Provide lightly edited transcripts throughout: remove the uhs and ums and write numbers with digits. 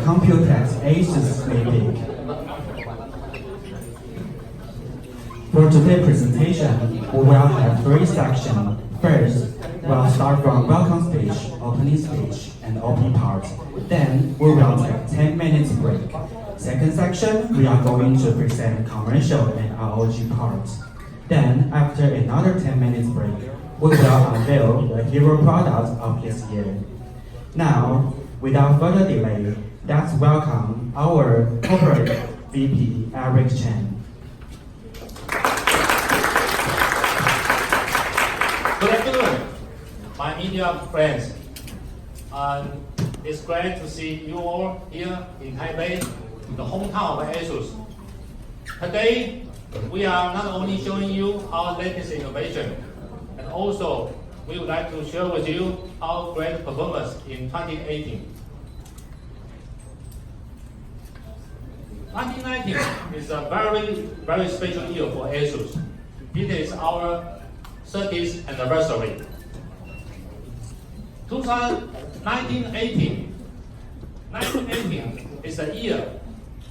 Computex Asus ZenBook. For today's presentation, we will have three sections. First, we'll start from welcome speech, opening speech, and OP part. Then, we will take 10 minutes break. Second section, we are going to present commercial and ROG part. Then, after another 10 minutes break, we will unveil the hero product of this year. Now, without further delay, let's welcome our corporate VP, Eric Chen. Good afternoon, my media friends. It's great to see you all here in Taipei, the hometown of Asus. Today, we are not only showing you our latest innovation, and also we would like to share with you our great performance in 2018. 2019 is a very special year for Asus. It is our 30th anniversary. 1918 is the year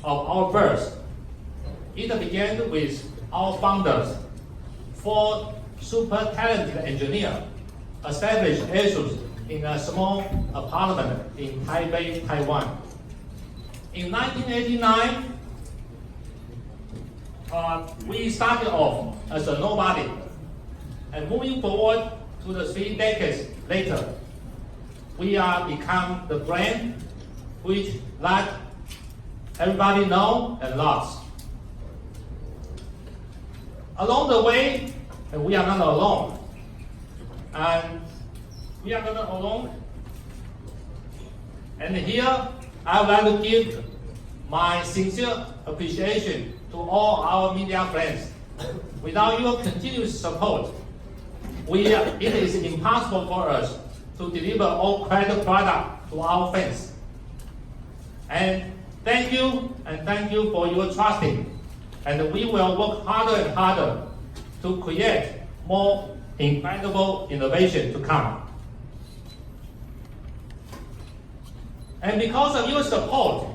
of our birth. It began with our founders, four super talented engineers, established Asus in a small apartment in Taipei, Taiwan. In 1989, we started off as a nobody, and moving forward to the 3 decades later, we are become the brand which let everybody know and loves. Along the way, we are not alone. And we are not alone. And here, I would like to give my sincere appreciation to all our media friends. Without your continuous support, it is impossible for us to deliver all quality product to our fans. And thank you for your trusting. And we will work harder and harder to create more incredible innovation to come. And because of your support,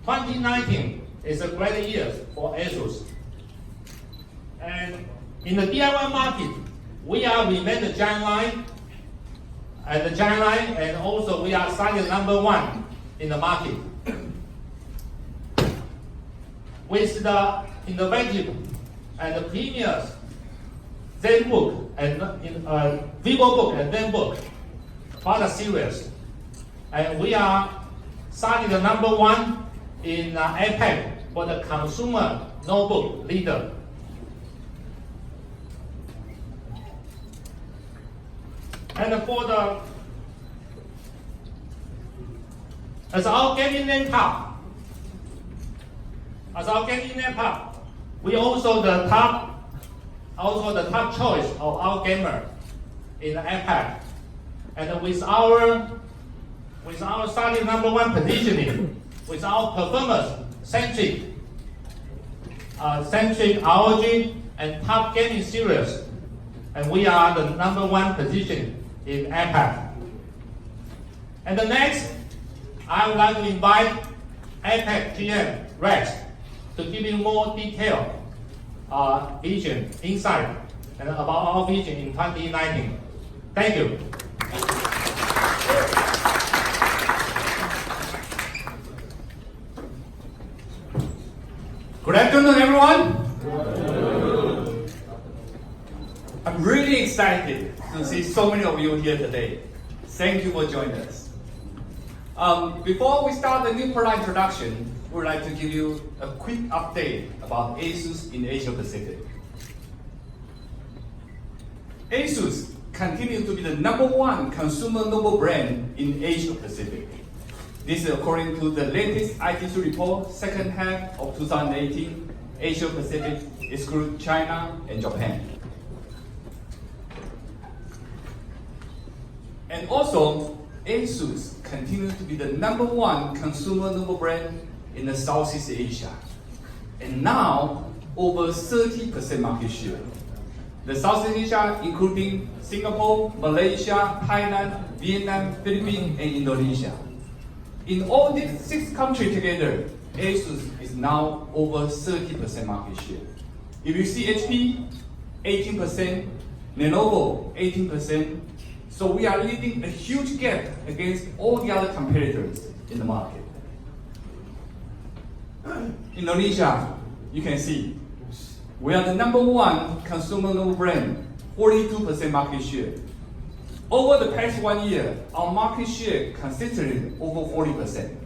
2019 is a great year for Asus. And in the DIY market, we are remain the giant line, and also we are signed #1 in the market. With the innovative and the premier ZenBook and VivoBook and ZenBook product series, and we are signed #1 in APAC for the consumer notebook leader. And as our gaming laptop, we also the top choice of our gamer in the APAC. And with our starting #1 positioning, with our performance-centric ROG and top gaming series, and we are the #1 position in APAC. And the next, I would like to invite APAC GM Rex to give you more detailed vision, insight, and about our vision in 2019. Thank you. Good afternoon, everyone. I'm really excited to see so many of you here today. Thank you for joining us. Before we start the new product introduction, we would like to give you a quick update about Asus in Asia Pacific. Asus continues to be the #1 consumer notebook brand in Asia Pacific. This is according to the latest ITC report, second half of 2018, Asia Pacific exclude China and Japan. And also, Asus continues to be the #1 consumer notebook brand in the Southeast Asia, and now over 30% market share. The Southeast Asia including Singapore, Malaysia, Thailand, Vietnam, Philippines, and Indonesia. In all these 6 countries together, Asus is now over 30% market share. If you see HP, 18%, Lenovo, 18%. So we are leading a huge gap against all the other competitors in the market. Indonesia, you can see, we are the #1 consumer notebook brand, 42% market share. Over the past 1 year, our market share consistently over 40%.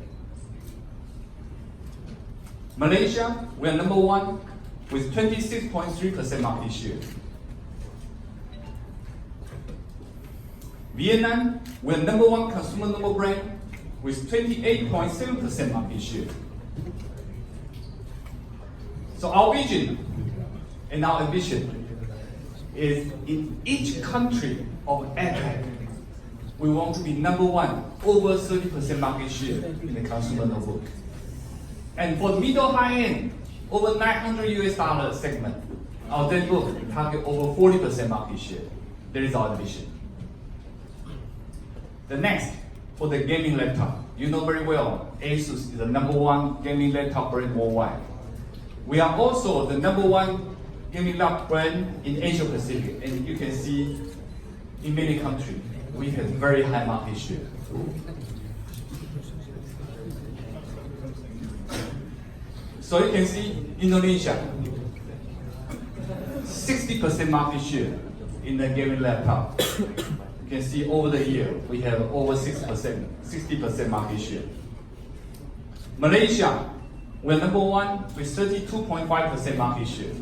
Malaysia, we are #1 with 26.3% market share. Vietnam, we are #1 consumer notebook brand with 28.7% market share. So our vision and our ambition is in each country of APEC, we want to be #1, over 30% market share in the consumer notebook. And for the middle high end, over $900 segment, our ZenBook target over 40% market share. That is our ambition. The next, for the gaming laptop, you know very well, Asus is the #1 gaming laptop brand worldwide. We are also the #1 gaming laptop brand in Asia Pacific, and you can see in many countries, we have very high market share. So you can see Indonesia, 60% market share in the gaming laptop. You can see over the year, we have over 60% market share. Malaysia, we're #1 with 32.5% market share.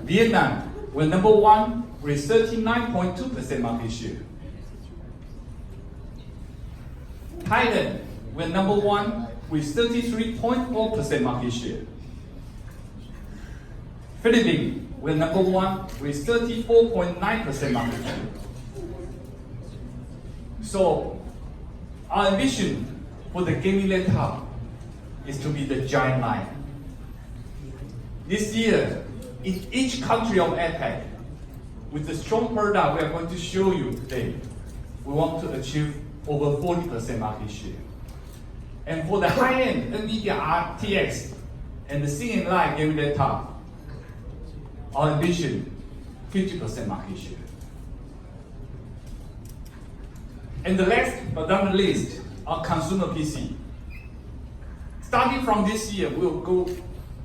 Vietnam, we're #1 with 39.2% market share. Thailand, we're #1 with 33.4% market share. Philippines, we're #1 with 34.9% market share. So, our ambition for the gaming laptop is to be the giant line. This year, in each country of APEC, with the strong product we are going to show you today, we want to achieve over 40% market share. And for the high-end NVIDIA RTX and the Thin and Light gaming laptop, our ambition, 50% market share. And the last but not the least, our consumer PC. Starting from this year, we will go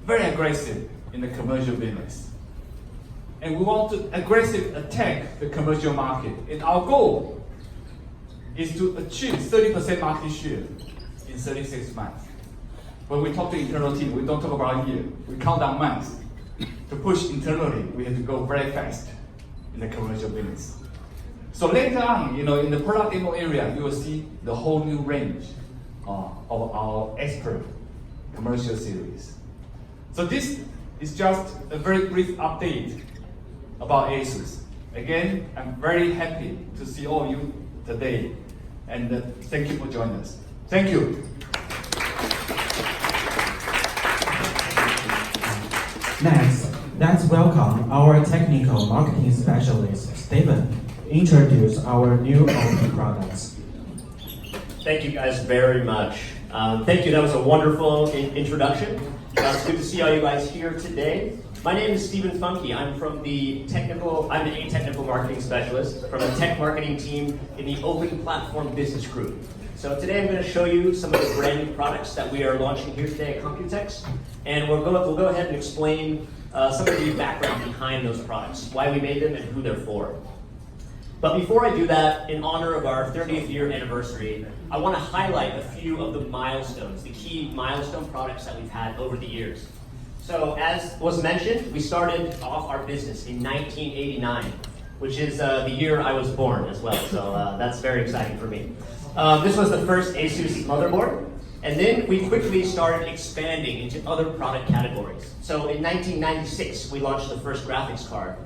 very aggressive in the commercial business. And we want to aggressively attack the commercial market. And our goal is to achieve 30% market share in 36 months. When we talk to internal team, we don't talk about a year. We count down months. To push internally, we have to go very fast in the commercial business. So later on, in the product demo area, you will see the whole new range of our expert commercial series. So this is just a very brief update about Asus. Again, I'm very happy to see all of you today, and thank you for joining us. Thank you. Next, let's welcome our technical marketing specialist, Stephen, introduce our new OP products. Thank you guys very much. Thank you, that was a wonderful introduction. It's good to see all you guys here today. My name is Stephen Funke. I'm a technical marketing specialist from the tech marketing team in the Open Platform Business Group. So today I'm going to show you some of the brand new products that we are launching here today at Computex. And we'll go ahead and explain some of the background behind those products, why we made them and who they're for. But before I do that, in honor of our 30th year anniversary, I want to highlight a few of the milestones, the key milestone products that we've had over the years. So as was mentioned, we started off our business in 1989, which is the year I was born as well, so that's very exciting for me. This was the first Asus motherboard, and then we quickly started expanding into other product categories. So in 1996, we launched the first graphics card.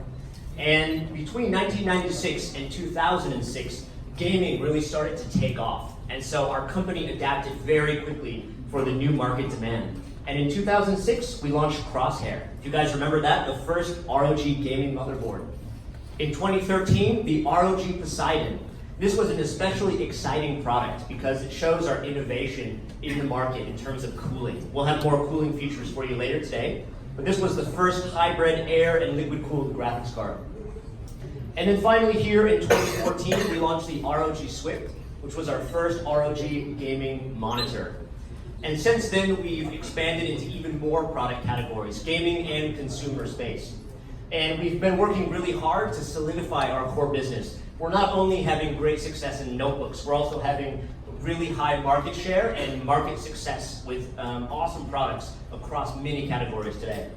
And between 1996 and 2006, gaming really started to take off. And so our company adapted very quickly for the new market demand. And in 2006, we launched Crosshair. If you guys remember that, the first ROG gaming motherboard. In 2013, the ROG Poseidon. This was an especially exciting product because it shows our innovation in the market in terms of cooling. We'll have more cooling features for you later today, but this was the first hybrid air and liquid cooled graphics card. And then finally here in 2014, we launched the ROG Swift, which was our first ROG gaming monitor. And since then, we've expanded into even more product categories, gaming and consumer space. And we've been working really hard to solidify our core business. We're not only having great success in notebooks, we're also having really high market share and market success with awesome products across many categories today.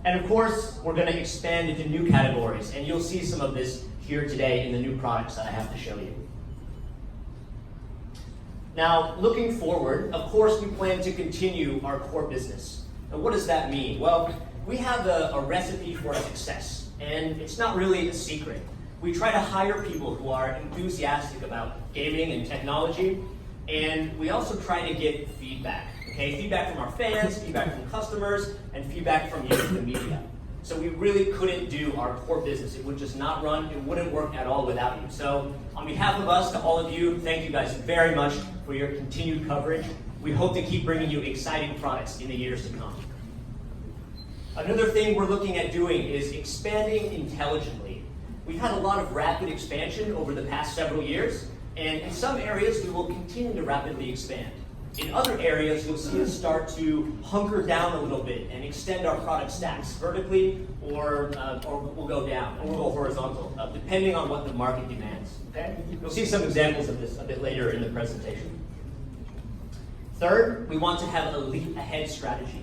And of course, we're going to expand into new categories, and you'll see some of this here today in the new products that I have to show you. Now, looking forward, of course, we plan to continue our core business. And what does that mean? Well, we have a recipe for success, and it's not really a secret. We try to hire people who are enthusiastic about gaming and technology, and we also try to get feedback. Okay, feedback from our fans, feedback from customers, and feedback from you, the media. So we really couldn't do our core business. It would just not run, it wouldn't work at all without you. So on behalf of us to all of you, thank you guys very much for your continued coverage. We hope to keep bringing you exciting products in the years to come. Another thing we're looking at doing is expanding intelligently. We've had a lot of rapid expansion over the past several years, and in some areas we will continue to rapidly expand. In other areas, you'll see us start to hunker down a little bit and extend our product stacks vertically, or we'll go down, or we'll go horizontal, depending on what the market demands. Okay? You'll see some examples of this a bit later in the presentation. Third, we want to have a leap ahead strategy.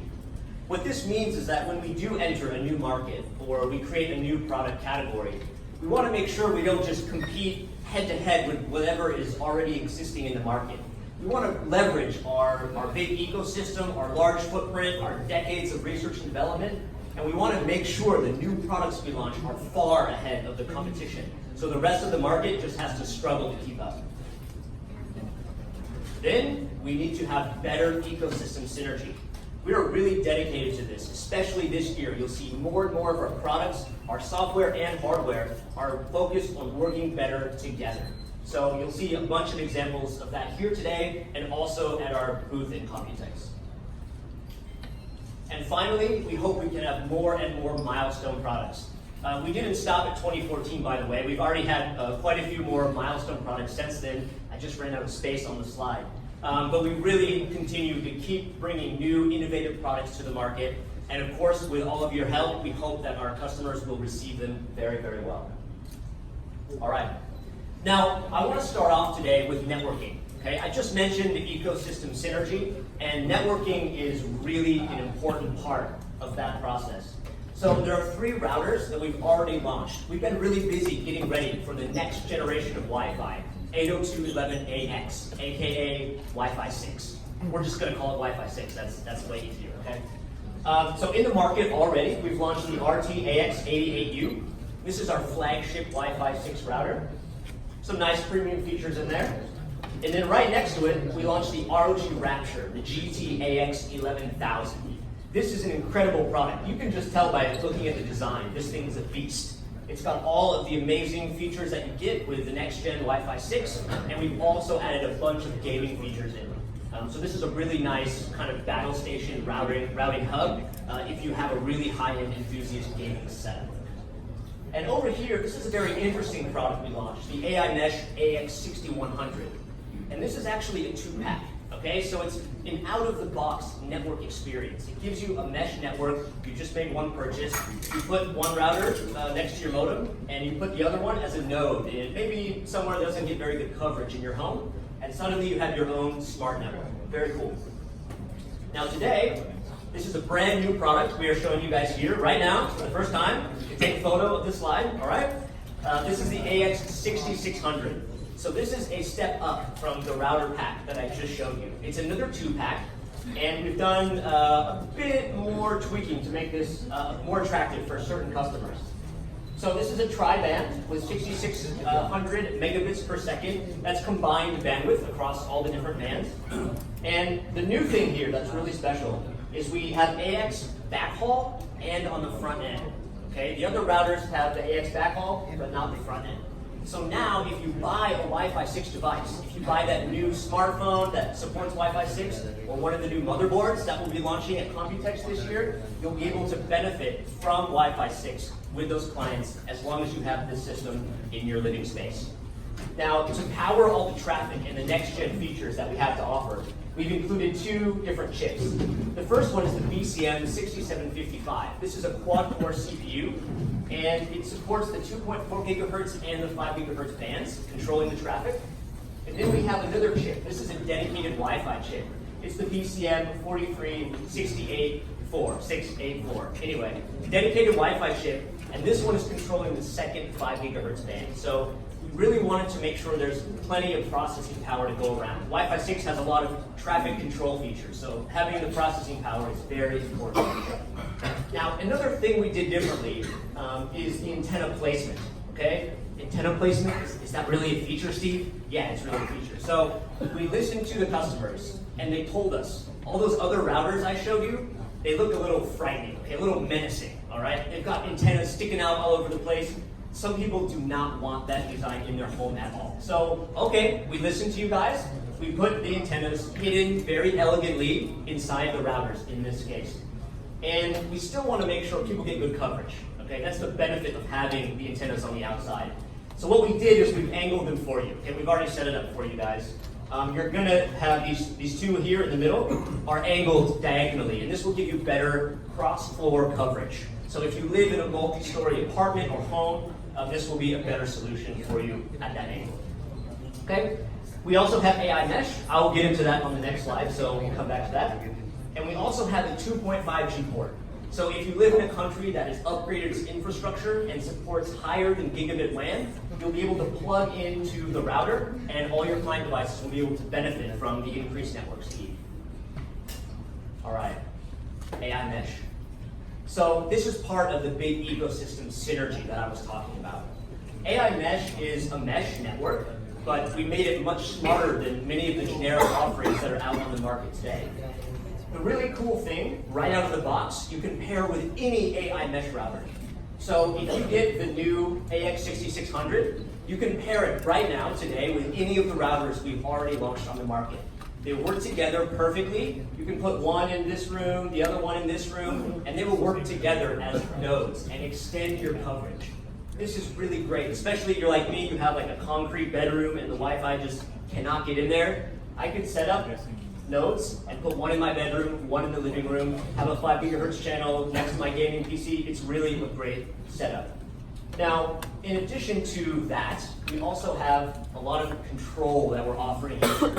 What this means is that when we do enter a new market or we create a new product category, we want to make sure we don't just compete head-to-head with whatever is already existing in the market. We want to leverage our big ecosystem, our large footprint, our decades of research and development, and we want to make sure the new products we launch are far ahead of the competition, so the rest of the market just has to struggle to keep up. Then, we need to have better ecosystem synergy. We are really dedicated to this, especially this year. You'll see more and more of our products, our software and hardware, are focused on working better together. So you'll see a bunch of examples of that here today and also at our booth in Computex. And finally, we hope we can have more and more milestone products. We didn't stop at 2014, by the way. We've already had quite a few more milestone products since then. I just ran out of space on the slide. But we really continue to keep bringing new innovative products to the market. And of course, with all of your help, we hope that our customers will receive them very, very well. All right. Now, I want to start off today with networking. Okay, I just mentioned the ecosystem synergy, and networking is really an important part of that process. So there are 3 routers that we've already launched. We've been really busy getting ready for the next generation of Wi-Fi, 802.11ax, aka Wi-Fi 6. We're just going to call it Wi-Fi 6. That's way easier. Okay. So in the market already, we've launched the RT-AX88U. This is our flagship Wi-Fi 6 router. Some nice premium features in there. And then right next to it, we launched the ROG Rapture, the GT-AX11000. This is an incredible product. You can just tell by looking at the design, this thing is a beast. It's got all of the amazing features that you get with the next-gen Wi-Fi 6, and we've also added a bunch of gaming features in. So this is a really nice kind of battle station routing hub if you have a really high-end enthusiast gaming setup. And over here, this is a very interesting product we launched, the AI Mesh AX6100. And this is actually a 2-pack, okay? So it's an out-of-the-box network experience. It gives you a mesh network. You just made one purchase. You put one router next to your modem, and you put the other one as a node. And maybe somewhere that doesn't get very good coverage in your home, and suddenly you have your own smart network. Very cool. Now today, this is a brand new product we are showing you guys here right now for the first time. You can take a photo of this slide, all right? This is the AX6600. So this is a step up from the router pack that I just showed you. It's another 2-pack, and we've done a bit more tweaking to make this more attractive for certain customers. So this is a tri-band with 6600 megabits per second. That's combined bandwidth across all the different bands. And the new thing here that's really special is we have AX backhaul and on the front end. Okay, the other routers have the AX backhaul, but not the front end. So now, if you buy a Wi-Fi 6 device, if you buy that new smartphone that supports Wi-Fi 6, or one of the new motherboards that will be launching at Computex this year, you'll be able to benefit from Wi-Fi 6 with those clients as long as you have this system in your living space. Now, to power all the traffic and the next-gen features that we have to offer, we've included two different chips. The first one is the BCM 6755. This is a quad-core CPU, and it supports the 2.4 gigahertz and the 5 gigahertz bands, controlling the traffic. And then we have another chip. This is a dedicated Wi-Fi chip. It's the BCM 43684. Anyway, dedicated Wi-Fi chip, and this one is controlling the second 5 gigahertz band. So we really wanted to make sure there's plenty of processing power to go around. Wi-Fi 6 has a lot of traffic control features, so having the processing power is very important. Now, another thing we did differently is the antenna placement, okay? Antenna placement, is that really a feature, Steve? Yeah, it's really a feature. So we listened to the customers, and they told us, all those other routers I showed you, they look a little frightening, okay, a little menacing, all right? They've got antennas sticking out all over the place. Some people do not want that design in their home at all. So, okay, we listened to you guys. We put the antennas hidden very elegantly inside the routers in this case. And we still want to make sure people get good coverage, okay? That's the benefit of having the antennas on the outside. So what we did is we've angled them for you, okay? We've already set it up for you guys. You're gonna have these two here in the middle are angled diagonally, and this will give you better cross-floor coverage. So if you live in a multi-story apartment or home, this will be a better solution for you at that angle. Okay? We also have AI mesh. I'll get into that on the next slide, so we'll come back to that. And we also have a 2.5G port. So if you live in a country that has upgraded its infrastructure and supports higher than gigabit WAN, you'll be able to plug into the router, and all your client devices will be able to benefit from the increased network speed. All right, AI mesh. So this is part of the big ecosystem synergy that I was talking about. AI mesh is a mesh network, but we made it much smarter than many of the generic offerings that are out on the market today. The really cool thing, right out of the box, you can pair with any AI mesh router. So if you get the new AX6600, you can pair it right now, today, with any of the routers we've already launched on the market. They work together perfectly. You can put one in this room, the other one in this room, and they will work together as nodes and extend your coverage. This is really great, especially if you're like me, you have like a concrete bedroom and the Wi-Fi just cannot get in there. I can set up nodes and put one in my bedroom, one in the living room, have a 5 gigahertz channel next to my gaming PC. It's really a great setup. Now, in addition to that, we also have a lot of control that we're offering here.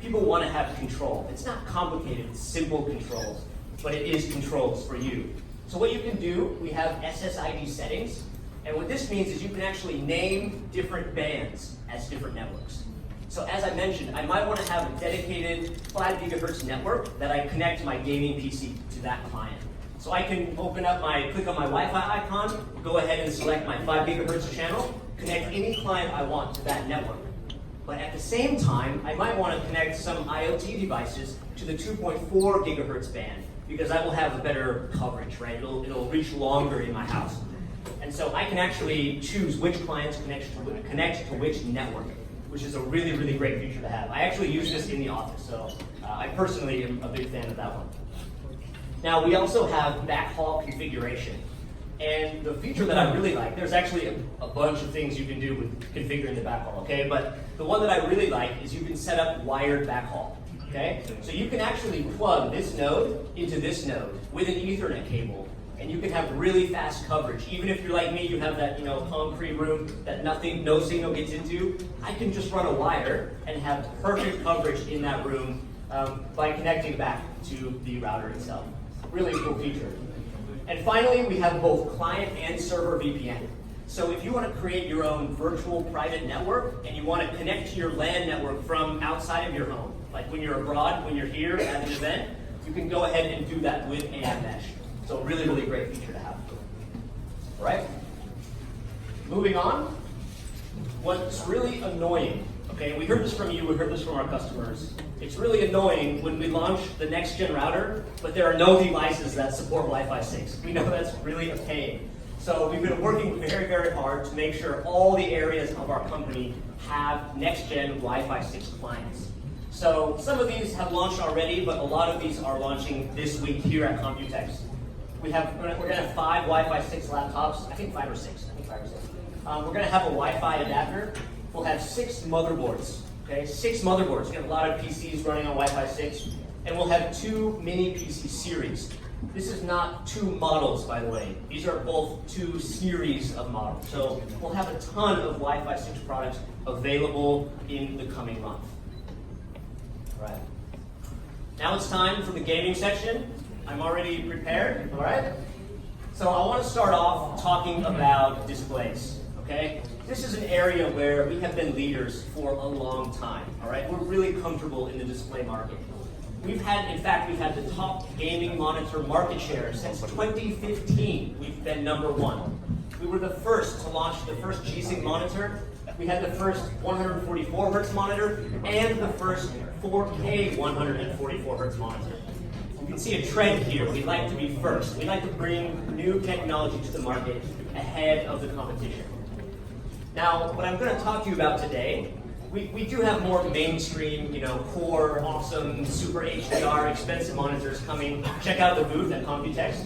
People want to have control. It's not complicated, it's simple controls, but it is controls for you. So what you can do, we have SSID settings, and what this means is you can actually name different bands as different networks. So as I mentioned, I might want to have a dedicated 5 gigahertz network that I connect my gaming PC to that client. So I can click on my Wi-Fi icon, go ahead and select my 5 gigahertz channel, connect any client I want to that network. But at the same time, I might want to connect some IoT devices to the 2.4 gigahertz band, because I will have a better coverage, right? It'll reach longer in my house. And so I can actually choose which clients connect to which network, which is a really, really great feature to have. I actually use this in the office, so I personally am a big fan of that one. Now, we also have backhaul configuration. And the feature that I really like, there's actually a bunch of things you can do with configuring the backhaul, okay? But the one that I really like is you can set up wired backhaul, okay? So you can actually plug this node into this node with an Ethernet cable, and you can have really fast coverage. Even if you're like me, you have that concrete room that no signal gets into, I can just run a wire and have perfect coverage in that room by connecting back to the router itself. Really cool feature. And finally, we have both client and server VPN. So if you want to create your own virtual private network and you want to connect to your LAN network from outside of your home, like when you're abroad, when you're here at an event, you can go ahead and do that with AI mesh. So really, really great feature to have. All right? Moving on. What's really annoying, okay, we heard this from you, we heard this from our customers. It's really annoying when we launch the next gen router, but there are no devices that support Wi-Fi 6. We know that's really a pain. So we've been working very, very hard to make sure all the areas of our company have next-gen Wi-Fi 6 clients. So some of these have launched already, but a lot of these are launching this week here at Computex. We're going to have 5 Wi-Fi 6 laptops, I think 5 or 6. We're going to have a Wi-Fi adapter. We'll have 6 motherboards, okay? 6 motherboards. We have a lot of PCs running on Wi-Fi 6. And we'll have 2 mini PC series. This is not 2 models, by the way. These are both 2 series of models. So we'll have a ton of Wi-Fi 6 products available in the coming month. All right. Now it's time for the gaming section. I'm already prepared, all right? So I want to start off talking about displays, okay? This is an area where we have been leaders for a long time, all right? We're really comfortable in the display market. In fact, we've had the top gaming monitor market share since 2015. We've been #1. We were the first to launch the first G-Sync monitor. We had the first 144 Hz monitor and the first 4K 144 Hz monitor. You can see a trend here. We like to be first. We like to bring new technology to the market ahead of the competition. Now, what I'm going to talk to you about today, we do have more mainstream, core, awesome, super HDR, expensive monitors coming. Check out the booth at Computex.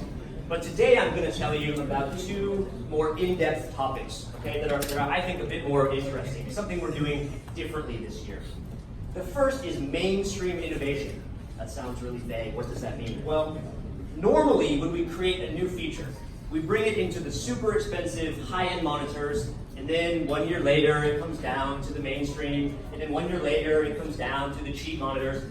But today I'm going to tell you about 2 more in-depth topics, okay, that are, I think, a bit more interesting, something we're doing differently this year. The first is mainstream innovation. That sounds really vague. What does that mean? Well, normally when we create a new feature, we bring it into the super expensive high-end monitors, and then 1 year later it comes down to the mainstream, and then 1 year later it comes down to the cheap monitors.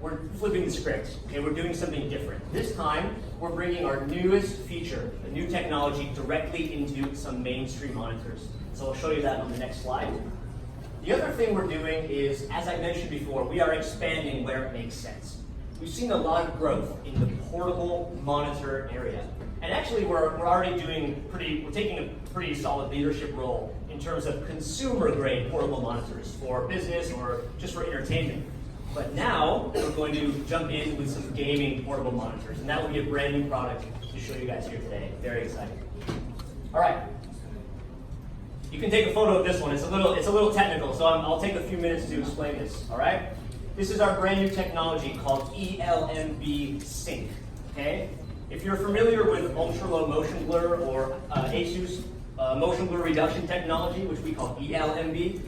We're flipping the script, okay? We're doing something different. This time, we're bringing our newest feature, the new technology, directly into some mainstream monitors. So I'll show you that on the next slide. The other thing we're doing is, as I mentioned before, we are expanding where it makes sense. We've seen a lot of growth in the portable monitor area. And actually, we're taking a pretty solid leadership role in terms of consumer-grade portable monitors for business or just for entertainment. But now, we're going to jump in with some gaming portable monitors, and that will be a brand new product to show you guys here today. Very exciting. All right. You can take a photo of this one. It's a little technical, so I'll take a few minutes to explain this. All right. This is our brand new technology called Lmb Sync. Okay. If you're familiar with ultra-low motion blur or Asus motion blur reduction technology, which we call Lmb,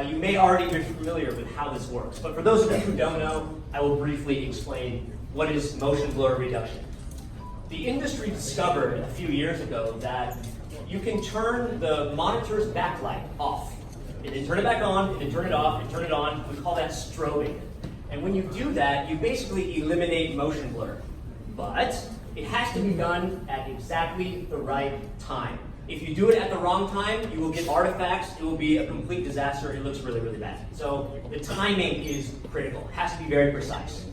you may already be familiar with how this works. But for those of you who don't know, I will briefly explain what is motion blur reduction. The industry discovered a few years ago that you can turn the monitor's backlight off, and then turn it back on, and then turn it off, and turn it on. We call that strobing. And when you do that, you basically eliminate motion blur. But it has to be done at exactly the right time. If you do it at the wrong time, you will get artifacts. It will be a complete disaster. It looks really, really bad. So the timing is critical. It has to be very precise.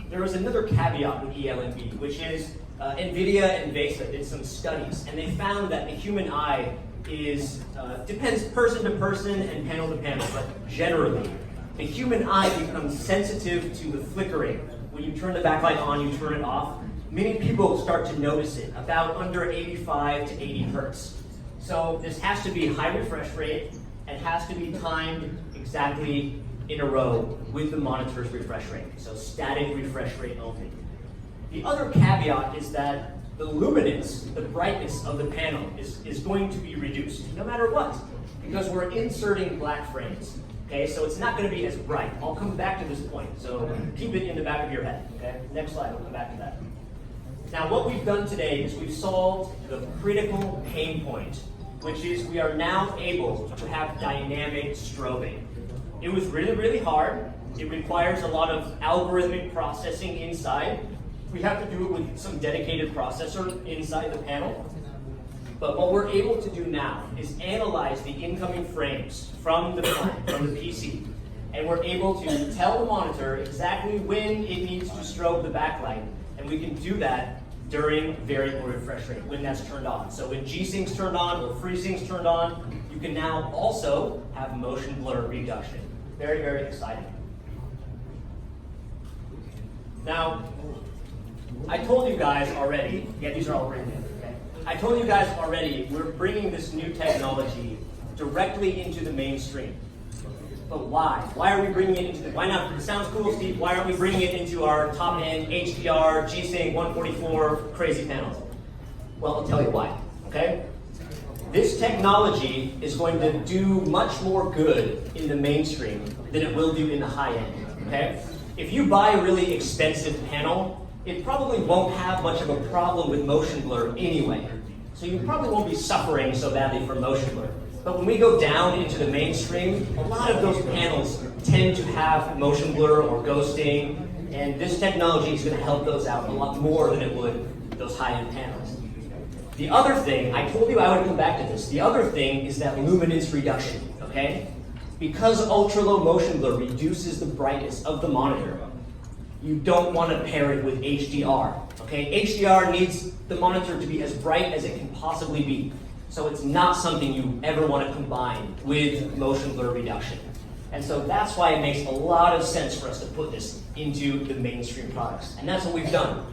There was another caveat with Lmb, which is NVIDIA and VESA did some studies, and they found that the human eye depends person to person and panel to panel, but generally, the human eye becomes sensitive to the flickering. When you turn the backlight on, you turn it off. Many people start to notice it, about under 85 to 80 hertz. So this has to be high refresh rate and has to be timed exactly in a row with the monitor's refresh rate. So static refresh rate only. The other caveat is that the luminance, the brightness of the panel is going to be reduced, no matter what, because we're inserting black frames. Okay, so it's not going to be as bright. I'll come back to this point, so keep it in the back of your head. Okay, next slide, we'll come back to that. Now, what we've done today is we've solved the critical pain point, which is we are now able to have dynamic strobing. It was really, really hard. It requires a lot of algorithmic processing inside. We have to do it with some dedicated processor inside the panel. But what we're able to do now is analyze the incoming frames from the PC. And we're able to tell the monitor exactly when it needs to strobe the backlight. And we can do that during variable refresh rate, when that's turned on. So when G-Sync's turned on or FreeSync's turned on, you can now also have motion blur reduction. Very, very exciting. Now, I told you guys already, yeah, these are all brand new, okay? I told you guys already, we're bringing this new technology directly into the mainstream. But why? Why are we bringing it into why not? It sounds cool, Steve. Why aren't we bringing it into our top-end HDR, G-Sync, 144 crazy panels? Well, I'll tell you why, okay? This technology is going to do much more good in the mainstream than it will do in the high end, okay? If you buy a really expensive panel, it probably won't have much of a problem with motion blur anyway. So you probably won't be suffering so badly from motion blur. But when we go down into the mainstream, a lot of those panels tend to have motion blur or ghosting, and this technology is going to help those out a lot more than it would those high-end panels. The other thing, I told you I would come back to this, the other thing is that luminance reduction, okay? Because ultra-low motion blur reduces the brightness of the monitor, you don't want to pair it with HDR, okay? HDR needs the monitor to be as bright as it can possibly be. So it's not something you ever want to combine with motion blur reduction. And so that's why it makes a lot of sense for us to put this into the mainstream products. And that's what we've done.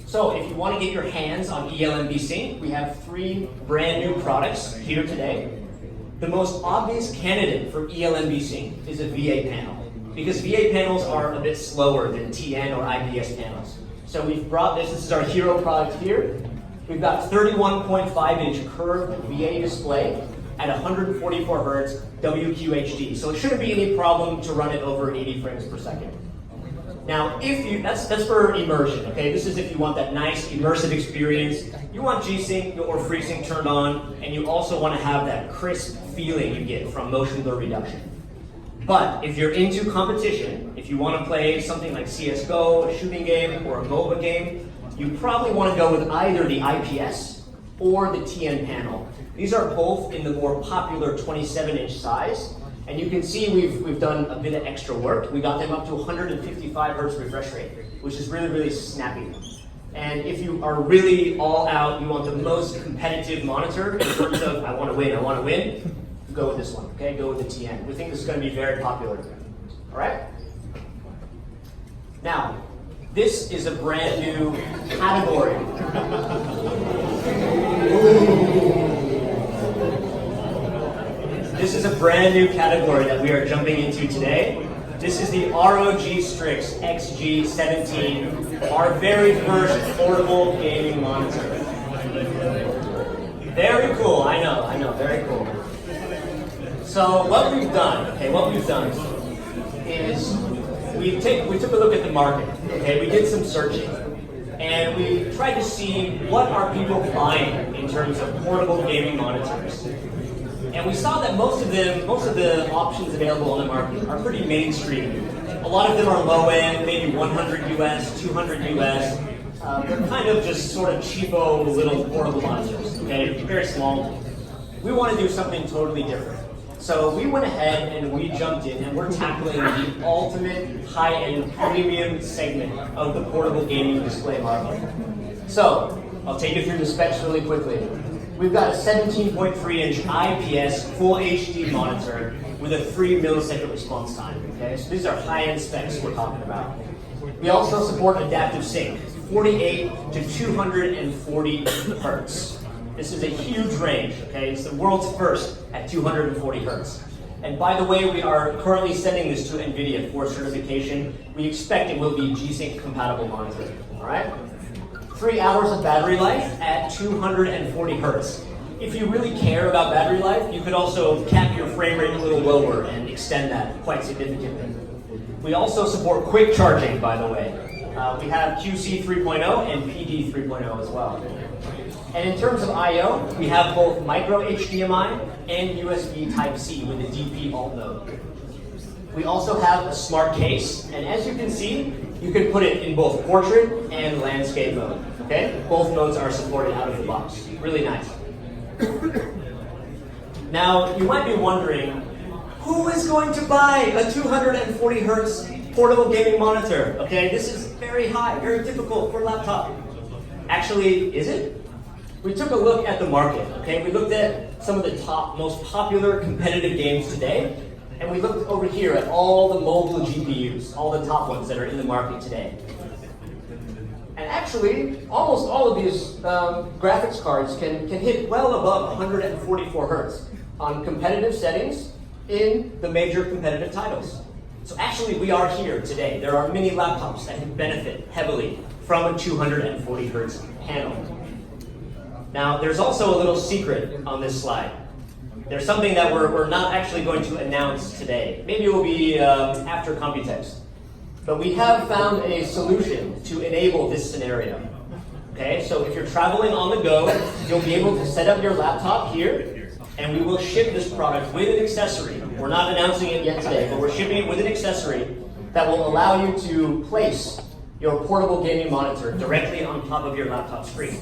So if you want to get your hands on Lmb Sync, we have 3 brand new products here today. The most obvious candidate for Lmb Sync is a VA panel, because VA panels are a bit slower than TN or IPS panels. So we've brought this is our hero product here. We've got 31.5-inch curved VA display at 144 Hertz WQHD. So it shouldn't be any problem to run it over 80 frames per second. Now, that's for immersion, okay? This is if you want that nice immersive experience. You want G-Sync or FreeSync turned on, and you also want to have that crisp feeling you get from motion blur reduction. But if you're into competition, if you want to play something like CSGO, a shooting game, or a MOBA game, you probably want to go with either the IPS or the TN panel. These are both in the more popular 27-inch size. And you can see we've done a bit of extra work. We got them up to 155 Hertz refresh rate, which is really, really snappy. And if you are really all out, you want the most competitive monitor in terms of I want to win, go with this one, okay? Go with the TN. We think this is going to be very popular. All right? Now, this is a brand new category. This is a brand new category that we are jumping into today. This is the ROG Strix XG17, our very first portable gaming monitor. Very cool, I know, very cool. So what we've done is we took a look at the market, okay? We did some searching, and we tried to see what are people buying in terms of portable gaming monitors. And we saw that most of the options available on the market are pretty mainstream. A lot of them are low end, maybe 100 US, 200 US. They're kind of just sort of cheapo little portable monitors, okay? Very small. We want to do something totally different. So we went ahead and we jumped in and we're tackling the ultimate high-end premium segment of the portable gaming display market. So I'll take you through the specs really quickly. We've got a 17.3-inch IPS Full HD monitor with a 3 millisecond response time. Okay, so these are high-end specs we're talking about. We also support adaptive sync, 48 to 240 hertz. This is a huge range. Okay, it's the world's first at 240 hertz. And by the way, we are currently sending this to NVIDIA for certification. We expect it will be G-Sync compatible monitor. All right. 3 hours of battery life at 240 hertz. If you really care about battery life, you could also cap your frame rate a little lower and extend that quite significantly. We also support quick charging, by the way. We have QC 3.0 and PD 3.0 as well. And in terms of I/O, we have both micro HDMI and USB Type-C with a DP alt mode. We also have a smart case, and as you can see, you can put it in both portrait and landscape mode. Okay? Both modes are supported out of the box. Really nice. Now, you might be wondering, who is going to buy a 240 hertz portable gaming monitor? Okay, this is very high, very difficult for a laptop. Actually, is it? We took a look at the market. Okay, we looked at some of the top, most popular competitive games today, and we looked over here at all the mobile GPUs, all the top ones that are in the market today. And actually, almost all of these graphics cards can hit well above 144 Hertz on competitive settings in the major competitive titles. So actually, we are here today. There are many laptops that can benefit heavily from a 240 Hertz panel. Now, there's also a little secret on this slide. There's something that we're not actually going to announce today. Maybe it will be after Computex. But we have found a solution to enable this scenario. Okay, so if you're traveling on the go, you'll be able to set up your laptop here, and we will ship this product with an accessory. We're not announcing it yet today, but we're shipping it with an accessory that will allow you to place your portable gaming monitor directly on top of your laptop screen.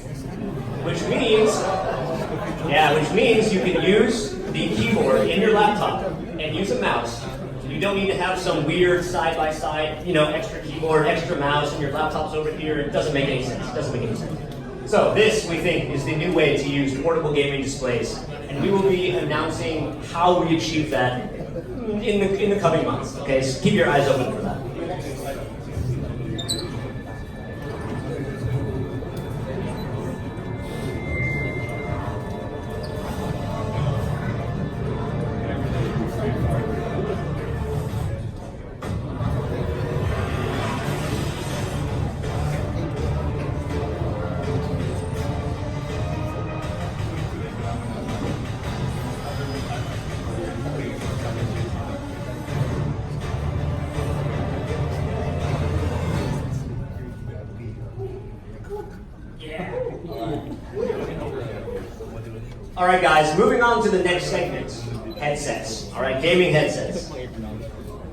Which means you can use the keyboard in your laptop and use a mouse. You don't need to have some weird side-by-side, extra keyboard, extra mouse, and your laptop's over here. It doesn't make any sense. It doesn't make any sense. So this, we think, is the new way to use portable gaming displays, and we will be announcing how we achieve that in the coming months. Okay, so keep your eyes open for that. All right, guys, moving on to the next segment, headsets. All right, gaming headsets.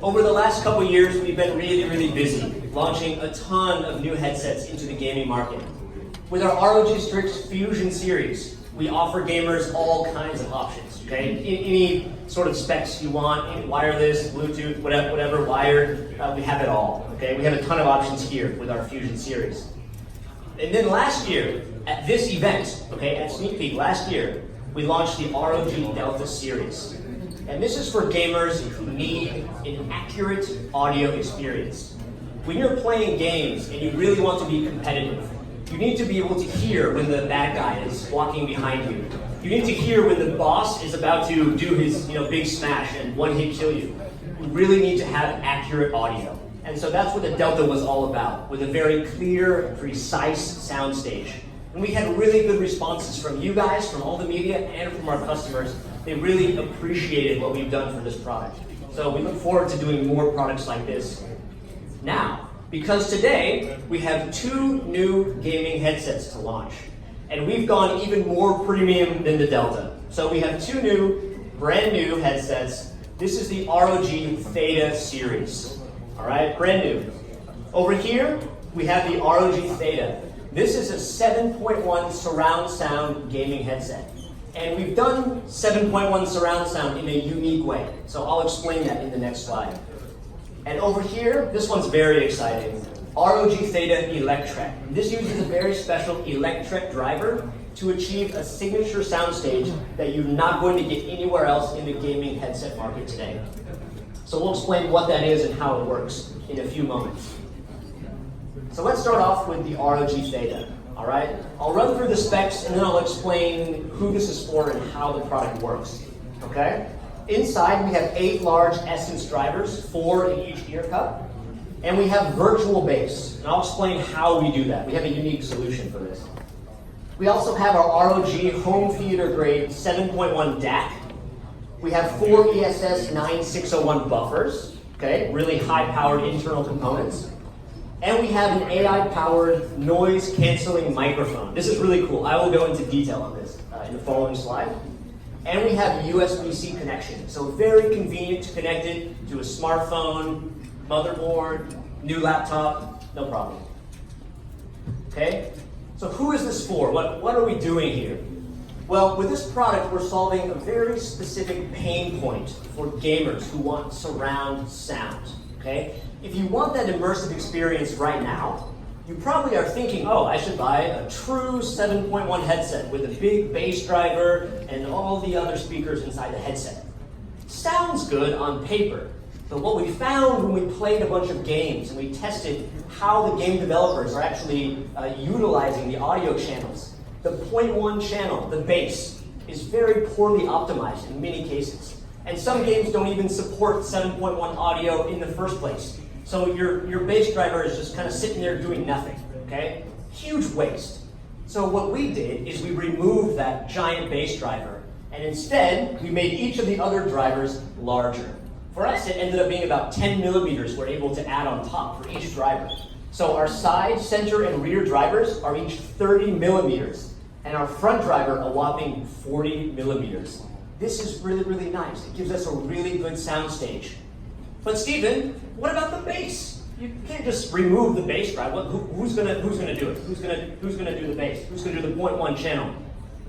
Over the last couple years, we've been really busy launching a ton of new headsets into the gaming market. With our ROG Strix Fusion series, we offer gamers all kinds of options, okay? Any sort of specs you want, any wireless, Bluetooth, whatever wired, we have it all, okay? We have a ton of options here with our Fusion series. And then last year, at this event, okay, at Sneak Peek last year, we launched the ROG Delta series. And this is for gamers who need an accurate audio experience. When you're playing games and you really want to be competitive, you need to be able to hear when the bad guy is walking behind you. You need to hear when the boss is about to do his big smash and one-hit kill you. You really need to have accurate audio. And so that's what the Delta was all about, with a very clear, precise soundstage. And we had really good responses from you guys, from all the media, and from our customers. They really appreciated what we've done for this product. So we look forward to doing more products like this. Now, because today we have 2 new gaming headsets to launch, and we've gone even more premium than the Delta. So we have 2 brand new headsets. This is the ROG Theta series. All right, brand new. Over here, we have the ROG Theta. This is a 7.1 surround sound gaming headset. And we've done 7.1 surround sound in a unique way. So I'll explain that in the next slide. And over here, this one's very exciting. ROG Theta Electrek. This uses a very special Electrek driver to achieve a signature soundstage that you're not going to get anywhere else in the gaming headset market today. So we'll explain what that is and how it works in a few moments. So let's start off with the ROG Theta, all right? I'll run through the specs and then I'll explain who this is for and how the product works, okay? Inside, we have 8 large Essence drivers, 4 in each ear cup, and we have virtual bass, and I'll explain how we do that. We have a unique solution for this. We also have our ROG home theater grade 7.1 DAC. We have 4 ESS 9601 buffers, okay, really high-powered internal components. And we have an AI-powered noise-canceling microphone. This is really cool. I will go into detail on this in the following slide. And we have USB-C connection, so very convenient to connect it to a smartphone, motherboard, new laptop, no problem. Okay? So who is this for? What are we doing here? Well, with this product, we're solving a very specific pain point for gamers who want surround sound, okay? If you want that immersive experience right now, you probably are thinking, oh, I should buy a true 7.1 headset with a big bass driver and all the other speakers inside the headset. Sounds good on paper, But what we found when we played a bunch of games and we tested how the game developers are actually utilizing the audio channels, the 0.1 channel, the bass, is very poorly optimized in many cases. And some games don't even support 7.1 audio in the first place. So your bass driver is just kind of sitting there doing nothing, okay? Huge waste. So what we did is we removed that giant bass driver, and instead we made each of the other drivers larger. For us, it ended up being about 10 millimeters we're able to add on top for each driver. So our side, center, and rear drivers are each 30 millimeters, and our front driver a whopping 40 millimeters. This is really, really nice. It gives us a really good sound stage. But Stephen, what about the bass? You can't just remove the bass driver. Who's gonna do it? Who's gonna do the bass? Who's gonna do the 0.1 channel?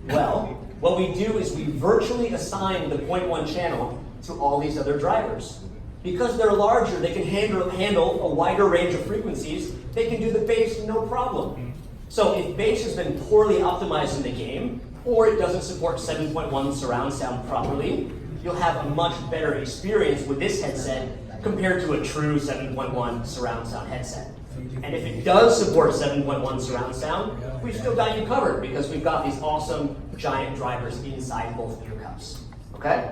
Well, what we do is we virtually assign the 0.1 channel to all these other drivers. Because they're larger, they can handle a wider range of frequencies. They can do the bass no problem. So if bass has been poorly optimized in the game, or it doesn't support 7.1 surround sound properly, you'll have a much better experience with this headset compared to a true 7.1 surround sound headset. And if it does support 7.1 surround sound, we've still got you covered because we've got these awesome giant drivers inside both ear cups. Okay?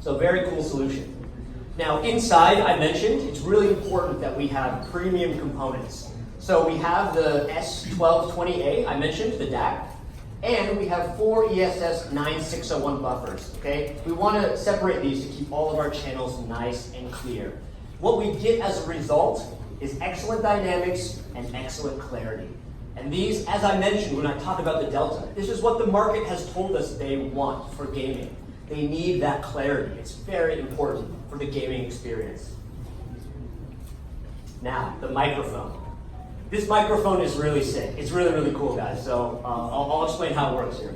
So very cool solution. Now inside, I mentioned, it's really important that we have premium components. So we have the S1220A, I mentioned, the DAC, and we have 4 ESS 9601 buffers, okay? We want to separate these to keep all of our channels nice and clear. What we get as a result is excellent dynamics and excellent clarity. And these, as I mentioned when I talked about the Delta, this is what the market has told us they want for gaming. They need that clarity. It's very important for the gaming experience. Now, the microphone. This microphone is really sick. It's really, really cool, guys. So I'll explain how it works here.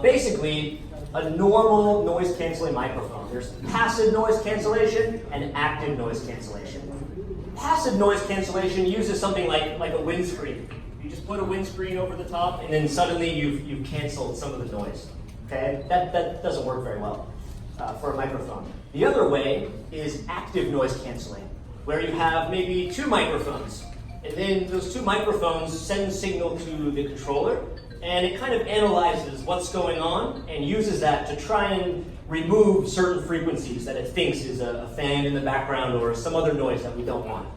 Basically, a normal noise canceling microphone. There's passive noise cancellation and active noise cancellation. Passive noise cancellation uses something like a windscreen. You just put a windscreen over the top, and then suddenly you've canceled some of the noise. Okay, that doesn't work very well for a microphone. The other way is active noise canceling, where you have maybe 2 microphones. And then those 2 microphones send signal to the controller, and it kind of analyzes what's going on and uses that to try and remove certain frequencies that it thinks is a fan in the background or some other noise that we don't want.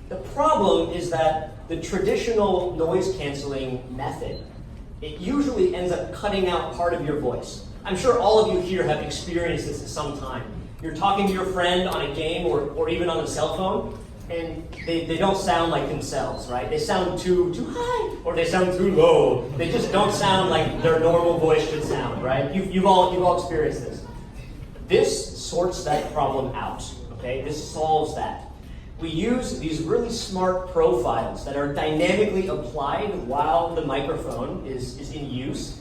The problem is that the traditional noise canceling method, it usually ends up cutting out part of your voice. I'm sure all of you here have experienced this at some time. You're talking to your friend on a game or even on a cell phone, and they don't sound like themselves, right? They sound too high, or they sound too low. They just don't sound like their normal voice should sound, right? You've all experienced this. This sorts that problem out, okay? This solves that. We use these really smart profiles that are dynamically applied while the microphone is in use.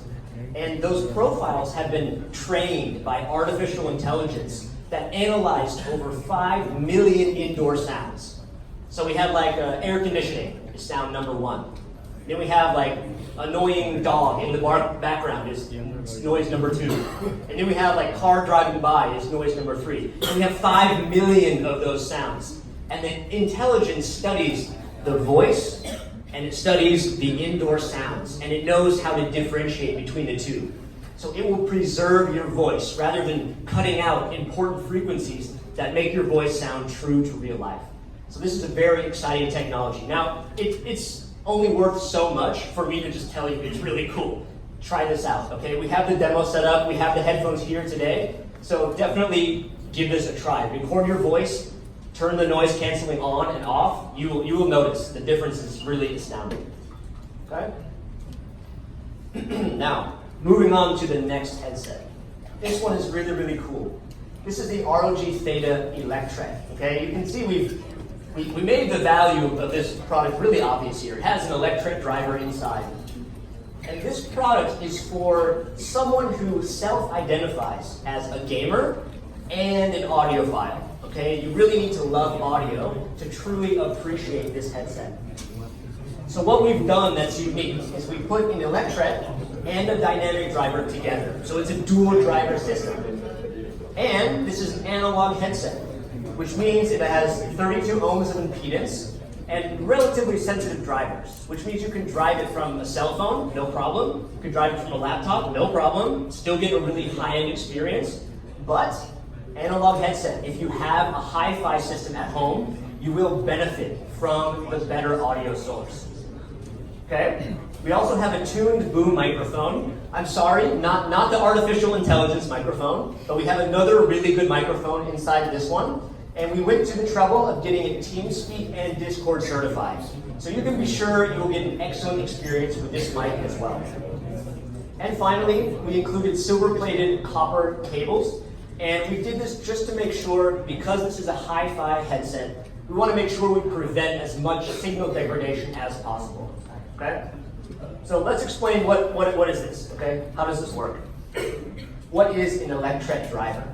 And those profiles have been trained by artificial intelligence that analyzed over 5 million indoor sounds. So we have like air conditioning is sound number 1. Then we have like annoying dog in the background is noise number 2. And then we have like car driving by is noise number 3. And we have 5 million of those sounds. And the intelligence studies the voice and it studies the indoor sounds, and it knows how to differentiate between the two. So it will preserve your voice rather than cutting out important frequencies that make your voice sound true to real life. So this is a very exciting technology. Now, it's only worth so much for me to just tell you it's really cool. Try this out, okay? We have the demo set up. We have the headphones here today. So definitely give this a try. Record your voice. Turn the noise canceling on and off. You will notice the difference is really astounding. Okay? Now, moving on to the next headset. This one is really, really cool. This is the ROG Theta Elect. Okay, you can see we made the value of this product really obvious here. It has an electric driver inside. And this product is for someone who self-identifies as a gamer and an audiophile. Okay, you really need to love audio to truly appreciate this headset. So what we've done that's unique is we put an electret and a dynamic driver together. So it's a dual driver system. And this is an analog headset, which means it has 32 ohms of impedance and relatively sensitive drivers, which means you can drive it from a cell phone, no problem. You can drive it from a laptop, no problem. Still get a really high-end experience. But analog headset, if you have a hi-fi system at home, you will benefit from the better audio source. Okay? We also have a tuned boom microphone. I'm sorry, not the artificial intelligence microphone, but we have another really good microphone inside this one. And we went to the trouble of getting it TeamSpeak and Discord certified. So you can be sure you will get an excellent experience with this mic as well. And finally, we included silver-plated copper cables. And we did this just to make sure, because this is a hi-fi headset, we want to make sure we prevent as much signal degradation as possible. Okay? So let's explain what is this, okay? How does this work? What is an electret driver?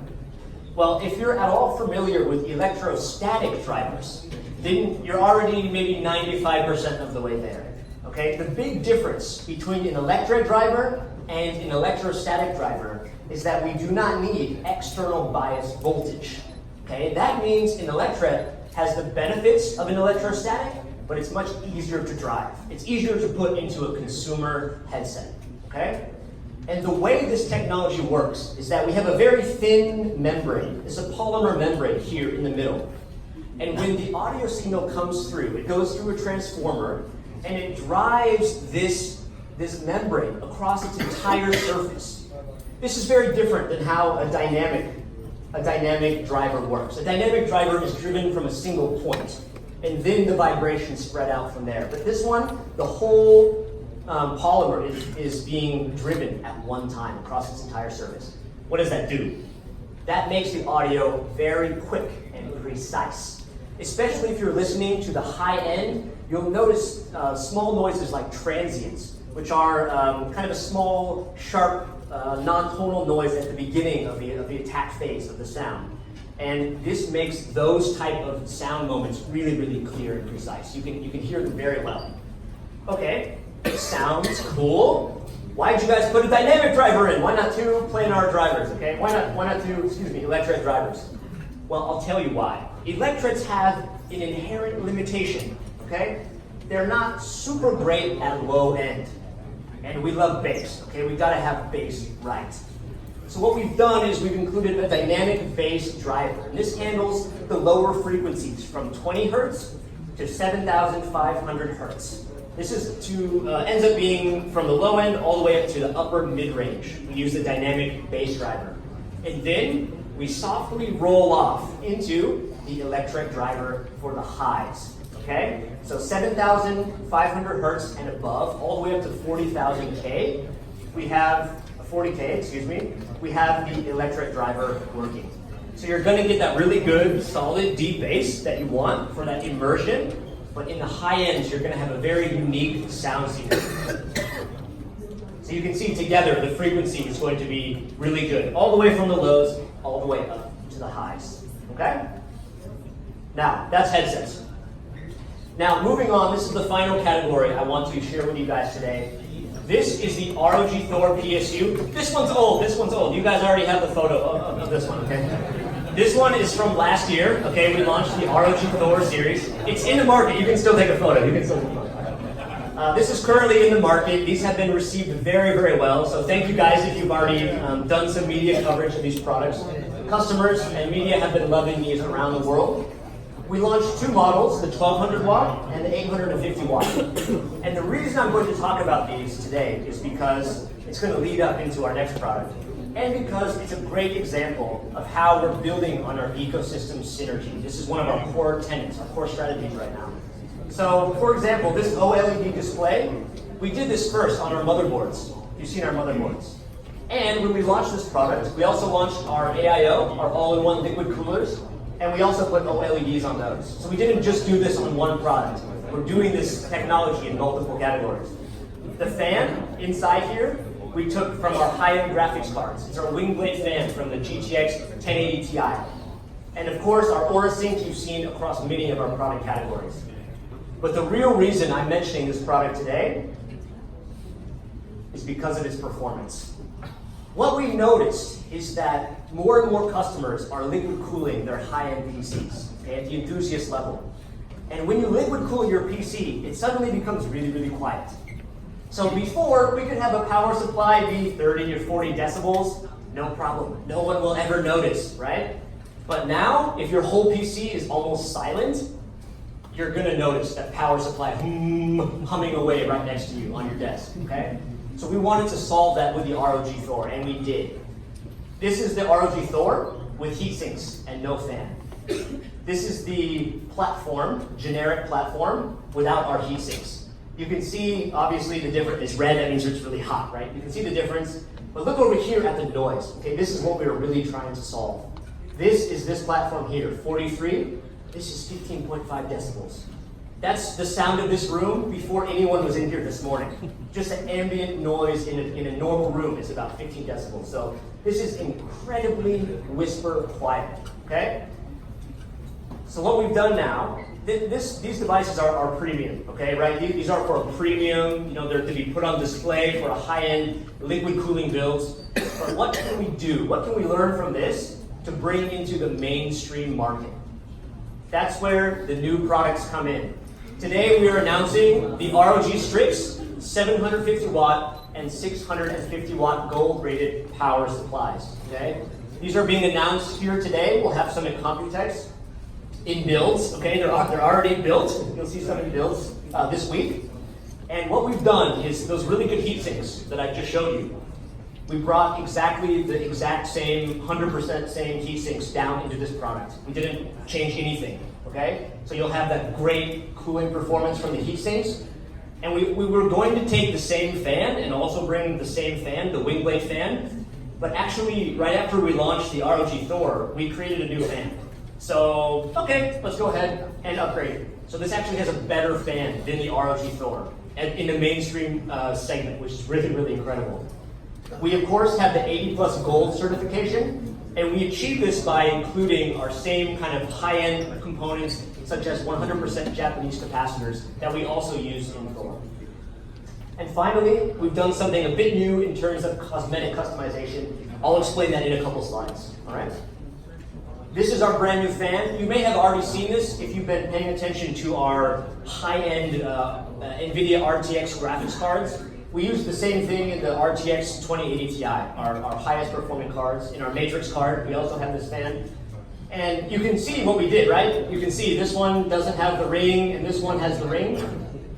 Well, if you're at all familiar with electrostatic drivers, then you're already maybe 95% of the way there. Okay? The big difference between an electret driver and an electrostatic driver is that we do not need external bias voltage. Okay? That means an electret has the benefits of an electrostatic, but it's much easier to drive. It's easier to put into a consumer headset. Okay? And the way this technology works is that we have a very thin membrane. It's a polymer membrane here in the middle. And when the audio signal comes through, it goes through a transformer, and it drives this membrane across its entire surface. This is very different than how a dynamic driver works. A dynamic driver is driven from a single point, and then the vibrations spread out from there. But this one, the whole polymer is being driven at one time across its entire surface. What does that do? That makes the audio very quick and precise. Especially if you're listening to the high end, you'll notice small noises like transients, which are kind of a small, sharp, non-tonal noise at the beginning of the attack phase of the sound. And this makes those type of sound moments really, really clear and precise. You can hear them very well. Okay. Sounds cool. Why did you guys put a dynamic driver in? Why not two planar drivers? Okay, why not two, electret drivers? Well, I'll tell you why. Electrets have an inherent limitation. Okay, they're not super great at low end, and we love bass. Okay, we gotta have bass right. So what we've done is we've included a dynamic bass driver, and this handles the lower frequencies from 20 hertz to 7,500 hertz. This ends up being from the low end all the way up to the upper mid-range. We use the dynamic bass driver. And then we softly roll off into the electret driver for the highs. Okay? So 7,500 hertz and above, all the way up to 40,000 K. We have 40K, we have the electret driver working. So you're going to get that really good, solid, deep bass that you want for that immersion. But in the high ends, you're going to have a very unique sound sequence. So you can see together the frequency is going to be really good, all the way from the lows, all the way up to the highs. Okay? Now, that's headsets. Now, moving on, this is the final category I want to share with you guys today. This is the ROG Thor PSU. This one's old. You guys already have the photo of this one, okay? This one is from last year, okay? We launched the ROG Thor series. It's in the market. You can still take a photo. This is currently in the market. These have been received very, very well. So thank you guys if you've already done some media coverage of these products. Customers and media have been loving these around the world. We launched two models, the 1200 watt and the 850 watt. And the reason I'm going to talk about these today is because it's going to lead up into our next product. And because it's a great example of how we're building on our ecosystem synergy. This is one of our core tenets, our core strategies right now. So, for example, this OLED display, we did this first on our motherboards. You've seen our motherboards. And when we launched this product, we also launched our AIO, our all-in-one liquid coolers, and we also put OLEDs on those. So we didn't just do this on one product. We're doing this technology in multiple categories. The fan inside here, we took from our high-end graphics cards. It's our wing blade fan from the GTX 1080 Ti. And of course, our Aura Sync you've seen across many of our product categories. But the real reason I'm mentioning this product today is because of its performance. What we noticed is that more and more customers are liquid cooling their high-end PCs, okay, at the enthusiast level. And when you liquid cool your PC, it suddenly becomes really, really quiet. So before, we could have a power supply be 30 or 40 decibels, no problem. No one will ever notice, right? But now, if your whole PC is almost silent, you're gonna notice that power supply humming away right next to you on your desk, okay? So we wanted to solve that with the ROG Thor, and we did. This is the ROG Thor with heat sinks and no fan. This is the platform, generic platform, without our heat sinks. You can see, obviously, the difference. It's red, that means it's really hot, right? You can see the difference. But look over here at the noise. Okay, this is what we were really trying to solve. This is this platform here, 43. This is 15.5 decibels. That's the sound of this room before anyone was in here this morning. Just an ambient noise in a normal room is about 15 decibels. So this is incredibly whisper quiet, okay? So what we've done now, these devices are premium, okay, right? These are for a premium, you know, they're to be put on display for a high-end liquid cooling builds. But what can we do? What can we learn from this to bring into the mainstream market? That's where the new products come in. Today we are announcing the ROG Strix 750 watt and 650 watt gold-rated power supplies, okay? These are being announced here today. We'll have some in Computex. In builds, okay, they're already built. You'll see some in builds this week. And what we've done is those really good heat sinks that I just showed you. We brought exactly the exact same, 100% same heat sinks down into this product. We didn't change anything, okay? So you'll have that great cooling performance from the heat sinks. And we were going to take the same fan and also bring the same fan, the wing blade fan. But actually, right after we launched the ROG Thor, we created a new fan. So, okay, let's go ahead and upgrade. So this actually has a better fan than the ROG Thor in the mainstream segment, which is really, really incredible. We, of course, have the 80+ gold certification, and we achieve this by including our same kind of high-end components, such as 100% Japanese capacitors that we also use in Thor. And finally, we've done something a bit new in terms of cosmetic customization. I'll explain that in a couple slides, all right? This is our brand new fan. You may have already seen this if you've been paying attention to our high-end NVIDIA RTX graphics cards. We use the same thing in the RTX 2080 Ti, our highest performing cards. In our Matrix card, we also have this fan. And you can see what we did, right? You can see this one doesn't have the ring and this one has the ring.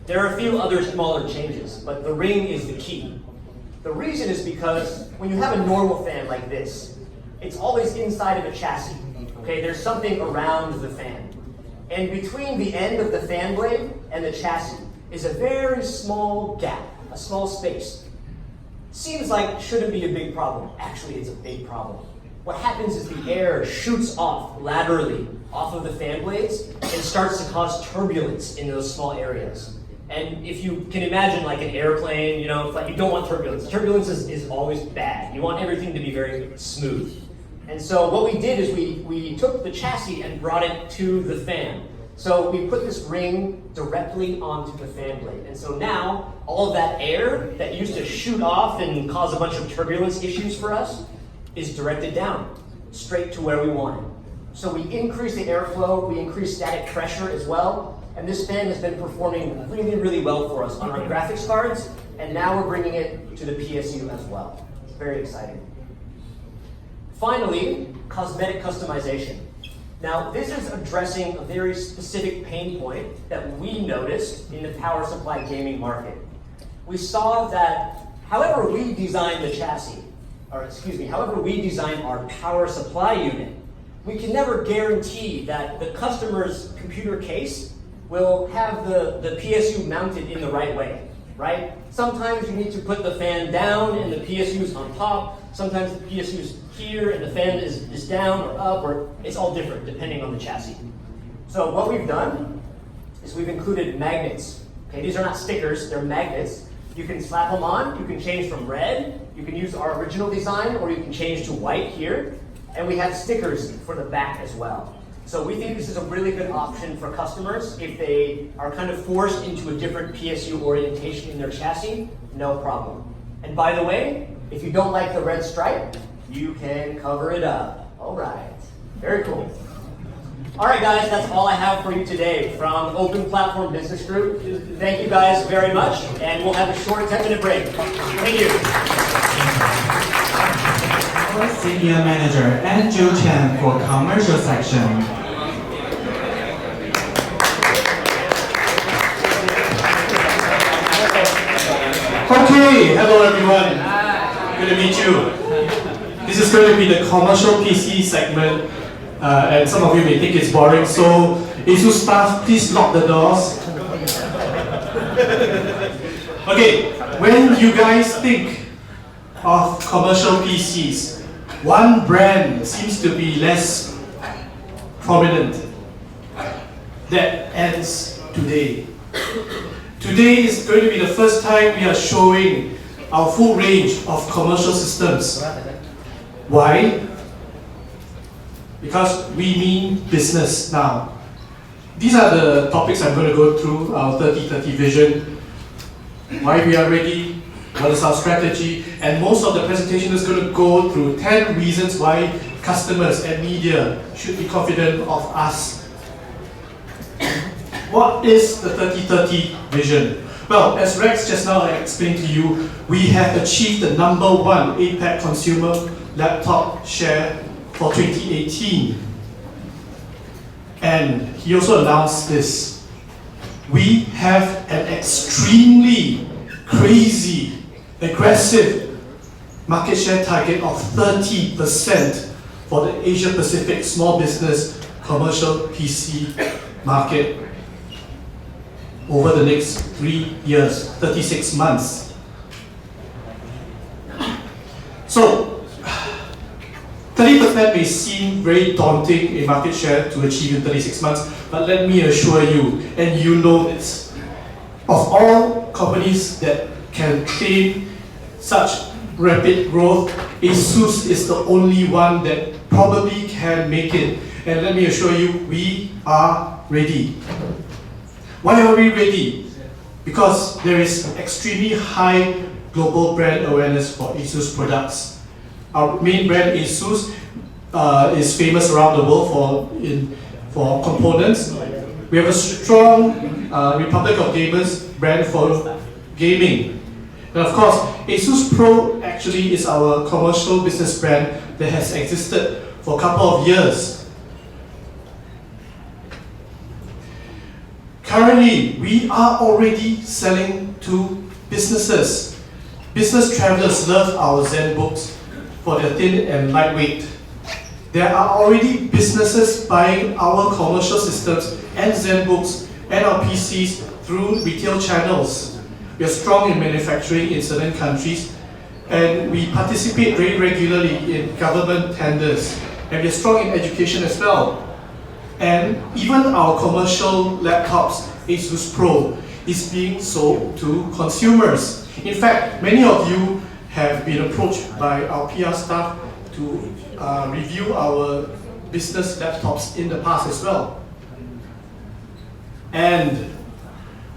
There are a few other smaller changes, but the ring is the key. The reason is because when you have a normal fan like this, it's always inside of a chassis. Okay, there's something around the fan. And between the end of the fan blade and the chassis is a very small gap, a small space. Seems like shouldn't be a big problem. Actually, it's a big problem. What happens is the air shoots off laterally off of the fan blades and starts to cause turbulence in those small areas. And if you can imagine like an airplane, you know, it's like you don't want turbulence. Turbulence is always bad. You want everything to be very smooth. And so what we did is we took the chassis and brought it to the fan. So we put this ring directly onto the fan blade. And so now all of that air that used to shoot off and cause a bunch of turbulence issues for us is directed down, straight to where we want it. So we increase the airflow, we increase static pressure as well, and this fan has been performing really, really well for us on our graphics cards, and now we're bringing it to the PSU as well. It's very exciting. Finally, cosmetic customization. Now, this is addressing a very specific pain point that we noticed in the power supply gaming market. We saw that however we design the chassis, however we design our power supply unit, we can never guarantee that the customer's computer case will have the PSU mounted in the right way, right? Sometimes you need to put the fan down and the PSU is on top. Sometimes the PSU is here and the fan is down or up, or it's all different depending on the chassis. So what we've done is we've included magnets. Okay, these are not stickers, they're magnets. You can slap them on, you can change from red, you can use our original design, or you can change to white here. And we have stickers for the back as well. So we think this is a really good option for customers if they are kind of forced into a different PSU orientation in their chassis, no problem. And by the way, If you don't like the red stripe, you can cover it up. All right, very cool. All right, guys, that's all I have for you today from Open Platform Business Group. Thank you guys very much, and we'll have a short 10-minute break. Thank you. Our Senior Manager, Andrew Chen, for commercial section. Okay, hello everyone. Good to meet you. This is going to be the commercial PC segment, and some of you may think it's boring, so Asus staff, please lock the doors. Okay, when you guys think of commercial PCs, one brand seems to be less prominent. That ends today. Today is going to be the first time we are showing our full range of commercial systems. Why? Because we mean business now. These are the topics I'm going to go through, our 30-30 vision, why we are ready, what is our strategy, and most of the presentation is going to go through 10 reasons why customers and media should be confident of us. What is the 30-30 vision? Well, as Rex just now explained to you, we have achieved the #1 APAC consumer laptop share for 2018. And he also announced this. We have an extremely crazy, aggressive market share target of 30% for the Asia Pacific small business commercial PC market over the next 3 years, 36 months. So, 30% may seem very daunting a market share to achieve in 36 months, but let me assure you, and you know this, of all companies that can claim such rapid growth, Asus is the only one that probably can make it. And let me assure you, we are ready. Why are we ready? Because there is extremely high global brand awareness for Asus products. Our main brand Asus is famous around the world for components. We have a strong Republic of Gamers brand for gaming. And of course, Asus Pro actually is our commercial business brand that has existed for a couple of years. Currently, we are already selling to businesses. Business travelers love our ZenBooks for their thin and lightweight. There are already businesses buying our commercial systems and ZenBooks and our PCs through retail channels. We are strong in manufacturing in certain countries, and we participate very regularly in government tenders, and we are strong in education as well. And even our commercial laptops, Asus Pro, is being sold to consumers. In fact, many of you have been approached by our PR staff to review our business laptops in the past as well. And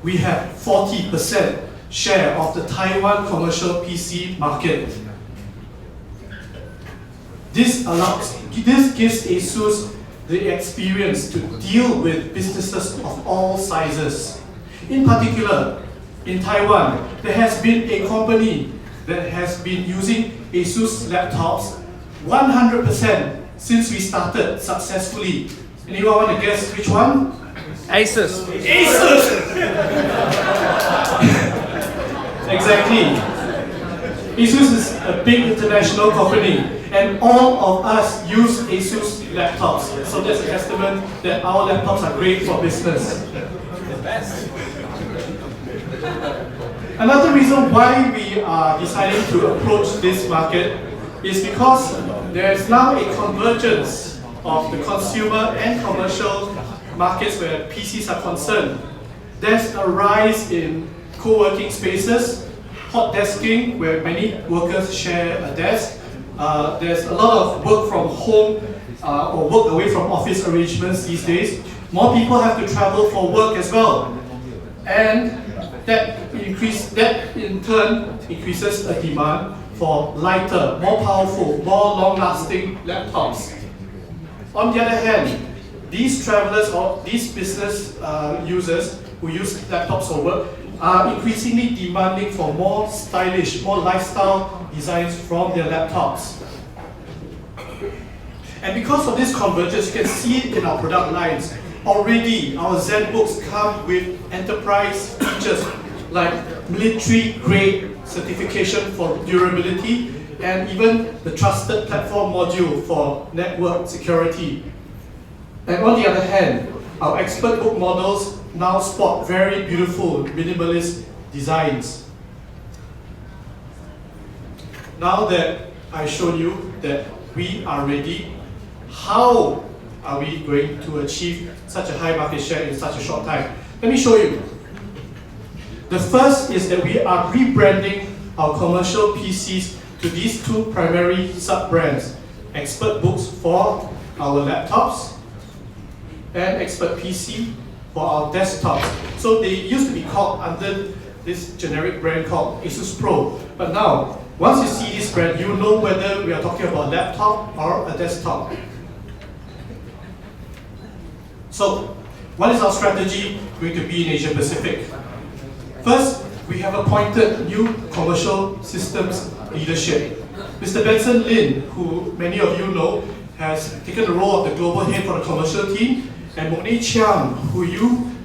we have 40% share of the Taiwan commercial PC market. This gives Asus the experience to deal with businesses of all sizes. In particular, in Taiwan, there has been a company that has been using Asus laptops 100% since we started successfully. Anyone want to guess which one? Asus. Asus! Exactly. Asus is a big international company, and all of us use Asus laptops. So that's a testament that our laptops are great for business. The best. Another reason why we are deciding to approach this market is because there is now a convergence of the consumer and commercial markets where PCs are concerned. There's a rise in co-working spaces, hot desking where many workers share a desk. There's a lot of work from home or work away from office arrangements these days. More people have to travel for work as well. And that in turn increases the demand for lighter, more powerful, more long-lasting laptops. On the other hand, these travelers or these business users who use laptops for work are increasingly demanding for more stylish, more lifestyle designs from their laptops. And because of this convergence, you can see it in our product lines. Already, our ZenBooks come with enterprise features like military-grade certification for durability and even the trusted platform module for network security. And on the other hand, our expert book models now spot very beautiful minimalist designs. Now that I showed you that we are ready, how are we going to achieve such a high market share in such a short time? Let me show you. The first is that we are rebranding our commercial PCs to these two primary sub-brands, Expert Books for our laptops and Expert PC for our desktops. So they used to be called under this generic brand called Asus Pro. But now, once you see this brand, you know whether we are talking about a laptop or a desktop. So, what is our strategy going to be in Asia Pacific? First, we have appointed new commercial systems leadership. Mr. Benson Lin, who many of you know, has taken the role of the global head for the commercial team, and Moni Chiang, who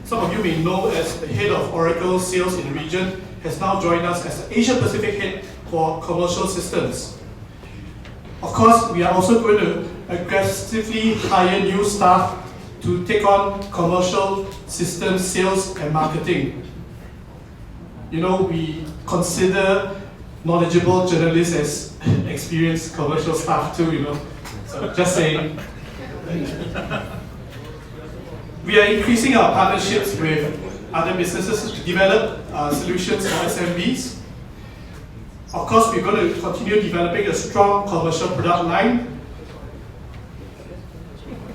some of you may know as the head of Oracle sales in the region, has now joined us as the Asia Pacific head for commercial systems. Of course, we are also going to aggressively hire new staff to take on commercial systems sales and marketing. You know, we consider knowledgeable journalists as experienced commercial staff too, you know. So just saying. We are increasing our partnerships with other businesses to develop solutions for SMBs. Of course, we're going to continue developing a strong commercial product line.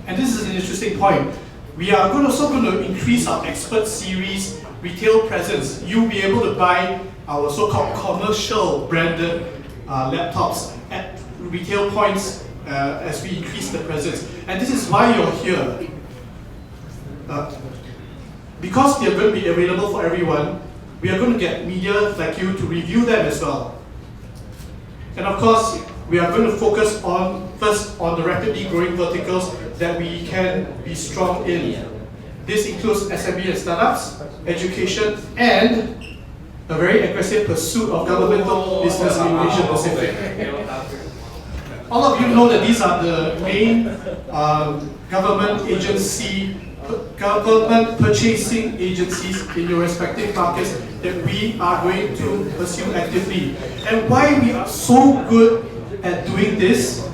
And this is an interesting point. We are also going to increase our Expert Series retail presence. You'll be able to buy our so-called commercial branded laptops at retail points as we increase the presence. And this is why you're here. Because they are going to be available for everyone, we are going to get media like you to review them as well. And of course, we are going to focus first on the rapidly growing verticals that we can be strong in. This includes SME and startups, education, and a very aggressive pursuit of governmental business in Asia Pacific. All of you know that these are the main government purchasing agencies in your respective markets that we are going to pursue actively. And why we are so good at doing this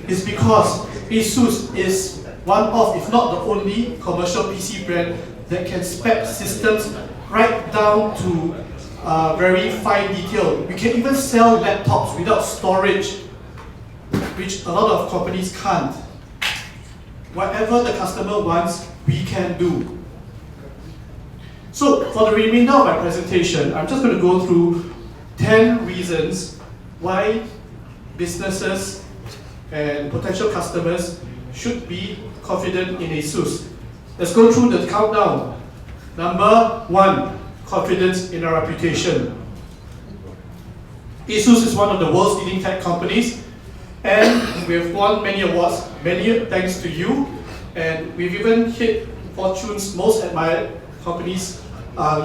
is because Asus is one of, if not the only, commercial PC brand that can spec systems right down to very fine detail. We can even sell laptops without storage, which a lot of companies can't. Whatever the customer wants, we can do. So for the remainder of my presentation, I'm just going to go through 10 reasons why businesses and potential customers should be confident in Asus. Let's go through the countdown. Number 1, confidence in our reputation. Asus is one of the world's leading tech companies, and we have won many awards, many thanks to you, and we've even hit Fortune's most admired companies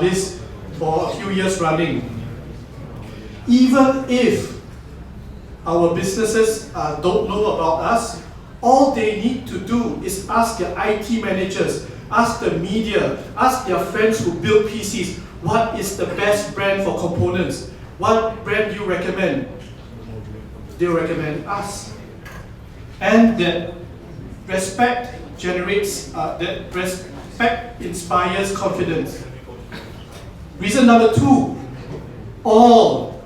list for a few years running. Even if our businesses don't know about us, all they need to do is ask their IT managers, ask the media, ask their friends who build PCs, what is the best brand for components? What brand do you recommend? They'll recommend us. And that respect inspires confidence. Reason number 2, all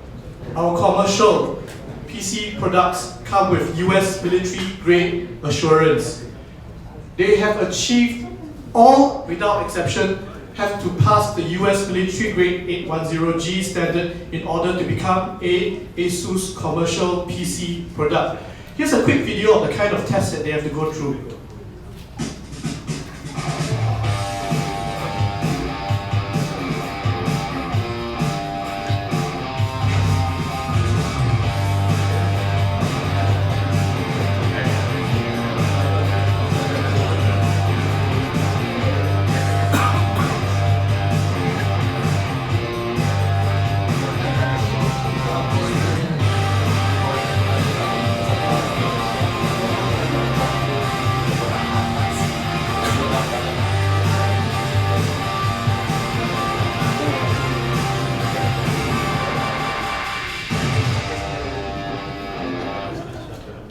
our commercial PC products come with US military grade assurance. They have achieved, all without exception, have to pass the US military grade 810G standard in order to become a Asus commercial PC product. Here's a quick video of the kind of tests that they have to go through.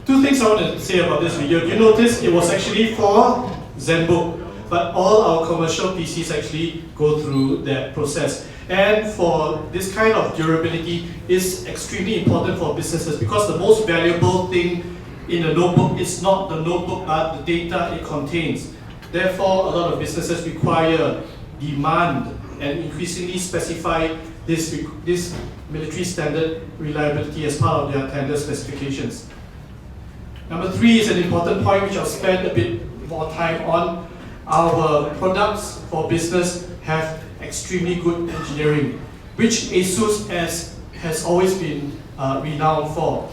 Two things I want to say about this video. You notice it was actually for ZenBook, but all our commercial PCs actually go through that process. And for this kind of durability is extremely important for businesses because the most valuable thing in a notebook is not the notebook but the data it contains. Therefore, a lot of businesses require, demand, and increasingly specify this military standard reliability as part of their tender specifications. Number 3 is an important point which I'll spend a bit more time on. Our products for business have extremely good engineering, which Asus has always been renowned for.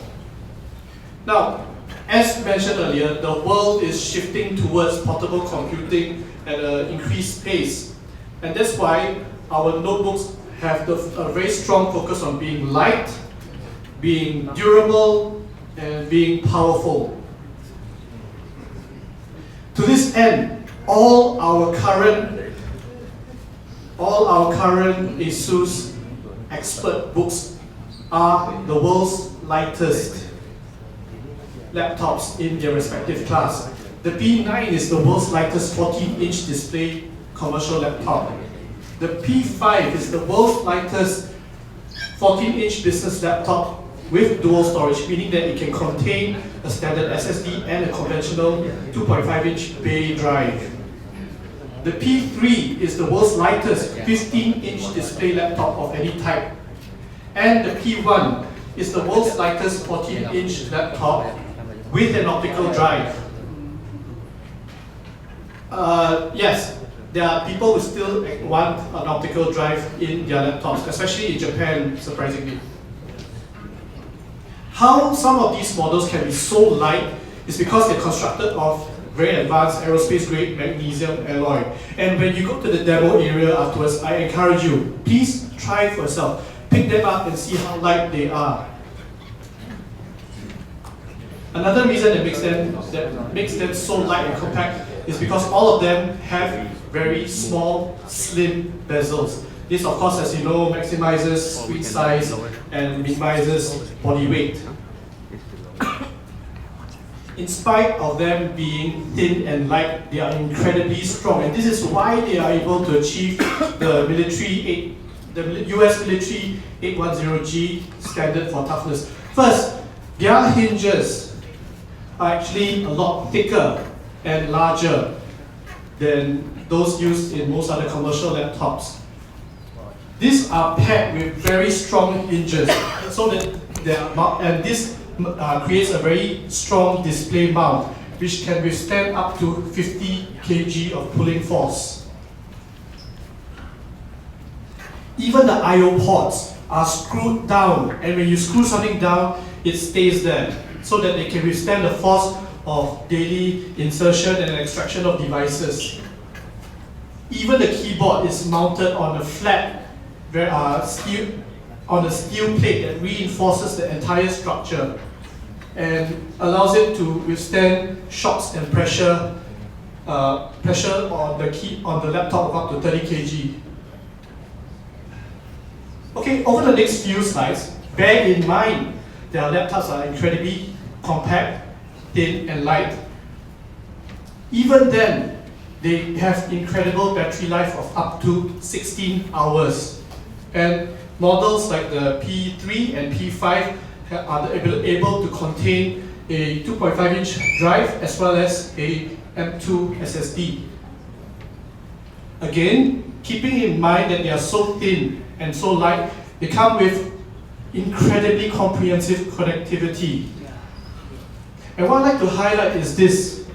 Now, as mentioned earlier, the world is shifting towards portable computing at an increased pace. And that's why our notebooks have a very strong focus on being light, being durable, and being powerful. To this end, all our current Asus Expert books are the world's lightest laptops in their respective class. The P9 is the world's lightest 14-inch display commercial laptop. The P5 is the world's lightest 14-inch business laptop with dual storage, meaning that it can contain a standard SSD and a conventional 2.5-inch bay drive. The P3 is the world's lightest 15-inch display laptop of any type. And the P1 is the world's lightest 14-inch laptop with an optical drive. Yes, there are people who still want an optical drive in their laptops, especially in Japan, surprisingly. How some of these models can be so light is because they're constructed of very advanced aerospace-grade magnesium alloy. And when you go to the demo area afterwards, I encourage you, please try for yourself. Pick them up and see how light they are. Another reason that makes them so light and compact is because all of them have very small, slim bezels. This, of course, as you know, maximizes screen size and minimizes body weight. In spite of them being thin and light, they are incredibly strong, and this is why they are able to achieve the US military 810G standard for toughness. First, their hinges are actually a lot thicker and larger than those used in most other commercial laptops. These are paired with very strong hinges, so that this creates a very strong display mount, which can withstand up to 50 kg of pulling force. Even the I/O ports are screwed down, and when you screw something down, it stays there, so that they can withstand the force of daily insertion and extraction of devices. Even the keyboard is mounted on a flat steel plate that reinforces the entire structure and allows it to withstand shocks and pressure on the laptop of up to 30 kg. Okay, over the next few slides, bear in mind their laptops are incredibly compact, thin, and light. Even then, they have incredible battery life of up to 16 hours. And models like the P3 and P5 are able to contain a 2.5-inch drive as well as a M2 SSD. Again, keeping in mind that they are so thin and so light, they come with incredibly comprehensive connectivity. And what I'd like to highlight is this.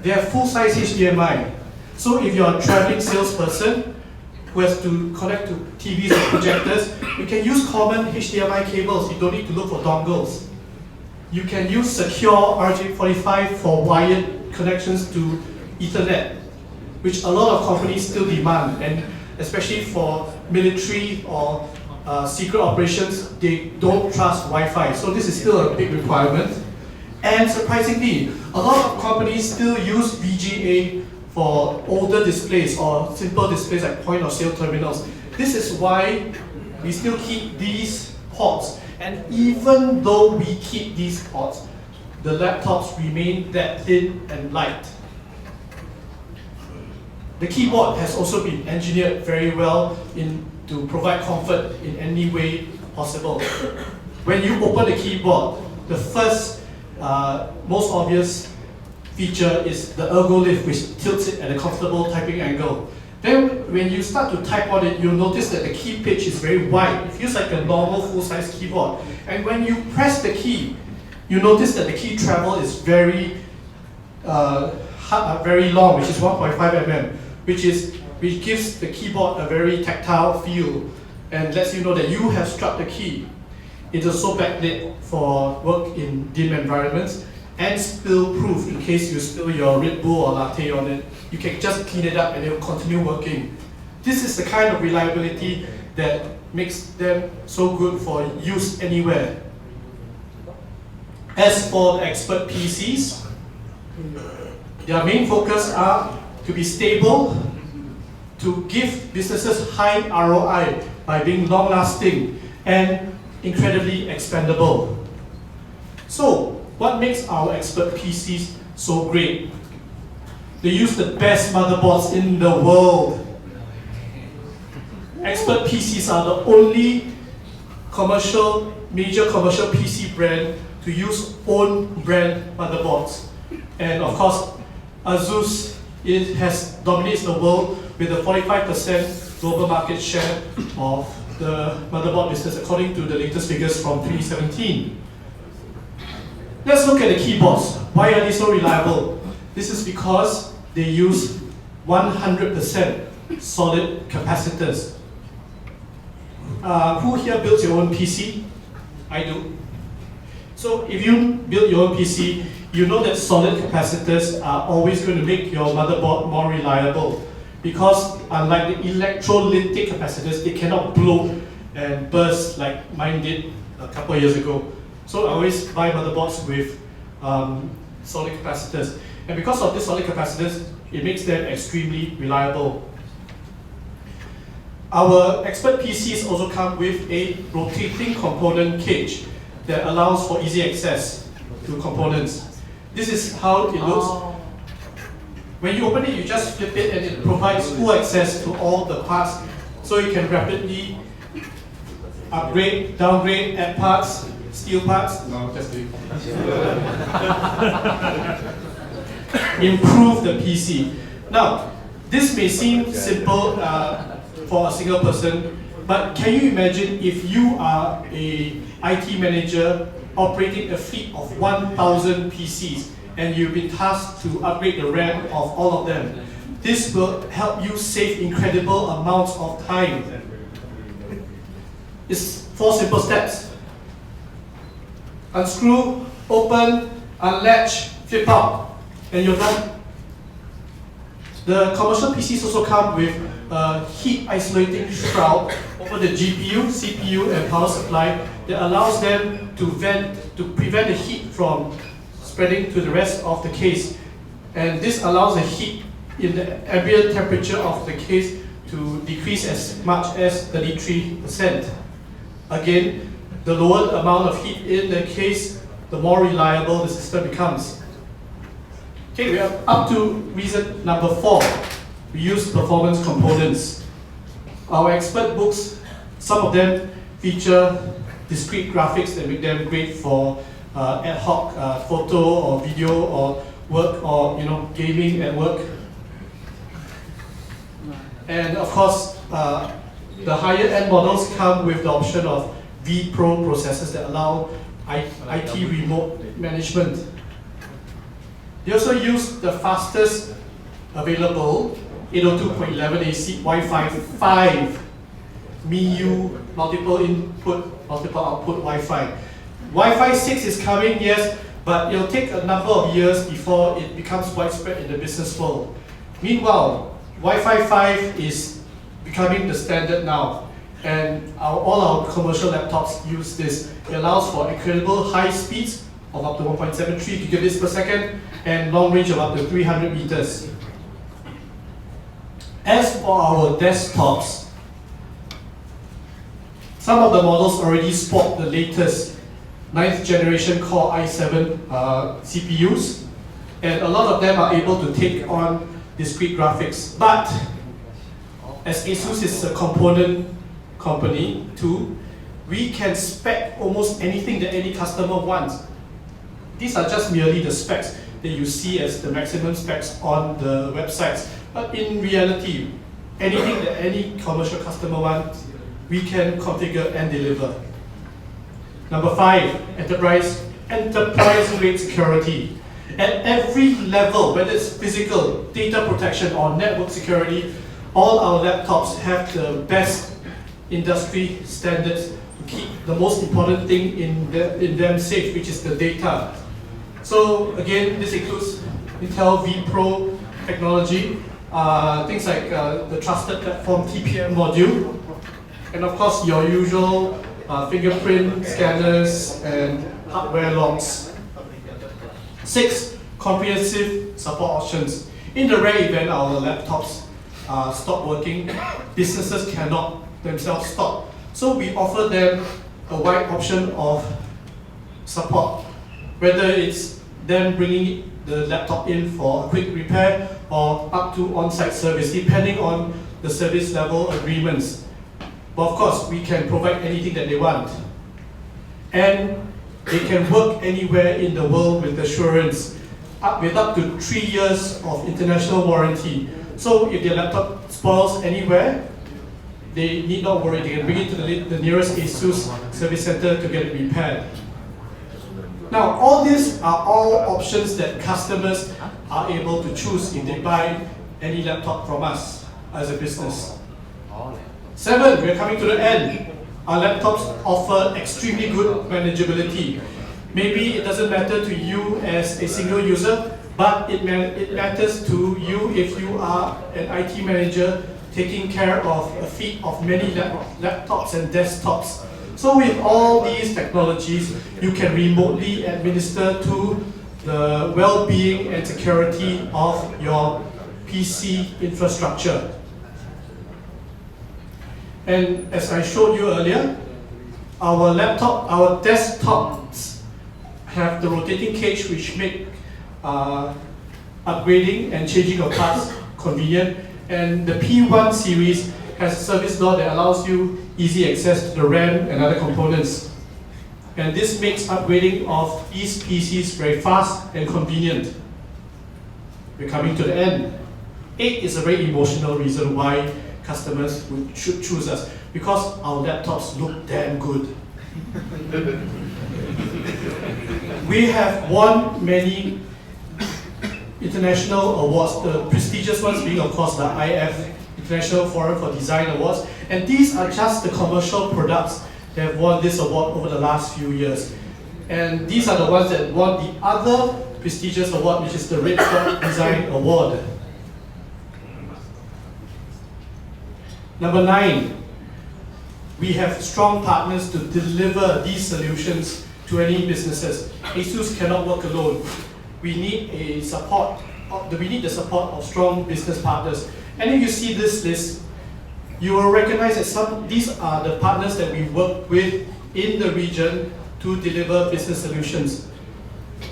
They have full-size HDMI. So if you're a traveling salesperson who has to connect to TVs and projectors, you can use common HDMI cables. You don't need to look for dongles. You can use secure RJ45 for wired connections to Ethernet, which a lot of companies still demand, and especially for military or secret operations, they don't trust Wi-Fi. So this is still a big requirement. And surprisingly, a lot of companies still use VGA for older displays or simple displays like point-of-sale terminals. This is why we still keep these ports. And even though we keep these ports, the laptops remain that thin and light. The keyboard has also been engineered very well to provide comfort in any way possible. When you open the keyboard, the first most obvious feature is the ergo lift, which tilts it at a comfortable typing angle. Then when you start to type on it, you'll notice that the key pitch is very wide. It feels like a normal full-size keyboard. And when you press the key, you notice that the key travel is very long, which is 1.5 mm, which gives the keyboard a very tactile feel and lets you know that you have struck the key. It is also backlit for work in dim environments and spill-proof in case you spill your Red Bull or latte on it. You can just clean it up and it will continue working. This is the kind of reliability that makes them so good for use anywhere. As for the expert PCs, their main focus are to be stable, to give businesses high ROI by being long-lasting and incredibly expandable. So, what makes our expert PCs so great? They use the best motherboards in the world. Expert PCs are the only major commercial PC brand to use own brand motherboards. And of course, Asus dominates the world with a 45% global market share of the motherboard business according to the latest figures from 2017. Let's look at the keyboards. Why are they so reliable? This is because they use 100% solid capacitors. Who here builds your own PC? I do. So if you build your own PC, you know that solid capacitors are always going to make your motherboard more reliable, because unlike the electrolytic capacitors, they cannot blow and burst like mine did a couple of years ago. So I always buy motherboards with solid capacitors. And because of this solid capacitors, it makes them extremely reliable. Our expert PCs also come with a rotating component cage that allows for easy access to components. This is how it looks. When you open it, you just flip it and it provides full access to all the parts, so you can rapidly upgrade, downgrade, add parts, steal parts. No, just do it. Improve the PC. Now, this may seem simple for a single person, but can you imagine if you are a IT manager operating a fleet of 1,000 PCs and you've been tasked to upgrade the RAM of all of them? This will help you save incredible amounts of time. It's 4 simple steps. Unscrew, open, unlatch, flip out, and you're done. The commercial PCs also come with a heat isolating shroud over the GPU, CPU, and power supply that allows them to prevent the heat from spreading to the rest of the case. And this allows the heat in the ambient temperature of the case to decrease as much as 33%. Again, the lower the amount of heat in the case, the more reliable the system becomes. Okay, we are up to reason number 4. We use performance components. Our expert books, some of them feature discrete graphics that make them great for ad hoc photo or video or work, or gaming at work. And of course, the higher end models come with the option of V Pro processors that allow IT remote management. They also use the fastest available 802.11ac Wi-Fi 5 MIU multiple input, multiple output Wi-Fi. Wi-Fi 6 is coming, yes, but it'll take a number of years before it becomes widespread in the business world. Meanwhile, Wi-Fi 5 is becoming the standard now, and all our commercial laptops use this. It allows for incredible high speeds of up to 1.73 gigabits per second and long range of up to 300 meters. As for our desktops, some of the models already sport the latest 9th generation Core i7 CPUs, and a lot of them are able to take on discrete graphics. But as Asus is a component company too, we can spec almost anything that any customer wants. These are just merely the specs that you see as the maximum specs on the websites. But in reality, anything that any commercial customer wants, we can configure and deliver. Number 5, enterprise-grade security. At every level, whether it's physical, data protection, or network security, all our laptops have the best industry standards to keep the most important thing in them safe, which is the data. So again, this includes Intel vPro technology, things like the trusted platform TPM module, and of course your usual fingerprint scanners and hardware locks. 6, comprehensive support options. In the rare event our laptops stop working, businesses cannot themselves stop. So we offer them a wide option of support, whether it's them bringing the laptop in for a quick repair or up to on-site service, depending on the service level agreements. But of course, we can provide anything that they want. And they can work anywhere in the world with assurance, with up to 3 years of international warranty. So if their laptop spoils anywhere, they need not worry. They can bring it to the nearest Asus service center to get it repaired. Now, all these are all options that customers are able to choose if they buy any laptop from us as a business. 7, we are coming to the end. Our laptops offer extremely good manageability. Maybe it doesn't matter to you as a single user, but it matters to you if you are an IT manager taking care of a fleet of many laptops and desktops. So with all these technologies, you can remotely administer to the well-being and security of your PC infrastructure. And as I showed you earlier, our desktops have the rotating cage, which make upgrading and changing of parts convenient. And the P1 series has a service door that allows you easy access to the RAM and other components. And this makes upgrading of these PCs very fast and convenient. We're coming to the end. 8 is a very emotional reason why customers should choose us, because our laptops look damn good. We have won many international awards, the prestigious ones being of course the IF, International Forum for Design Awards, and these are just the commercial products that have won this award over the last few years. And these are the ones that won the other prestigious award, which is the Red Dot Design Award. Number 9, we have strong partners to deliver these solutions to any businesses. Asus cannot work alone. We need the support of strong business partners. And if you see this list, you will recognize that these are the partners that we work with in the region to deliver business solutions.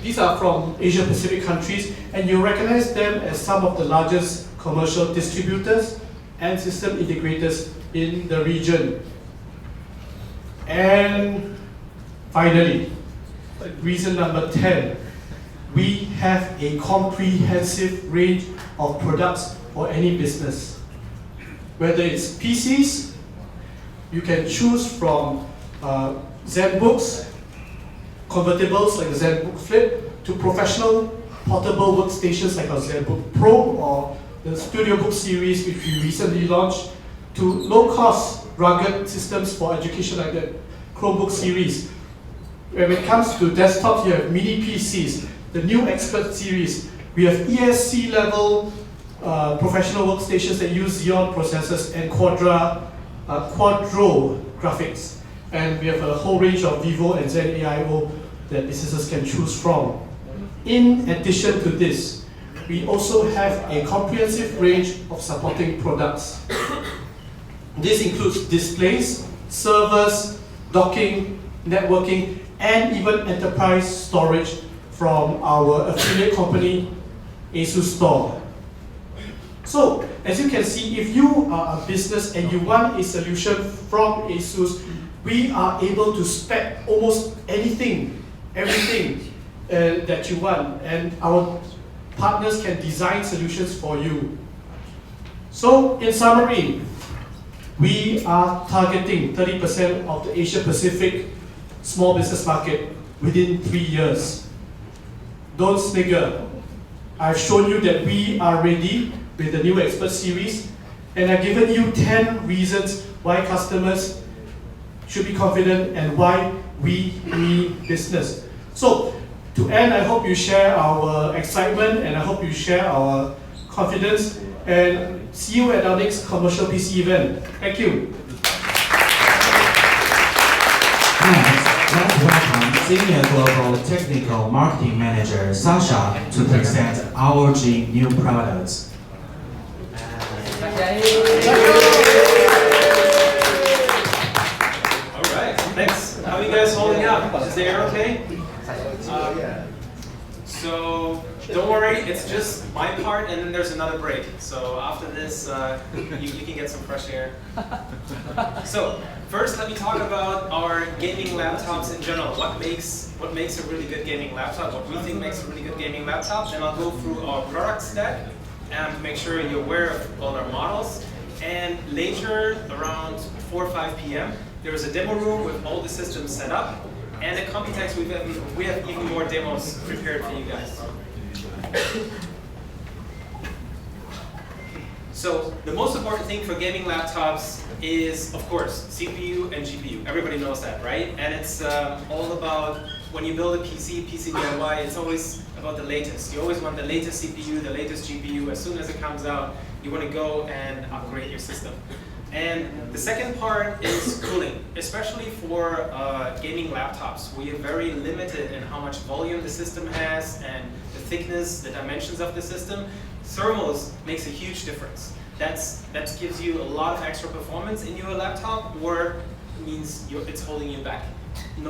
These are from Asia Pacific countries, and you recognize them as some of the largest commercial distributors and system integrators in the region. And finally, reason number 10, we have a comprehensive range of products for any business. Whether it's PCs, you can choose from ZenBooks, convertibles like the ZenBook Flip, to professional portable workstations like our ZenBook Pro or the StudioBook series which we recently launched, to low-cost rugged systems for education like the Chromebook series. When it comes to desktops, you have mini PCs, the new Expert series. We have ESC level professional workstations that use Xeon processors and Quadro graphics. And we have a whole range of Vivo and Zen AIO that businesses can choose from. In addition to this, we also have a comprehensive range of supporting products. This includes displays, servers, docking, networking, and even enterprise storage from our affiliate company, Asus Store. So, as you can see, if you are a business and you want a solution from Asus, we are able to spec almost anything, everything that you want, and our partners can design solutions for you. So, in summary, we are targeting 30% of the Asia Pacific small business market within 3 years. Don't snigger. I've shown you that we are ready with the new Expert series, and I've given you 10 reasons why customers should be confident and why we mean business. So, to end, I hope you share our excitement and I hope you share our confidence, and see you at our next commercial PC event. Thank you. Next, let's welcome Senior Global Technical Marketing Manager Sasha to present our new products. Alright, thanks. How are you guys holding up? Is the air okay? So, don't worry, it's just my part and then there's another break. So after this, you can get some fresh air. So, first let me talk about our gaming laptops in general. What makes a really good gaming laptop, what we think makes a really good gaming laptop. Then I'll go through our product stack and make sure you're aware of all our models. And later, around 4 or 5 p.m., there is a demo room with all the systems set up. And at Computex, we have even more demos prepared for you guys. So the most important thing for gaming laptops is, of course, CPU and GPU. Everybody knows that, right? And it's all about, when you build a PC DIY, it's always about the latest. You always want the latest CPU, the latest GPU. As soon as it comes out, you want to go and upgrade your system. And the second part is cooling, especially for gaming laptops. We are very limited in how much volume the system has and the thickness, the dimensions of the system. Thermals makes a huge difference. That gives you a lot of extra performance in your laptop, or means it's holding you back.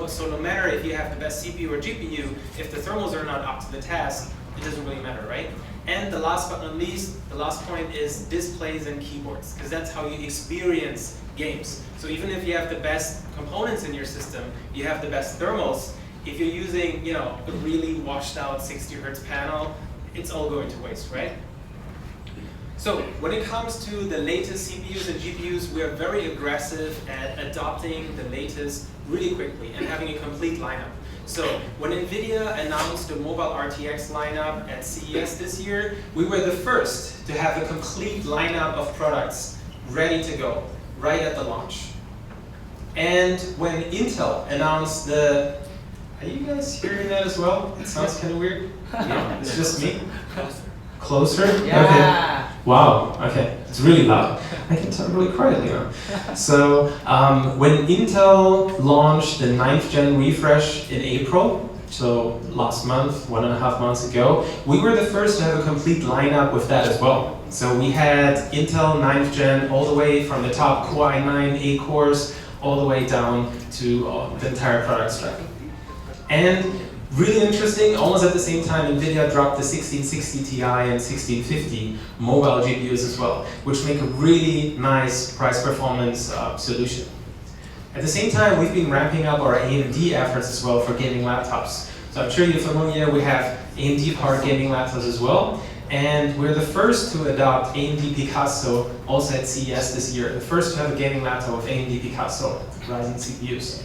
So no matter if you have the best CPU or GPU, if the thermals are not up to the task, it doesn't really matter, right? And the last but not least, the last point is displays and keyboards, because that's how you experience games. So even if you have the best components in your system, you have the best thermals, if you're using, a really washed out 60 Hz panel, it's all going to waste, right? So when it comes to the latest CPUs and GPUs, we are very aggressive at adopting the latest really quickly and having a complete lineup. So when NVIDIA announced the mobile RTX lineup at CES this year, we were the first to have a complete lineup of products ready to go right at the launch. And when Intel announced the, are you guys hearing that as well? It sounds kind of weird. Yeah, it's just me. Closer? Yeah. Okay. Wow, okay. It's really loud. I can talk really quietly now. So, when Intel launched the 9th gen refresh in April, so last month, 1.5 months ago, we were the first to have a complete lineup with that as well. So we had Intel 9th gen all the way from the top Core i9 8 cores all the way down to the entire product stack. And really interesting, almost at the same time, NVIDIA dropped the 1660 Ti and 1650 mobile GPUs as well, which make a really nice price-performance solution. At the same time, we've been ramping up our AMD efforts as well for gaming laptops. So I'm sure you're familiar, we have AMD-powered gaming laptops as well. And we're the first to adopt AMD Picasso also at CES this year. The first to have a gaming laptop with AMD Picasso Ryzen CPUs.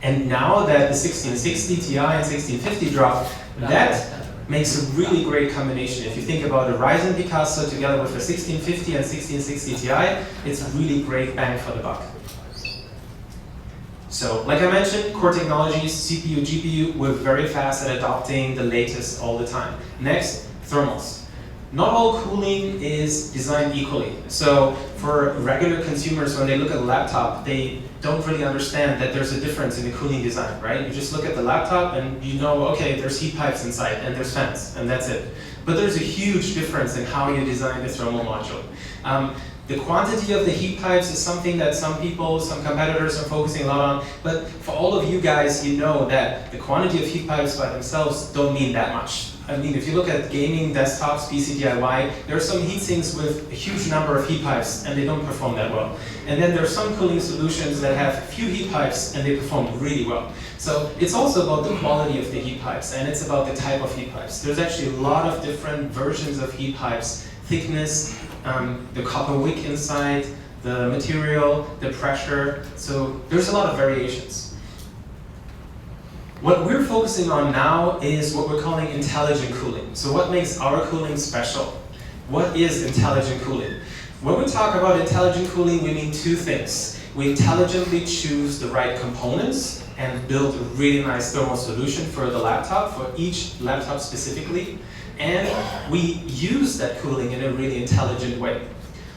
And now that the 1660 Ti and 1650 drop, that makes a really great combination. If you think about a Ryzen Picasso together with a 1650 and 1660 Ti, it's a really great bang for the buck. So, like I mentioned, core technologies, CPU, GPU, we're very fast at adopting the latest all the time. Next, thermals. Not all cooling is designed equally. So for regular consumers, when they look at a laptop, they don't really understand that there's a difference in the cooling design, right? You just look at the laptop and you know, okay, there's heat pipes inside and there's fans, and that's it. But there's a huge difference in how you design the thermal module. The quantity of the heat pipes is something that some people, some competitors are focusing a lot on, but for all of you guys, you know that the quantity of heat pipes by themselves don't mean that much. I mean, if you look at gaming desktops, PC DIY, there are some heat sinks with a huge number of heat pipes and they don't perform that well. And then there are some cooling solutions that have few heat pipes and they perform really well. So it's also about the quality of the heat pipes and it's about the type of heat pipes. There's actually a lot of different versions of heat pipes, thickness, the copper wick inside, the material, the pressure. So there's a lot of variations. What we're focusing on now is what we're calling intelligent cooling. So what makes our cooling special? What is intelligent cooling? When we talk about intelligent cooling, we mean two things. We intelligently choose the right components and build a really nice thermal solution for the laptop, for each laptop specifically. And we use that cooling in a really intelligent way.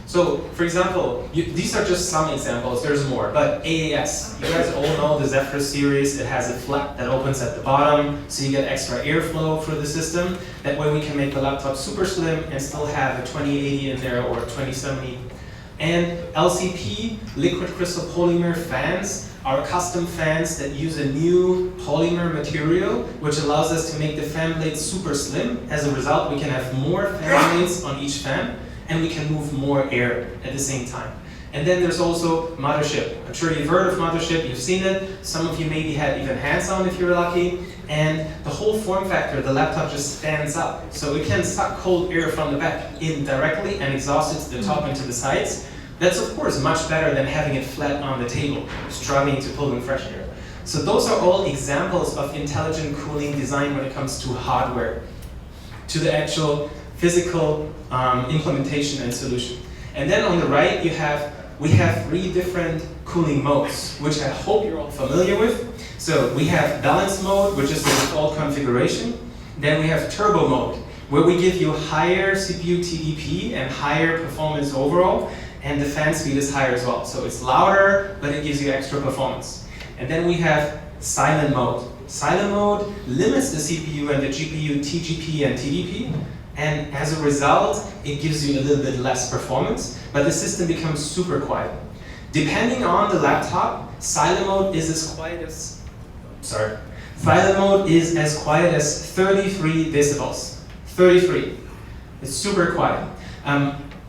So, for example, these are just some examples, there's more, but AAS. You guys all know the Zephyrus series. It has a flap that opens at the bottom, so you get extra airflow through the system. That way we can make the laptop super slim and still have a 2080 in there or 2070. And LCP, liquid crystal polymer fans, are custom fans that use a new polymer material, which allows us to make the fan blades super slim. As a result, we can have more fan blades on each fan, and we can move more air at the same time. And then there's also Mothership. I'm sure you've heard of Mothership, you've seen it. Some of you maybe had even hands-on if you're lucky. And the whole form factor, the laptop just stands up. So it can suck cold air from the back in directly and exhaust it to the top and to the sides. That's of course much better than having it flat on the table, struggling to pull in fresh air. So those are all examples of intelligent cooling design when it comes to hardware, to the actual physical implementation and solution. And then on the right, we have 3 different cooling modes, which I hope you're all familiar with. So we have balance mode, which is the default configuration. Then we have turbo mode, where we give you higher CPU TDP and higher performance overall, and the fan speed is higher as well. So it's louder, but it gives you extra performance. And then we have silent mode. Silent mode limits the CPU and the GPU TGP and TDP, and as a result, it gives you a little bit less performance, but the system becomes super quiet. Depending on the laptop, silent mode is as quiet as, silent mode is as quiet as 33 decibels. 33. It's super quiet.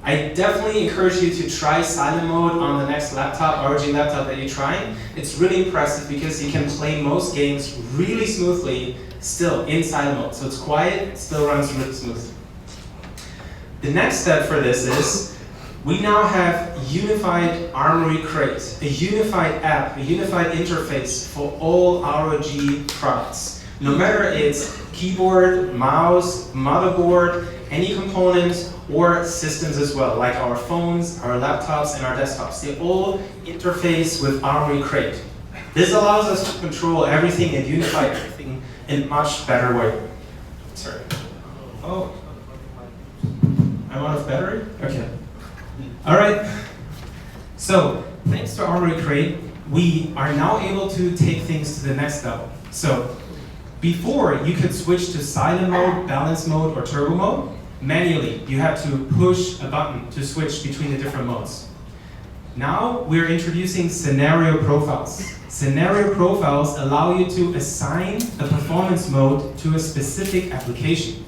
I definitely encourage you to try silent mode on the next laptop, ROG laptop that you're trying. It's really impressive because you can play most games really smoothly still in silent mode. So it's quiet, it still runs really smooth. The next step for this is we now have unified Armory Crate, a unified app, a unified interface for all ROG products. No matter it's keyboard, mouse, motherboard, any component, or systems as well, like our phones, our laptops, and our desktops. They all interface with Armory Crate. This allows us to control everything and unify everything in a much better way. Sorry. Oh, I'm out of battery? Okay. All right. So, thanks to Armory Crate, we are now able to take things to the next level. So, before you could switch to silent mode, balance mode, or turbo mode, manually, you have to push a button to switch between the different modes. Now we're introducing scenario profiles. Scenario profiles allow you to assign a performance mode to a specific application.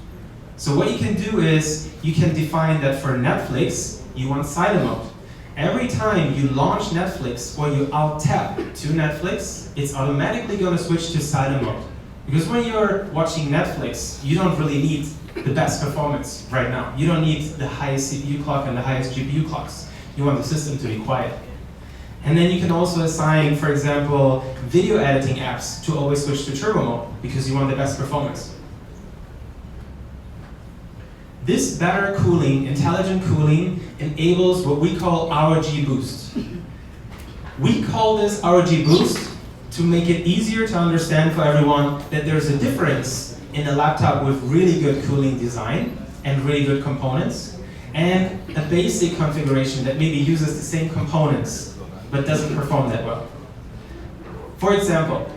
So what you can do is you can define that for Netflix, you want silent mode. Every time you launch Netflix or you alt-tab to Netflix, it's automatically going to switch to silent mode. Because when you're watching Netflix, you don't really need the best performance right now. You don't need the highest CPU clock and the highest GPU clocks. You want the system to be quiet. And then you can also assign, for example, video editing apps to always switch to turbo mode because you want the best performance. This better cooling, intelligent cooling, enables what we call ROG Boost. We call this ROG Boost to make it easier to understand for everyone that there's a difference in a laptop with really good cooling design and really good components, and a basic configuration that maybe uses the same components but doesn't perform that well. For example,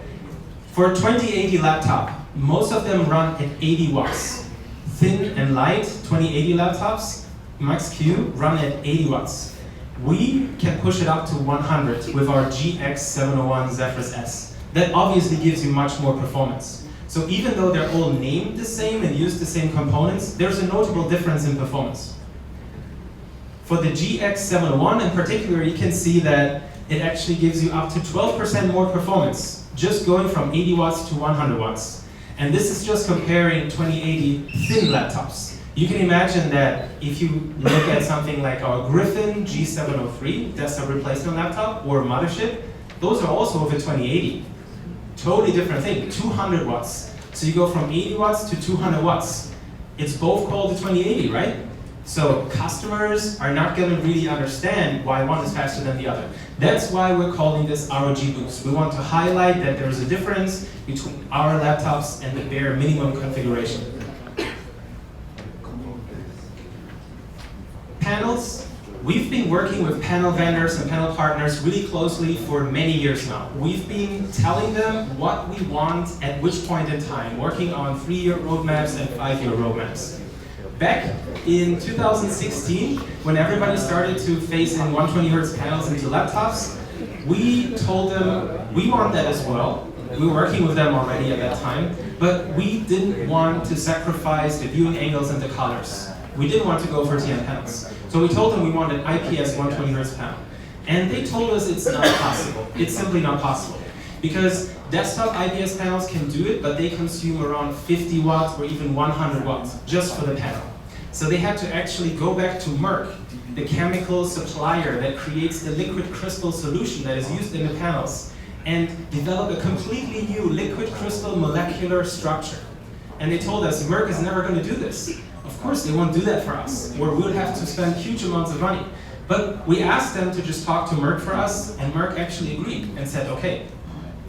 for a 2080 laptop, most of them run at 80 watts. Thin and light 2080 laptops, Max-Q, run at 80 watts. We can push it up to 100 with our GX701 Zephyrus S. That obviously gives you much more performance. So even though they're all named the same and use the same components, there's a notable difference in performance. For the GX701 in particular, you can see that it actually gives you up to 12% more performance, just going from 80 watts to 100 watts. And this is just comparing 2080 thin laptops. You can imagine that if you look at something like our Griffin G703 desktop replacement laptop or Mothership, those are also over 2080. Totally different thing, 200 watts. So you go from 80 watts to 200 watts. It's both called the 2080, right? So customers are not going to really understand why one is faster than the other. That's why we're calling this ROG Boost. We want to highlight that there's a difference between our laptops and the bare minimum configuration. Panels. We've been working with panel vendors and panel partners really closely for many years now. We've been telling them what we want at which point in time, working on 3-year roadmaps and 5-year roadmaps. Back in 2016, when everybody started to phase in 120 Hz panels into laptops, we told them we want that as well. We were working with them already at that time, but we didn't want to sacrifice the viewing angles and the colors. We didn't want to go for TN panels. So we told them we wanted IPS 120 Hz panel. And they told us it's not possible. It's simply not possible. Because desktop IPS panels can do it, but they consume around 50 watts or even 100 watts just for the panel. So they had to actually go back to Merck, the chemical supplier that creates the liquid crystal solution that is used in the panels, and develop a completely new liquid crystal molecular structure. And they told us, Merck is never going to do this. Of course they won't do that for us, or we would have to spend huge amounts of money. But we asked them to just talk to Merck for us, and Merck actually agreed and said, okay.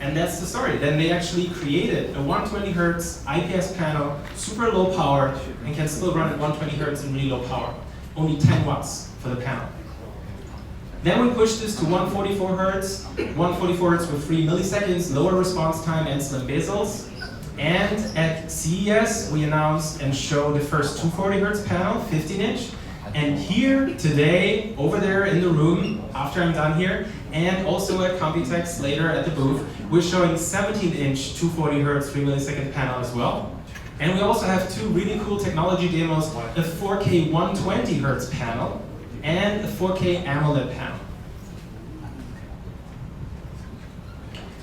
And that's the story. Then they actually created a 120 Hz IPS panel, super low power, and can still run at 120 Hz in really low power. Only 10 watts for the panel. Then we pushed this to 144 Hz, 144 Hz with 3 milliseconds, lower response time, and slim bezels. And at CES, we announced and showed the first 240 Hz panel, 15-inch. And here today, over there in the room, after I'm done here, and also at Computex later at the booth, we're showing 17-inch 240 Hz 3 millisecond panel as well. And we also have two really cool technology demos, a 4K 120 Hz panel and a 4K AMOLED panel.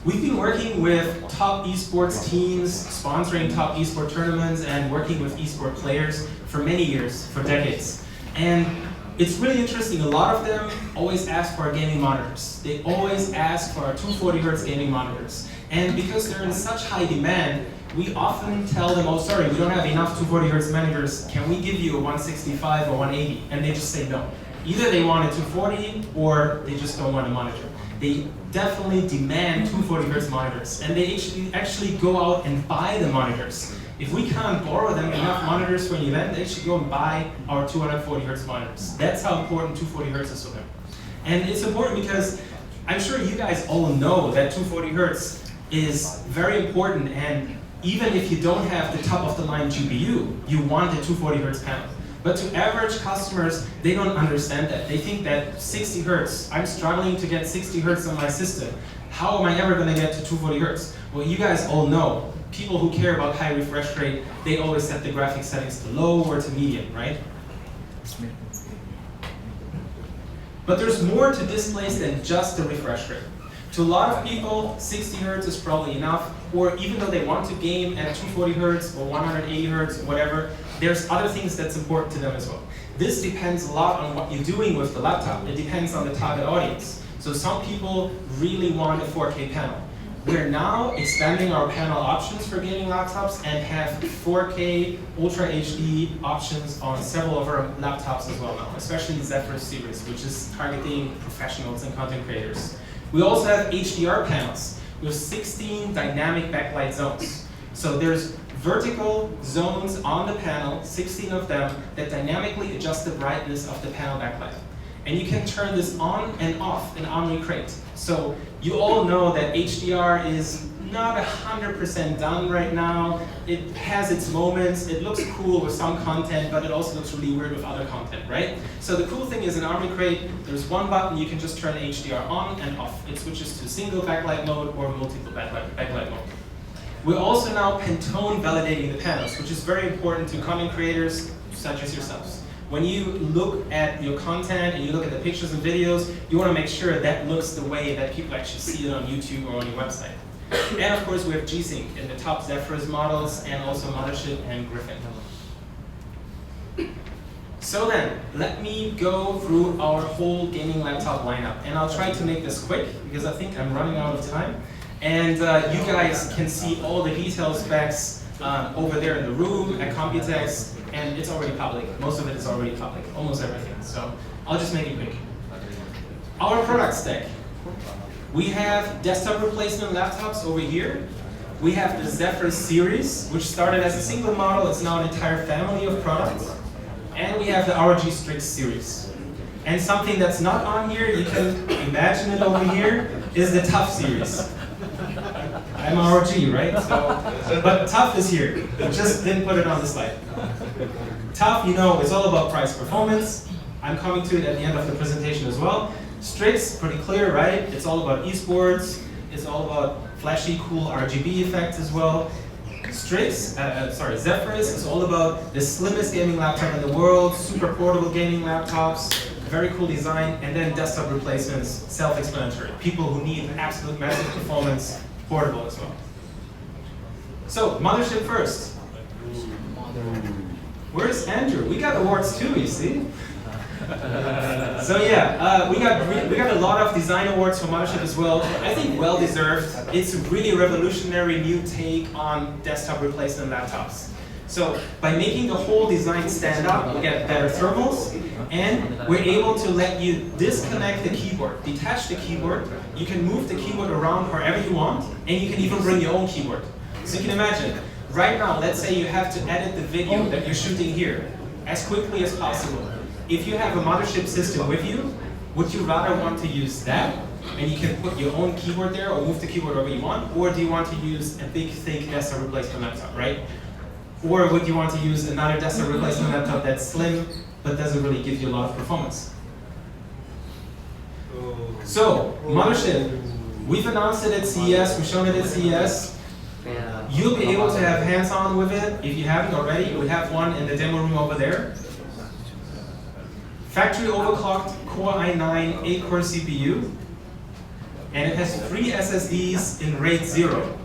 We've been working with top esports teams, sponsoring top esport tournaments, and working with esport players for many years, for decades. And it's really interesting, a lot of them always ask for our gaming monitors. They always ask for our 240 Hz gaming monitors. And because they're in such high demand, we often tell them, oh sorry, we don't have enough 240 Hz monitors, can we give you a 165 or 180? And they just say no. Either they want a 240 or they just don't want a monitor. They definitely demand 240 Hz monitors, and they actually go out and buy the monitors. If we can't borrow them enough monitors for an event, they should go and buy our 240 Hz monitors. That's how important 240 Hz is for them. And it's important because I'm sure you guys all know that 240 Hz is very important, and even if you don't have the top of the line GPU, you want a 240 Hz panel. But to average customers, they don't understand that. They think that 60 Hz, I'm struggling to get 60 Hz on my system. How am I ever going to get to 240 Hz? Well, you guys all know, people who care about high refresh rate, they always set the graphics settings to low or to medium, right? But there's more to displays than just the refresh rate. To a lot of people, 60 Hz is probably enough, or even though they want to game at 240 Hz or 180 Hz, whatever, there's other things that's important to them as well. This depends a lot on what you're doing with the laptop. It depends on the target audience. So some people really want a 4K panel. We're now expanding our panel options for gaming laptops and have 4K Ultra HD options on several of our laptops as well now, especially the Zephyrus series, which is targeting professionals and content creators. We also have HDR panels with 16 dynamic backlight zones. So there's vertical zones on the panel, 16 of them, that dynamically adjust the brightness of the panel backlight. And you can turn this on and off in OmniCrate. So you all know that HDR is not 100% done right now. It has its moments. It looks cool with some content, but it also looks really weird with other content, right? So the cool thing is in OmniCrate, there's one button you can just turn HDR on and off. It switches to single backlight mode or multiple backlight mode. We're also now Pantone validating the panels, which is very important to content creators such as yourselves. When you look at your content and you look at the pictures and videos, you want to make sure that looks the way that people actually see it on YouTube or on your website. And of course, we have G-Sync in the top Zephyrus models and also Mothership and Griffin. So then, let me go through our whole gaming laptop lineup. And I'll try to make this quick because I think I'm running out of time. And you guys can see all the detail specs over there in the room at Computex. And it's already public. Most of it is already public, almost everything. So I'll just make it quick. Our product stack. We have desktop replacement laptops over here. We have the Zephyrus series, which started as a single model. It's now an entire family of products. And we have the ROG Strix series. And something that's not on here, you can imagine it over here, is the Tough series. I'm ROG, right? So, but Tough is here. I just didn't put it on the slide. Tough, you know, it's all about price performance. I'm coming to it at the end of the presentation as well. Strix, pretty clear, right? It's all about esports. It's all about flashy, cool RGB effects as well. Zephyrus is all about the slimmest gaming laptop in the world, super portable gaming laptops, very cool design, and then desktop replacements, self-explanatory. People who need absolute massive performance, portable as well. So, Mothership first. Where's Andrew? We got awards too, you see. So yeah, we got a lot of design awards for Mothership as well. I think well deserved. It's a really revolutionary new take on desktop replacement laptops. So by making the whole design stand up, we get better thermals, and we're able to let you disconnect the keyboard, detach the keyboard. You can move the keyboard around wherever you want, and you can even bring your own keyboard. So you can imagine, right now, let's say you have to edit the video that you're shooting here as quickly as possible. If you have a Mothership system with you, would you rather want to use that, and you can put your own keyboard there or move the keyboard wherever you want, or do you want to use a big, thick desktop replacement laptop, right? Or would you want to use another desktop replacement laptop that's slim, but doesn't really give you a lot of performance? So, Mothership, we've announced it at CES, we've shown it at CES. You'll be able to have hands-on with it if you haven't already. We have one in the demo room over there. Factory overclocked Core i9 8-core CPU, and it has 3 SSDs in RAID 0.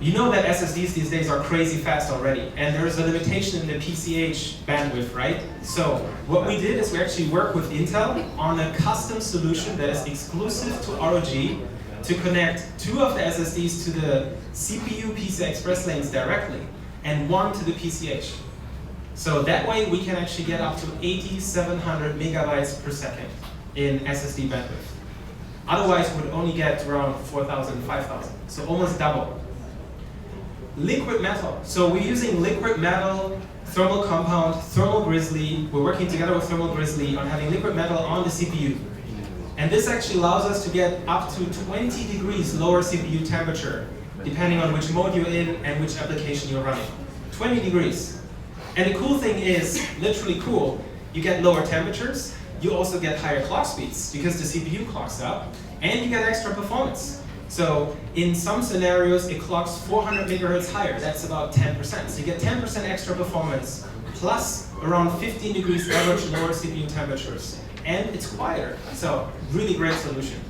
You know that SSDs these days are crazy fast already, and there's a limitation in the PCH bandwidth, right? So what we did is we actually worked with Intel on a custom solution that is exclusive to ROG to connect 2 of the SSDs to the CPU PCI Express lanes directly, and 1 to the PCH. So that way we can actually get up to 8,700 megabytes per second in SSD bandwidth. Otherwise, we'd only get around 4,000, 5,000, so almost double. Liquid metal. So we're using liquid metal, thermal compound, Thermal Grizzly. We're working together with Thermal Grizzly on having liquid metal on the CPU. And this actually allows us to get up to 20 degrees lower CPU temperature, depending on which mode you're in and which application you're running. 20 degrees. And the cool thing is, literally cool, you get lower temperatures, you also get higher clock speeds because the CPU clocks up, and you get extra performance. So in some scenarios, it clocks 400 megahertz higher. That's about 10%. So you get 10% extra performance, plus around 15 degrees average lower CPU temperatures. And it's quieter. So really great solution.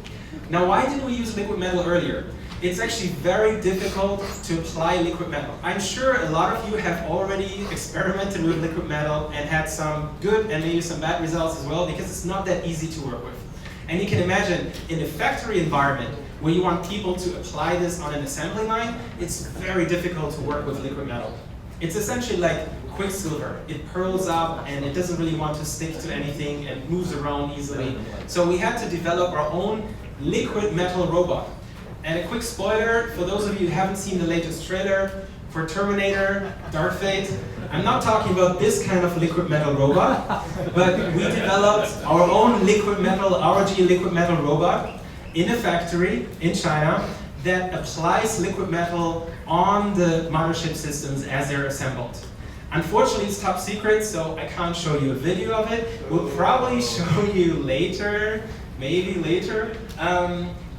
Now, why didn't we use liquid metal earlier? It's actually very difficult to apply liquid metal. I'm sure a lot of you have already experimented with liquid metal and had some good and maybe some bad results as well, because it's not that easy to work with. And you can imagine in a factory environment where you want people to apply this on an assembly line, it's very difficult to work with liquid metal. It's essentially like Quicksilver. It pearls up and it doesn't really want to stick to anything and moves around easily. So we had to develop our own liquid metal robot. And a quick spoiler, for those of you who haven't seen the latest trailer for Terminator, Dark Fate, I'm not talking about this kind of liquid metal robot, but we developed our own liquid metal, ROG liquid metal robot in a factory in China that applies liquid metal on the Mothership systems as they're assembled. Unfortunately, it's top secret, so I can't show you a video of it. We'll probably show you later, maybe later.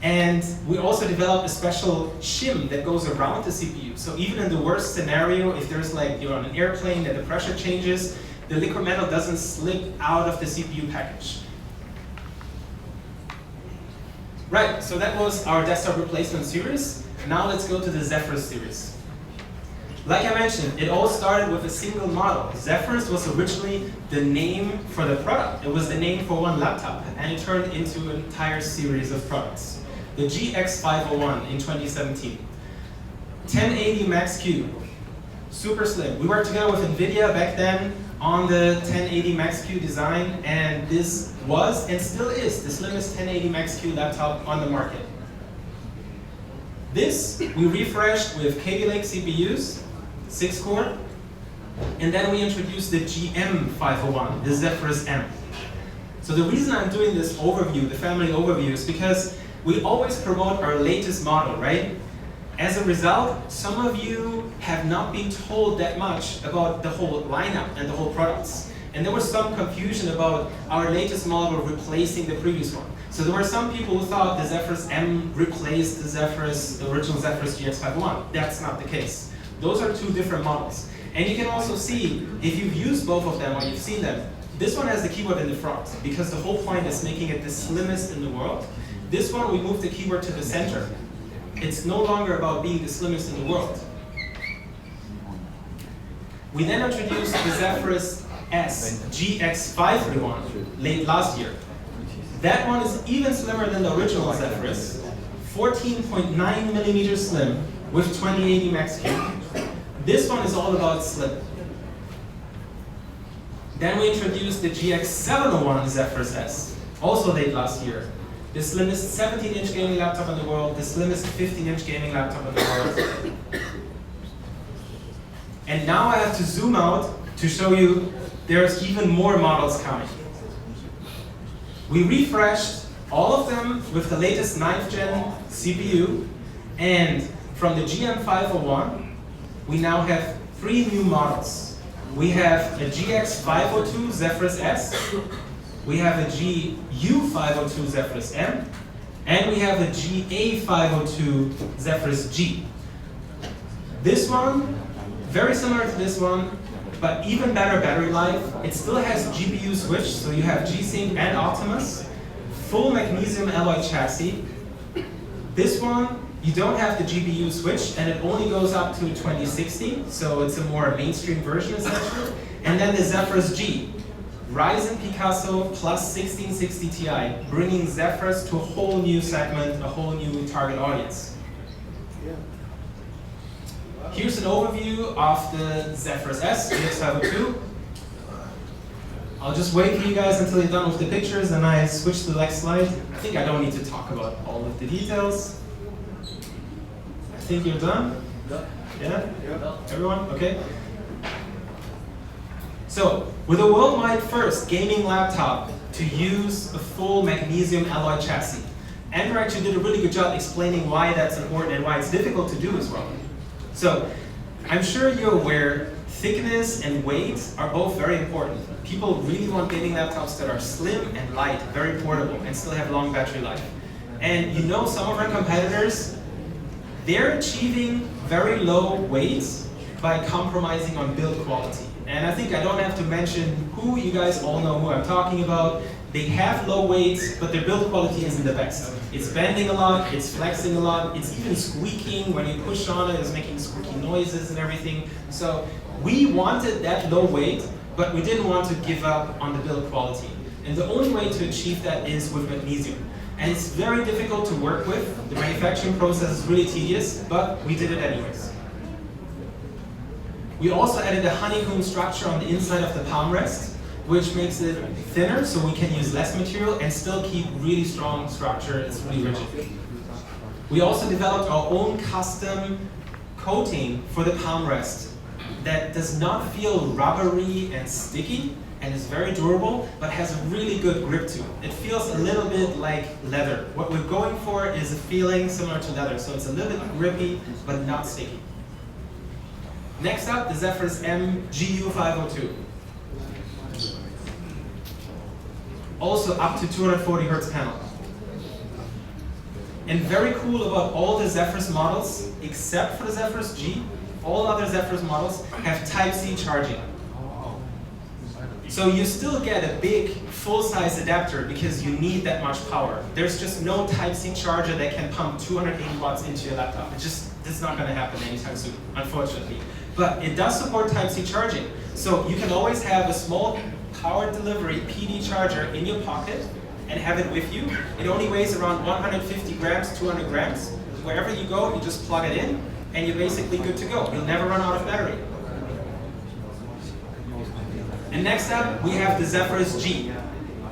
And we also developed a special shim that goes around the CPU. So even in the worst scenario, if there's like you're on an airplane that the pressure changes, the liquid metal doesn't slip out of the CPU package. Right, so that was our desktop replacement series. Now let's go to the Zephyrus series. Like I mentioned, it all started with a single model. Zephyrus was originally the name for the product. It was the name for one laptop, and it turned into an entire series of products. The GX501 in 2017. 1080 Max-Q, super slim. We worked together with NVIDIA back then on the 1080 Max-Q design, and this was and still is the slimmest 1080 Max-Q laptop on the market. This we refreshed with Kaby Lake CPUs, 6-core, and then we introduced the GM501, the Zephyrus M. So the reason I'm doing this overview, the family overview, is because we always promote our latest model, right? As a result, some of you have not been told that much about the whole lineup and the whole products. And there was some confusion about our latest model replacing the previous one. So there were some people who thought the Zephyrus M replaced the Zephyrus, the original Zephyrus GX501. That's not the case. Those are two different models. And you can also see, if you've used both of them or you've seen them, this one has the keyboard in the front because the whole point is making it the slimmest in the world. This one, we moved the keyboard to the center. It's no longer about being the slimmest in the world. We then introduced the Zephyrus S GX501 late last year. That one is even slimmer than the original Zephyrus, 14.9 millimeters slim with 2080 Max-Q. This one is all about slim. Then we introduced the GX701 Zephyrus S, also late last year. The slimmest 17-inch gaming laptop in the world, the slimmest 15-inch gaming laptop in the world. And now I have to zoom out to show you there's even more models coming. We refreshed all of them with the latest 9th gen CPU, and from the GM501, we now have 3 new models. We have a GX502 Zephyrus S, we have a GU502 Zephyrus M, and we have a GA502 Zephyrus G. This one, very similar to this one, but even better battery life. It still has GPU switch, so you have G-Sync and Optimus, full Magnesium alloy chassis. This one, you don't have the GPU switch, and it only goes up to 2060, so it's a more mainstream version essentially. And then the Zephyrus G, Rison Picasso plus 1660 Ti, bringing Zephyrus to a whole new segment, a whole new target audience. Here's an overview of the Zephyrus S GX502. I'll just wait for you guys until you're done with the pictures and I switch to the next slide. I think I don't need to talk about all of the details. I think you're done? Yeah? Everyone? Okay. So, with a worldwide first gaming laptop to use a full Magnesium alloy chassis, Andrew actually did a really good job explaining why that's important and why it's difficult to do as well. So, I'm sure you're aware, thickness and weight are both very important. People really want gaming laptops that are slim and light, very portable, and still have long battery life. And you know some of our competitors, they're achieving very low weights by compromising on build quality. And I think I don't have to mention who, you guys all know who I'm talking about. They have low weight, but their build quality isn't the best. It's bending a lot, it's flexing a lot, it's even squeaking when you push on it, it's making squeaky noises and everything. So we wanted that low weight, but we didn't want to give up on the build quality. And the only way to achieve that is with magnesium. And it's very difficult to work with. The manufacturing process is really tedious, but we did it anyways. We also added a honeycomb structure on the inside of the palm rest, which makes it thinner so we can use less material and still keep really strong structure. It's really rigid. We also developed our own custom coating for the palm rest that does not feel rubbery and sticky and is very durable, but has a really good grip to it. It feels a little bit like leather. What we're going for is a feeling similar to leather, so it's a little bit grippy, but not sticky. Next up, the Zephyrus M GU502. Also up to 240 Hz panel. And very cool about all the Zephyrus models, except for the Zephyrus G, all other Zephyrus models have Type-C charging. So you still get a big, full-size adapter because you need that much power. There's just no Type-C charger that can pump 280 watts into your laptop. It's not going to happen anytime soon, unfortunately. But it does support Type-C charging. So you can always have a small power delivery PD charger in your pocket and have it with you. It only weighs around 150 grams, 200 grams. Wherever you go, you just plug it in, and you're basically good to go. You'll never run out of battery. And next up, we have the Zephyrus G.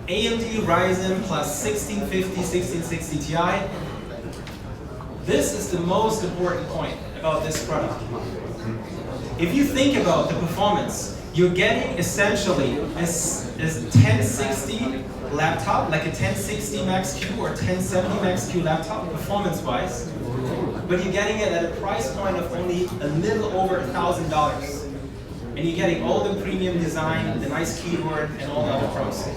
AMD Ryzen plus 1650, 1660 Ti. This is the most important point about this product. If you think about the performance, you're getting essentially a 1060 laptop, like a 1060 Max-Q or 1070 Max-Q laptop, performance-wise, but you're getting it at a price point of only a little over $1,000. And you're getting all the premium design, the nice keyboard, and all the other pros.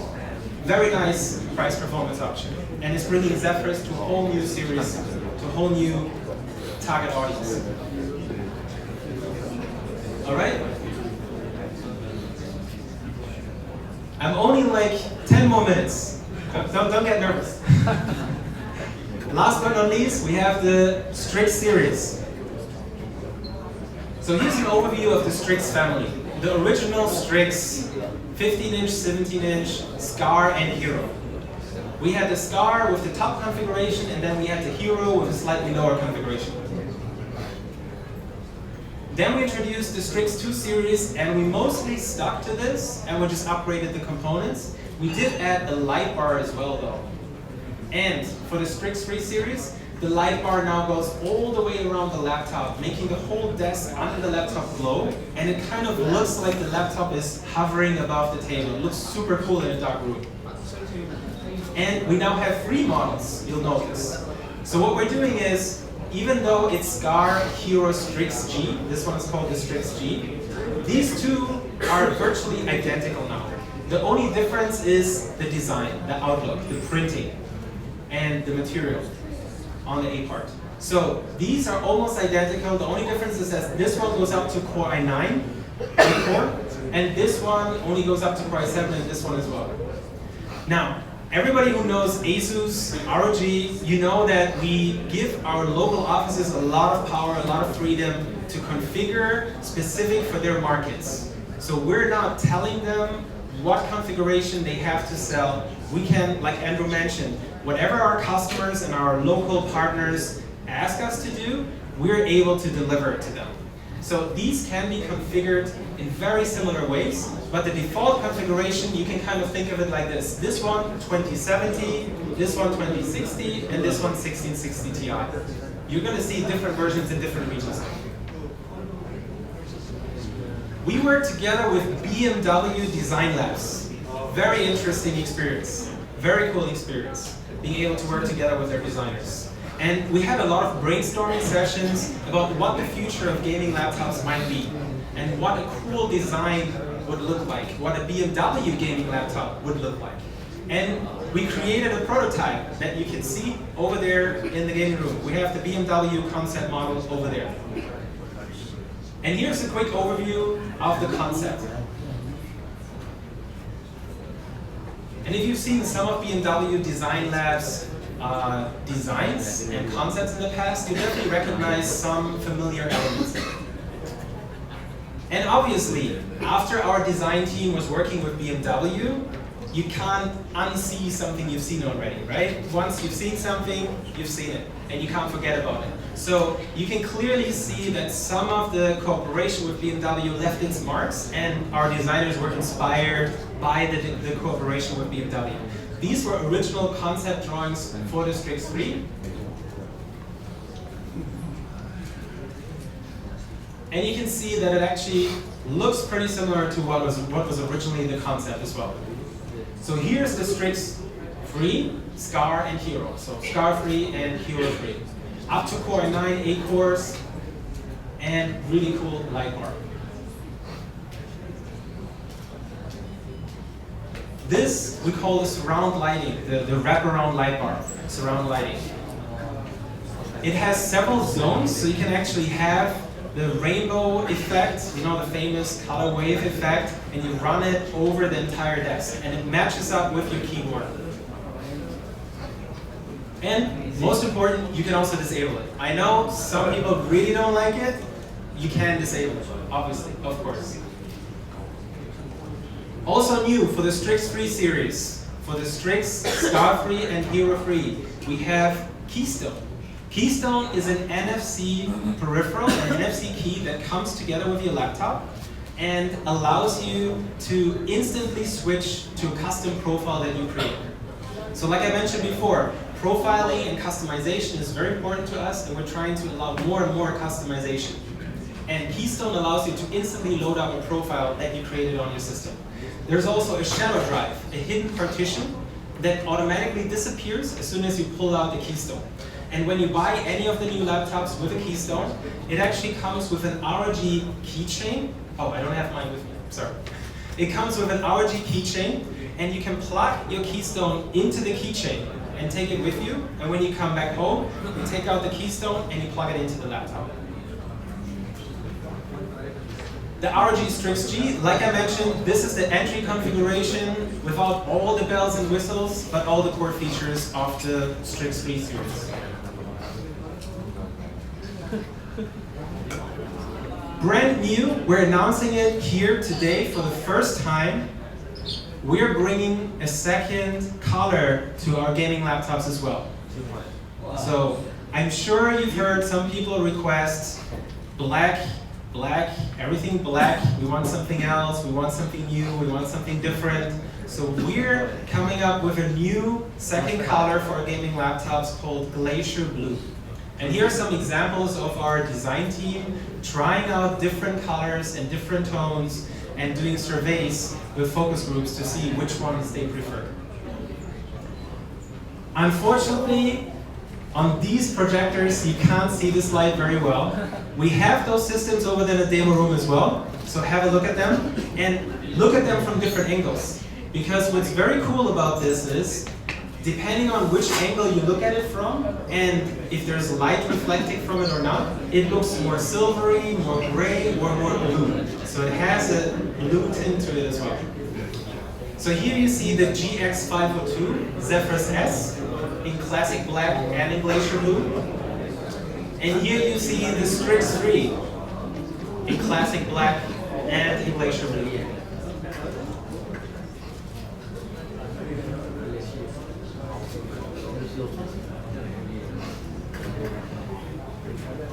Very nice price-performance option. And it's bringing Zephyrus to a whole new series, to a whole new target audience. All right? I'm only like 10 more minutes. Don't get nervous. Last but not least, we have the Strix series. So here's an overview of the Strix family. The original Strix, 15-inch, 17-inch, Scar, and Hero. We had the Scar with the top configuration, and then we had the Hero with a slightly lower configuration. Then we introduced the Strix 2 series, and we mostly stuck to this, and we just upgraded the components. We did add a light bar as well, though. And for the Strix 3 series, the light bar now goes all the way around the laptop, making the whole desk under the laptop glow, and it kind of looks like the laptop is hovering above the table. It looks super cool in a dark room. And we now have 3 models, you'll notice. So what we're doing is, even though it's Scar, Hero, Strix G, this one is called the Strix G, these two are virtually identical now. The only difference is the design, the outlook, the printing, and the material on the A part. So these are almost identical. The only difference is that this one goes up to Core i9 core, and this one only goes up to Core i7, and this one as well. Now, everybody who knows Asus, ROG, you know that we give our local offices a lot of power, a lot of freedom to configure specific for their markets. So we're not telling them what configuration they have to sell. We can, like Andrew mentioned, whatever our customers and our local partners ask us to do, we're able to deliver it to them. So these can be configured in very similar ways, but the default configuration, you can kind of think of it like this. This one, 2070, this one, 2060, and this one, 1660 Ti. You're going to see different versions in different regions. We worked together with BMW Design Labs. Very interesting experience. Very cool experience, being able to work together with their designers. And we had a lot of brainstorming sessions about what the future of gaming laptops might be, and what a cool design would look like, what a BMW gaming laptop would look like. And we created a prototype that you can see over there in the gaming room. We have the BMW Concept model over there. And here's a quick overview of the concept. And if you've seen some of BMW Design Lab's designs and concepts in the past, you definitely recognize some familiar elements. And obviously, after our design team was working with BMW, you can't unsee something you've seen already, right? Once you've seen something, you've seen it, and you can't forget about it. So you can clearly see that some of the cooperation with BMW left its marks, and our designers were inspired by the cooperation with BMW. These were original concept drawings for the Strix 3. And you can see that it actually looks pretty similar to what was originally the concept as well. So here's the Strix 3, Scar, and Hero. So Scar 3 and Hero 3. Up to Core i9, 8 cores, and really cool light bar. This we call the surround lighting, the wraparound light bar, surround lighting. It has several zones, so you can actually have the rainbow effect, you know, the famous color wave effect, and you run it over the entire desk, and it matches up with your keyboard. And most important, you can also disable it. I know some people really don't like it. You can disable it, obviously, of course. Also new for the Strix 3 series, for the Strix, Scar 3, and Hero 3, we have Keystone. Keystone is an NFC peripheral, an NFC key that comes together with your laptop and allows you to instantly switch to a custom profile that you create. So like I mentioned before, profiling and customization is very important to us, and we're trying to allow more and more customization. And Keystone allows you to instantly load up a profile that you created on your system. There's also a shadow drive, a hidden partition that automatically disappears as soon as you pull out the Keystone. And when you buy any of the new laptops with a Keystone, it actually comes with an ROG keychain. Oh, I don't have mine with me, sorry. It comes with an ROG keychain, and you can plug your Keystone into the keychain and take it with you. And when you come back home, you take out the Keystone and you plug it into the laptop. The ROG Strix G, like I mentioned, this is the entry configuration without all the bells and whistles, but all the core features of the Strix 3 series. Brand new, we're announcing it here today for the first time. We're bringing a second color to our gaming laptops as well. So I'm sure you've heard some people request black, everything black. We want something else, we want something new, we want something different. So we're coming up with a new second color for our gaming laptops called Glacier Blue. And here are some examples of our design team trying out different colors and different tones and doing surveys with focus groups to see which ones they prefer. Unfortunately, on these projectors, you can't see this light very well. We have those systems over there in the demo room as well, so have a look at them and look at them from different angles. Because what's very cool about this is, depending on which angle you look at it from, and if there's light reflecting from it or not, it looks more silvery, more gray, or more blue. So it has a blue tint to it as well. So here you see the GX502 Zephyrus S in classic black and in Glacier Blue. And here you see the Strix 3 in classic black and in Glacier Blue.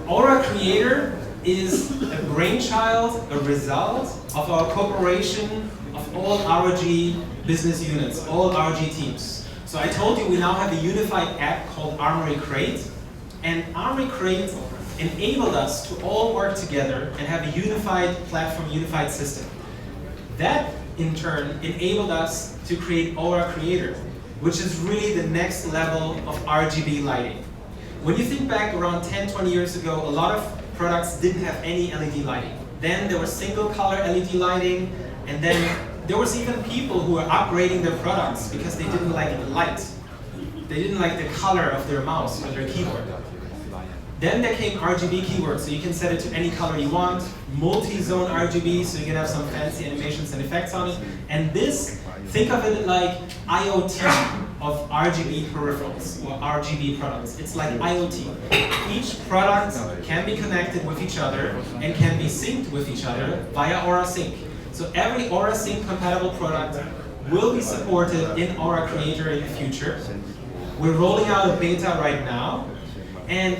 Aura Creator is a brainchild, a result of our cooperation of all ROG business units, all ROG teams. So I told you we now have a unified app called Armory Crate, and Armory Crate enabled us to all work together and have a unified platform, unified system. That, in turn, enabled us to create Aura Creator, which is really the next level of RGB lighting. When you think back around 10, 20 years ago, a lot of products didn't have any LED lighting. Then there was single color LED lighting, and then there was even people who were upgrading their products because they didn't like the light. They didn't like the color of their mouse or their keyboard. Then there came RGB keyboards, so you can set it to any color you want, multi-zone RGB, so you can have some fancy animations and effects on it. And this Think of it like IoT of RGB peripherals or RGB products. It's like IoT. Each product can be connected with each other and can be synced with each other via Aura Sync. So every Aura Sync compatible product will be supported in Aura Creator in the future. We're rolling out a beta right now, and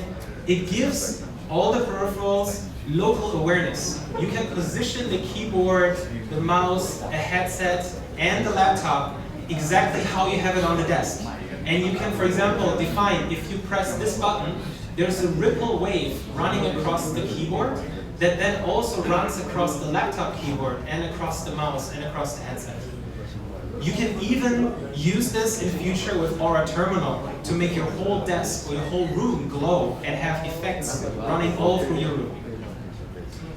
it gives all the peripherals local awareness. You can position the keyboard, the mouse, a headset, and the laptop exactly how you have it on the desk. And you can, for example, define if you press this button, there's a ripple wave running across the keyboard that then also runs across the laptop keyboard and across the mouse and across the headset. You can even use this in future with Aura Terminal to make your whole desk or your whole room glow and have effects running all through your room.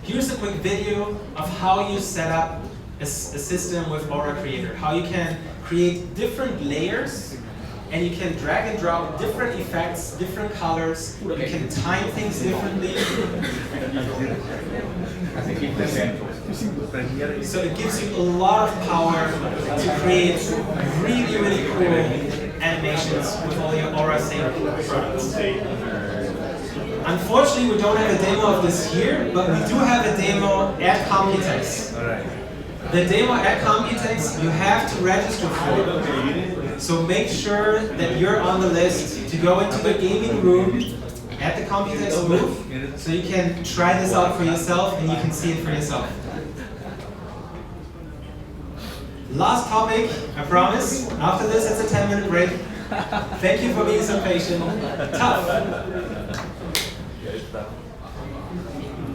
Here's a quick video of how you set up a system with Aura Creator, how you can create different layers and you can drag and drop different effects, different colors, you can time things differently. So it gives you a lot of power to create really, really cool animations with all your Aura Sync products. Unfortunately, we don't have a demo of this here, but we do have a demo at Computex. The demo at Computex you have to register for. So make sure that you're on the list to go into the gaming room at the Computex booth, so you can try this out for yourself and you can see it for yourself. Last topic, I promise. After this, it's a 10-minute break. Thank you for being so patient. Tough.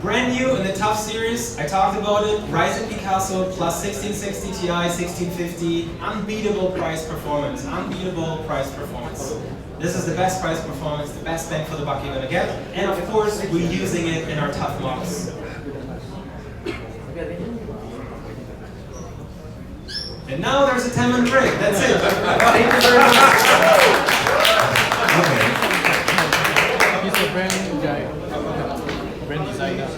Brand new in the Tough series, I talked about it, Ryzen Picasso plus 1660 Ti, 1650, unbeatable price performance, unbeatable price performance. This is the best price performance, the best bang for the buck you're going to get, and of course, we're using it in our Tough models. And now there's a 10-minute break, that's it. Thank you very much. He's a brand new guy. Brand designer.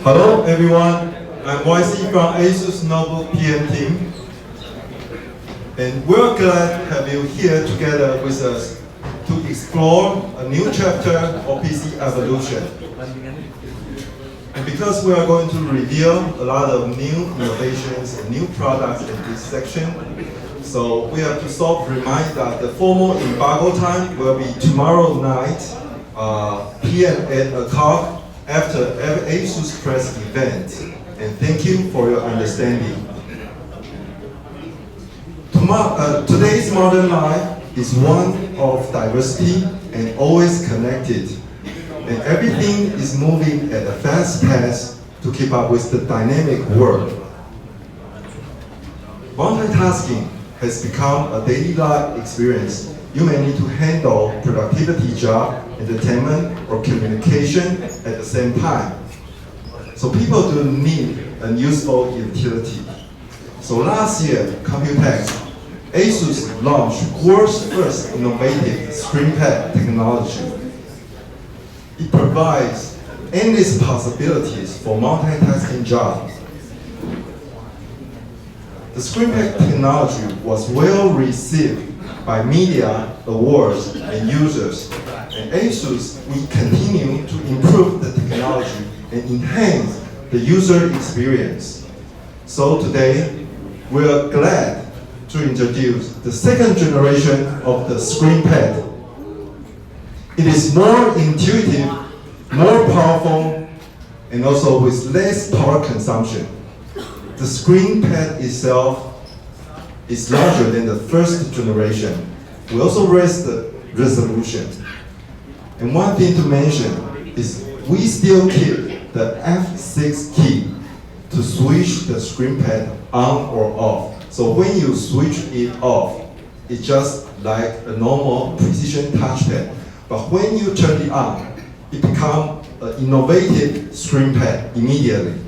Hello everyone, I'm YC from Asus Notebook PM team. And we're glad to have you here together with us to explore a new chapter of PC evolution. And because we are going to reveal a lot of new innovations and new products in this section, so we have to remind that the formal embargo time will be tomorrow night, PM at 8:00 after every Asus press event. And thank you for your understanding. Today's modern life is one of diversity and always connected. And everything is moving at a fast pace to keep up with the dynamic world. Multitasking has become a daily life experience. You may need to handle productivity job, entertainment, or communication at the same time. So people do need a useful utility. So last year, Computex, Asus launched world's first innovative ScreenPad technology. It provides endless possibilities for multitasking jobs. The ScreenPad technology was well received by media, awards, and users. And Asus will continue to improve the technology and enhance the user experience. So today, we are glad to introduce the second generation of the ScreenPad. It is more intuitive, more powerful, and also with less power consumption. The ScreenPad itself is larger than the first generation. We also raised the resolution. And one thing to mention is we still keep the F6 key to switch the ScreenPad on or off. So when you switch it off, it's just like a normal precision touchpad. But when you turn it on, it becomes an innovative ScreenPad immediately.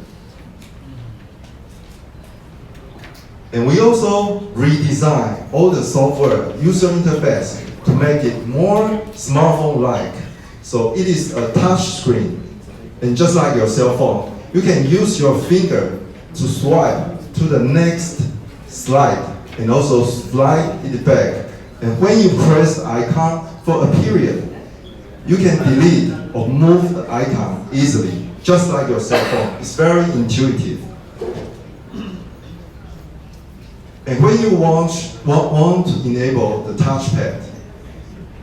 And we also redesigned all the software user interface to make it more smartphone-like. So it is a touch screen. And just like your cell phone, you can use your finger to swipe to the next slide and also slide it back. And when you press the icon for a period, you can delete or move the icon easily, just like your cell phone. It's very intuitive. And when you want to enable the touchpad,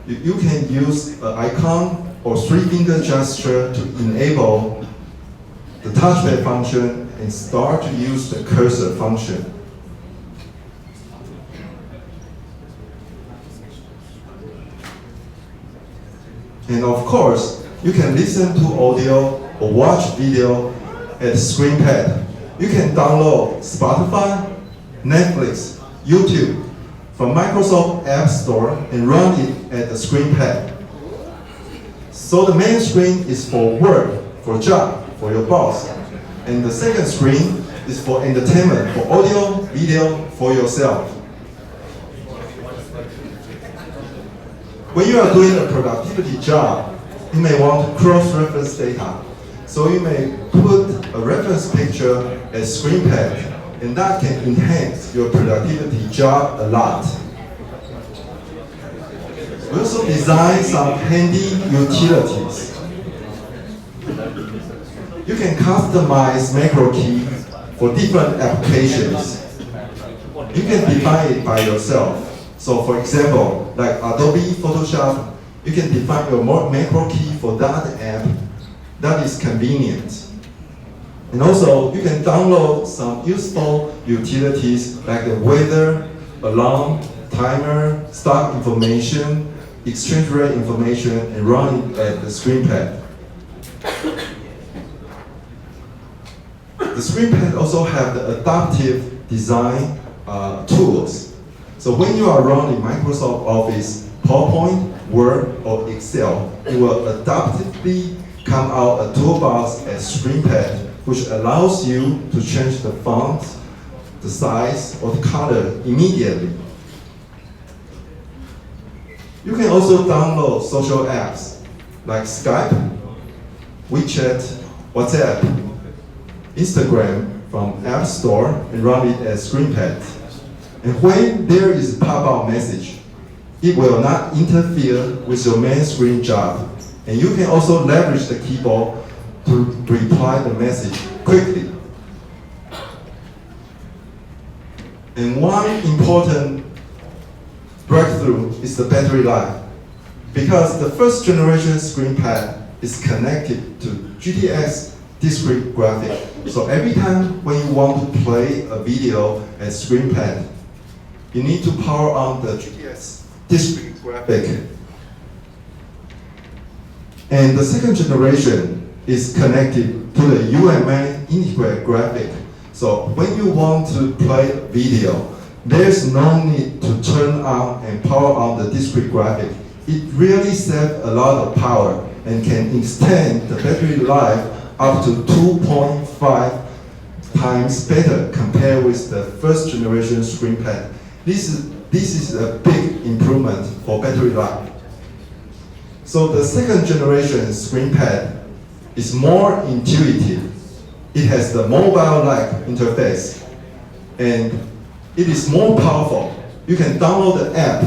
you can use an icon or three-finger gesture to enable the touchpad function and start to use the cursor function. And of course, you can listen to audio or watch video at ScreenPad. You can download Spotify, Netflix, YouTube from Microsoft App Store and run it at the ScreenPad. So the main screen is for work, for job, for your boss. And the second screen is for entertainment, for audio, video, for yourself. When you are doing a productivity job, you may want to cross-reference data. So you may put a reference picture as ScreenPad, and that can enhance your productivity job a lot. We also design some handy utilities. You can customize macro key for different applications. You can define it by yourself. So for example, like Adobe Photoshop, you can define your macro key for that app. That is convenient. And also, you can download some useful utilities like the weather, alarm, timer, stock information, exchange rate information, and run it at the ScreenPad. The ScreenPad also have the adaptive design tools. So when you are running Microsoft Office, PowerPoint, Word, or Excel, it will adaptively come out a toolbox as ScreenPad, which allows you to change the font, the size, or the color immediately. You can also download social apps like Skype, WeChat, WhatsApp, Instagram from App Store and run it as ScreenPad. And when there is a pop-up message, it will not interfere with your main screen job. And you can also leverage the keyboard to reply the message quickly. And one important breakthrough is the battery life. Because the first generation ScreenPad is connected to GTX discrete graphic. So every time when you want to play a video at ScreenPad, you need to power on the GTX discrete graphic. And the second generation is connected to the UMA integrated graphic. So when you want to play a video, there's no need to turn on and power on the discrete graphic. It really saves a lot of power and can extend the battery life up to 2.5 times better compared with the first generation ScreenPad. This is a big improvement for battery life. So the second generation ScreenPad is more intuitive. It has the mobile-like interface, and it is more powerful. You can download the app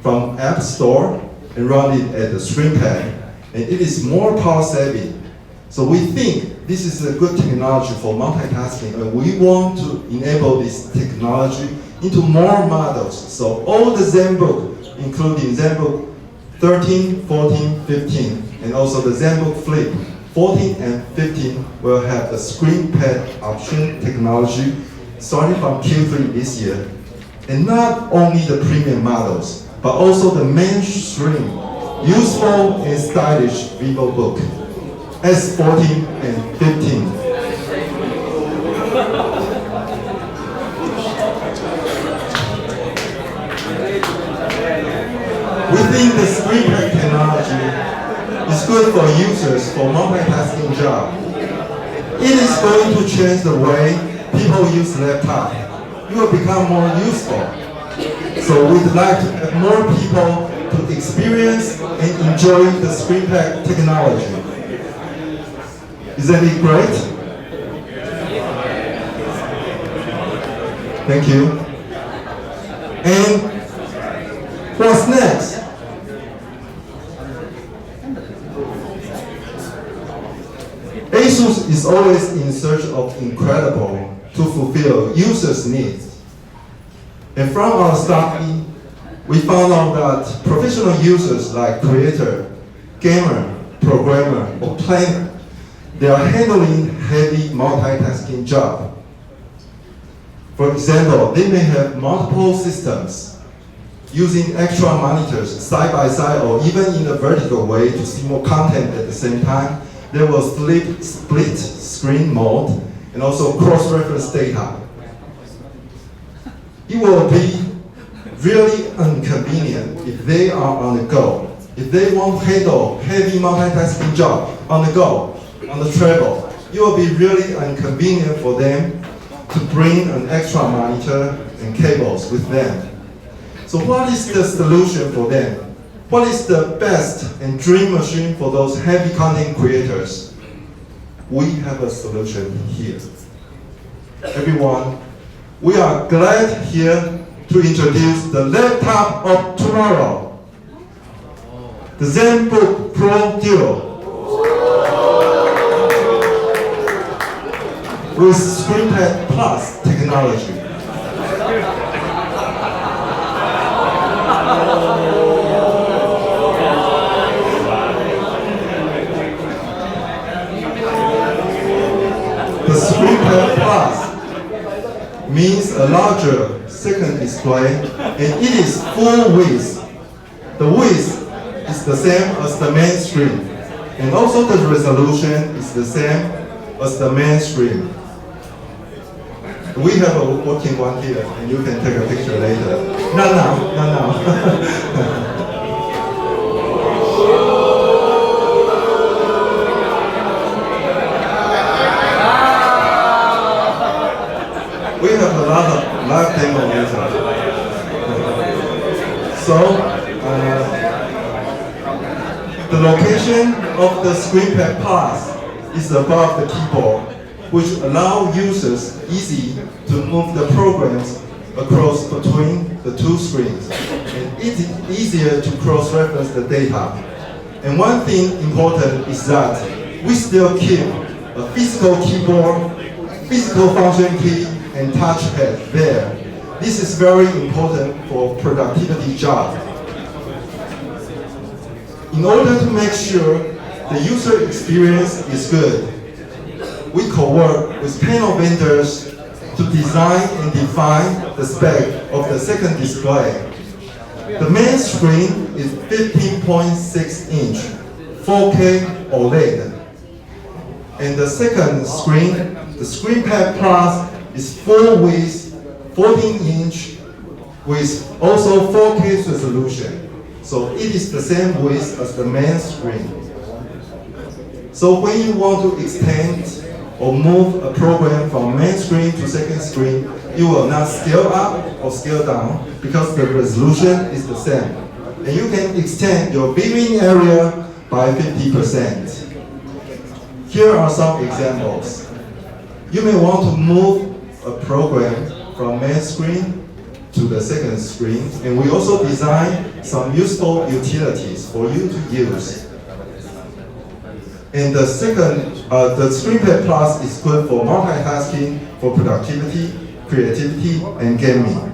from App Store and run it at the ScreenPad, and it is more power-saving. So we think this is a good technology for multitasking, and we want to enable this technology into more models. So all the ZenBook, including ZenBook 13, 14, 15, and also the ZenBook Flip 14 and 15 will have the ScreenPad option technology starting from Q3 this year. And not only the premium models, but also the mainstream, useful and stylish VivoBook S14 and 15. We think the ScreenPad technology is good for users for multitasking job. It is going to change the way people use laptop. It will become more useful. So we'd like to have more people to experience and enjoy the ScreenPad technology. Isn't it great? Thank you. And what's next? Asus is always in search of incredible to fulfill users' needs. And from our study, we found out that professional users like creator, gamer, programmer, or planner, they are handling heavy multitasking job. For example, they may have multiple systems using extra monitors side by side or even in a vertical way to see more content at the same time. They will split screen mode and also cross-reference data. It will be really inconvenient if they are on the go. If they want to handle heavy multitasking job on the go, on the travel, it will be really inconvenient for them to bring an extra monitor and cables with them. So what is the solution for them? What is the best and dream machine for those heavy content creators? We have a solution here. Everyone, we are glad here to introduce the laptop of tomorrow, the ZenBook Pro Duo with ScreenPad Plus technology. The ScreenPad Plus means a larger second display, and it is full width. The width is the same as the main screen, and also the resolution is the same as the main screen. We have a working one here, and you can take a picture later. Not now, not now. We have a lot of live demo later. So, the location of the ScreenPad Plus is above the keyboard, which allows users easy to move the programs across between the two screens, and it's easier to cross-reference the data. And one thing important is that we still keep a physical keyboard, physical function key, and touchpad there. This is very important for productivity job. In order to make sure the user experience is good, we co-work with panel vendors to design and define the spec of the second display. The main screen is 15.6 inch, 4K OLED. And the second screen, the ScreenPad Plus, is full width, 14 inch, with also 4K resolution. So it is the same width as the main screen. So when you want to extend or move a program from main screen to second screen, you will not scale up or scale down because the resolution is the same. And you can extend your viewing area by 50%. Here are some examples. You may want to move a program from main screen to the second screen, and we also design some useful utilities for you to use. And the second, the ScreenPad Plus is good for multitasking, for productivity, creativity, and gaming.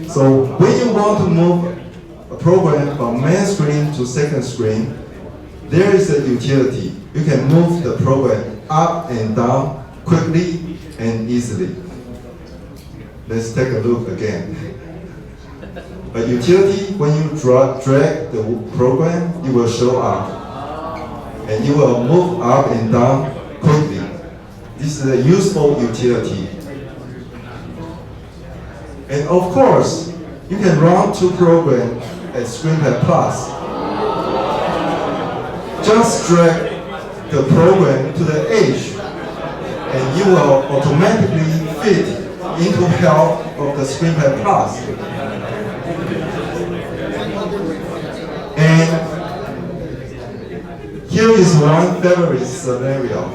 So when you want to move a program from main screen to second screen, there is a utility. You can move the program up and down quickly and easily. Let's take a look again. A utility, when you drag the program, it will show up. And you will move up and down quickly. This is a useful utility. And of course, you can run two programs at ScreenPad Plus. Just drag the program to the edge, and you will automatically fit into help of the ScreenPad Plus. And here is one favorite scenario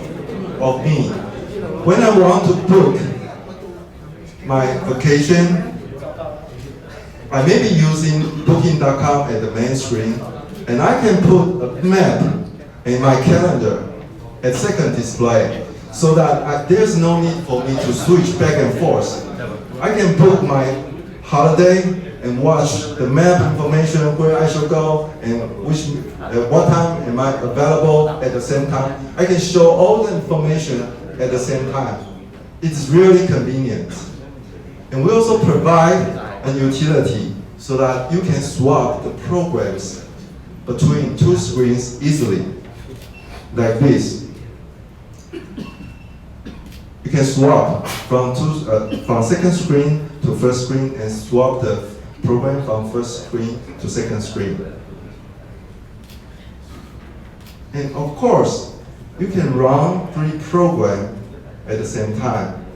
of me. When I want to book my vacation, I may be using Booking.com at the main screen, and I can put a map in my calendar at second display, so that there's no need for me to switch back and forth. I can book my holiday and watch the map information where I should go and at what time am I available at the same time. I can show all the information at the same time. It's really convenient. And we also provide a utility so that you can swap the programs between two screens easily, like this. You can swap from second screen to first screen and swap the program from first screen to second screen. And of course, you can run 3 programs at the same time.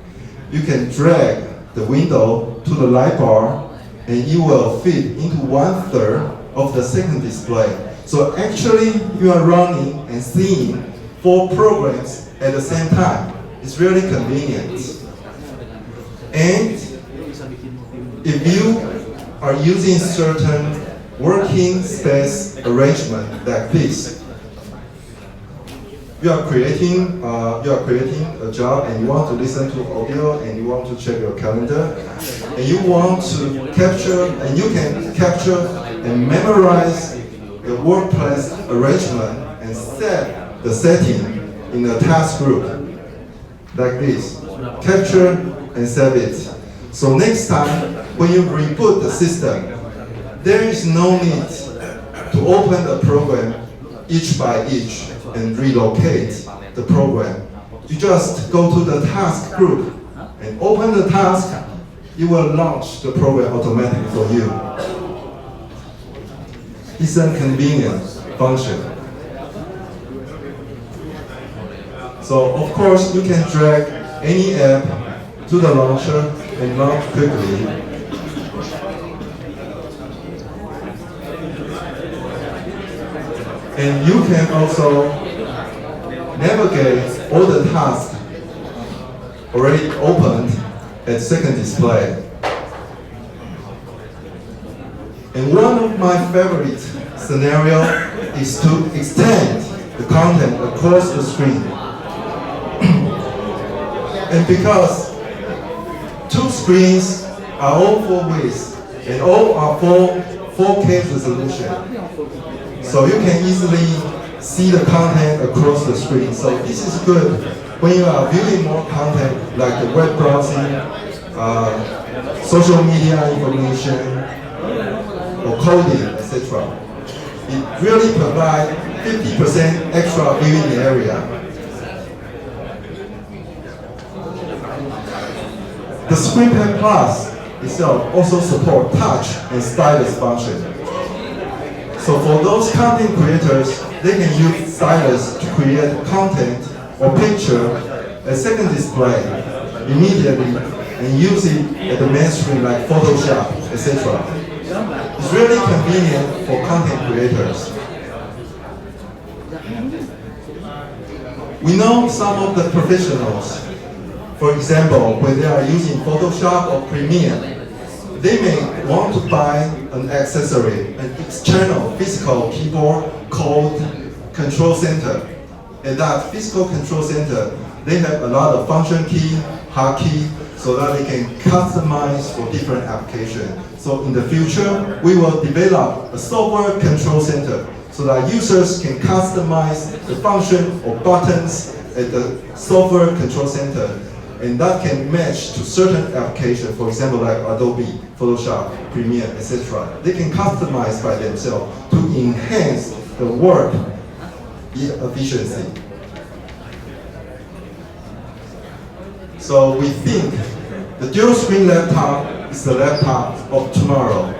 You can drag the window to the light bar and you will fit into 1/3 of the second display. So actually, you are running and seeing 4 programs at the same time. It's really convenient. And if you are using certain working space arrangement like this, you are creating a job and you want to listen to audio and you want to check your calendar and you want to capture and you can capture and memorize the workplace arrangement and set the setting in a task group like this. Capture and save it. So next time when you reboot the system, there is no need to open a program each by each and relocate the program. You just go to the task group and open the task, it will launch the program automatically for you. It's a convenient function. So of course you can drag any app to the launcher and launch quickly. And you can also navigate all the tasks already opened at second display. And one of my favorite scenario is to extend the content across the screen. And because 2 screens are all full width and all are 4K resolution, so you can easily see the content across the screen. So this is good when you are viewing more content like the web browsing, social media information, or coding, etc. It really provides 50% extra viewing area. The ScreenPad Plus itself also supports touch and stylus function. So for those content creators, they can use stylus to create content or picture at second display immediately and use it at the main screen like Photoshop, etc. It's really convenient for content creators. We know some of the professionals, for example, when they are using Photoshop or Premiere, they may want to buy an accessory, an external physical keyboard called Control Center. At that physical control center, they have a lot of function key, hotkey, so that they can customize for different applications. So in the future, we will develop a software control center so that users can customize the function or buttons at the software control center. And that can match to certain applications, for example, like Adobe, Photoshop, Premiere, etc. They can customize by themselves to enhance the work efficiency. So we think the dual screen laptop is the laptop of tomorrow.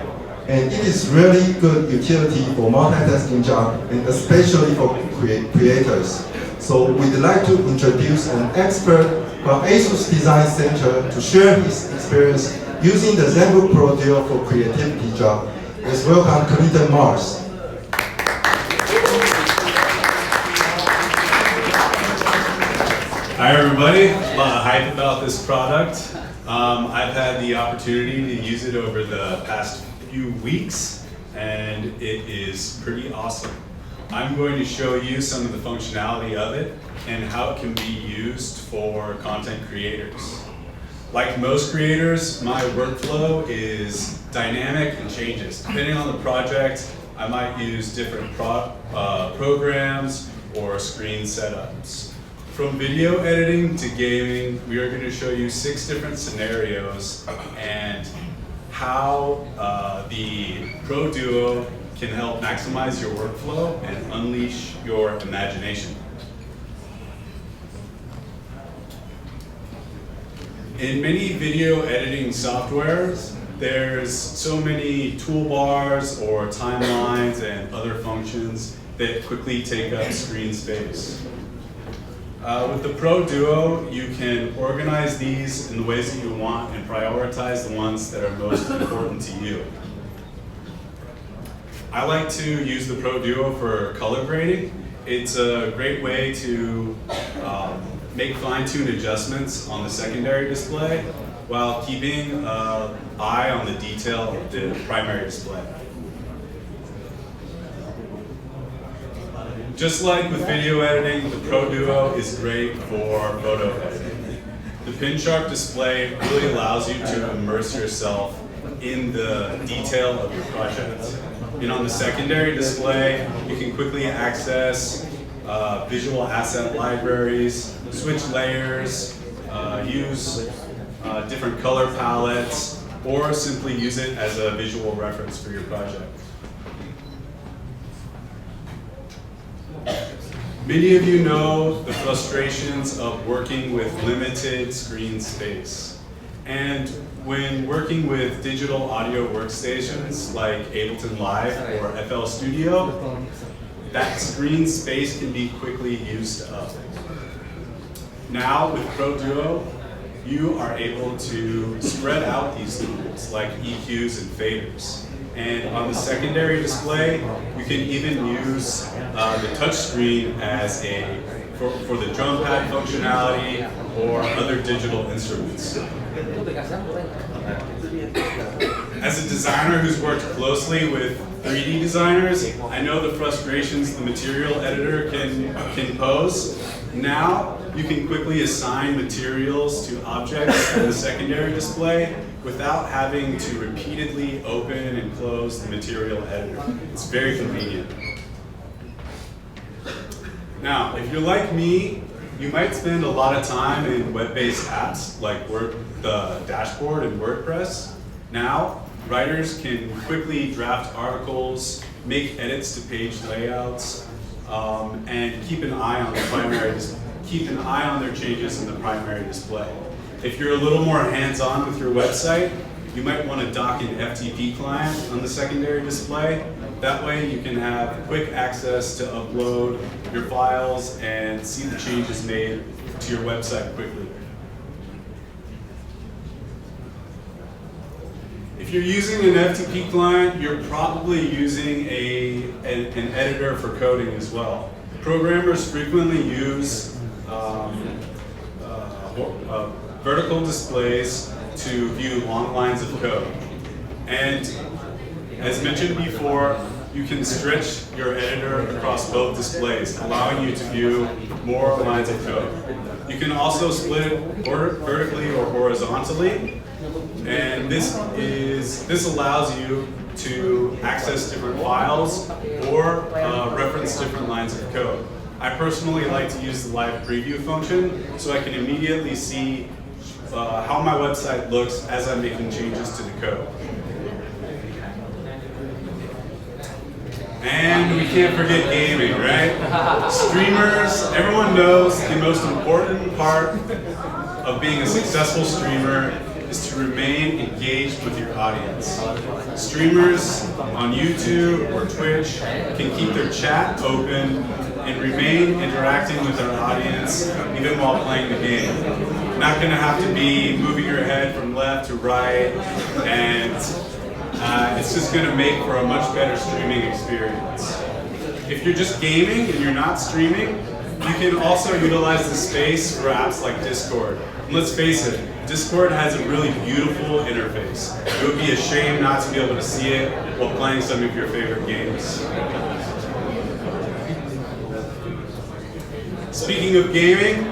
And it is really good utility for multitasking job and especially for creators. So we'd like to introduce an expert from Asus Design Center to share his experience using the ZenBook Pro Duo for creativity job. Let's welcome Clinton Mars. Hi everybody, a lot of hype about this product. I've had the opportunity to use it over the past few weeks, and it is pretty awesome. I'm going to show you some of the functionality of it and how it can be used for content creators. Like most creators, my workflow is dynamic and changes. Depending on the project, I might use different programs or screen setups. From video editing to gaming, we are going to show you 6 different scenarios and how the Pro Duo can help maximize your workflow and unleash your imagination. In many video editing softwares, there's so many toolbars or timelines and other functions that quickly take up screen space. With the Pro Duo, you can organize these in the ways that you want and prioritize the ones that are most important to you. I like to use the Pro Duo for color grading. It's a great way to make fine-tuned adjustments on the secondary display while keeping an eye on the detail of the primary display. Just like with video editing, the Pro Duo is great for photo editing. The pin-sharp display really allows you to immerse yourself in the detail of your project. And on the secondary display, you can quickly access visual asset libraries, switch layers, use different color palettes, or simply use it as a visual reference for your project. Many of you know the frustrations of working with limited screen space. And when working with digital audio workstations like Ableton Live or FL Studio, that screen space can be quickly used up. Now with Pro Duo, you are able to spread out these tools like EQs and faders. And on the secondary display, you can even use the touchscreen as for the drum pad functionality or other digital instruments. As a designer who's worked closely with 3D designers, I know the frustrations the material editor can pose. Now, you can quickly assign materials to objects in the secondary display without having to repeatedly open and close the material editor. It's very convenient. Now, if you're like me, you might spend a lot of time in web-based apps like the dashboard in WordPress. Now, writers can quickly draft articles, make edits to page layouts, and keep an eye on their changes in the primary display. If you're a little more hands-on with your website, you might want to dock an FTP client on the secondary display. That way you can have quick access to upload your files and see the changes made to your website quickly. If you're using an FTP client, you're probably using an editor for coding as well. Programmers frequently use vertical displays to view long lines of code. And as mentioned before, you can stretch your editor across both displays, allowing you to view more lines of code. You can also split it vertically or horizontally, and this allows you to access different files or reference different lines of code. I personally like to use the live preview function so I can immediately see how my website looks as I'm making changes to the code. And we can't forget gaming, right? Streamers, everyone knows the most important part of being a successful streamer is to remain engaged with your audience. Streamers on YouTube or Twitch can keep their chat open and remain interacting with their audience even while playing the game. You're not going to have to be moving your head from left to right, and it's just going to make for a much better streaming experience. If you're just gaming and you're not streaming, you can also utilize the space for apps like Discord. And let's face it, Discord has a really beautiful interface. It would be a shame not to be able to see it while playing some of your favorite games. Speaking of gaming,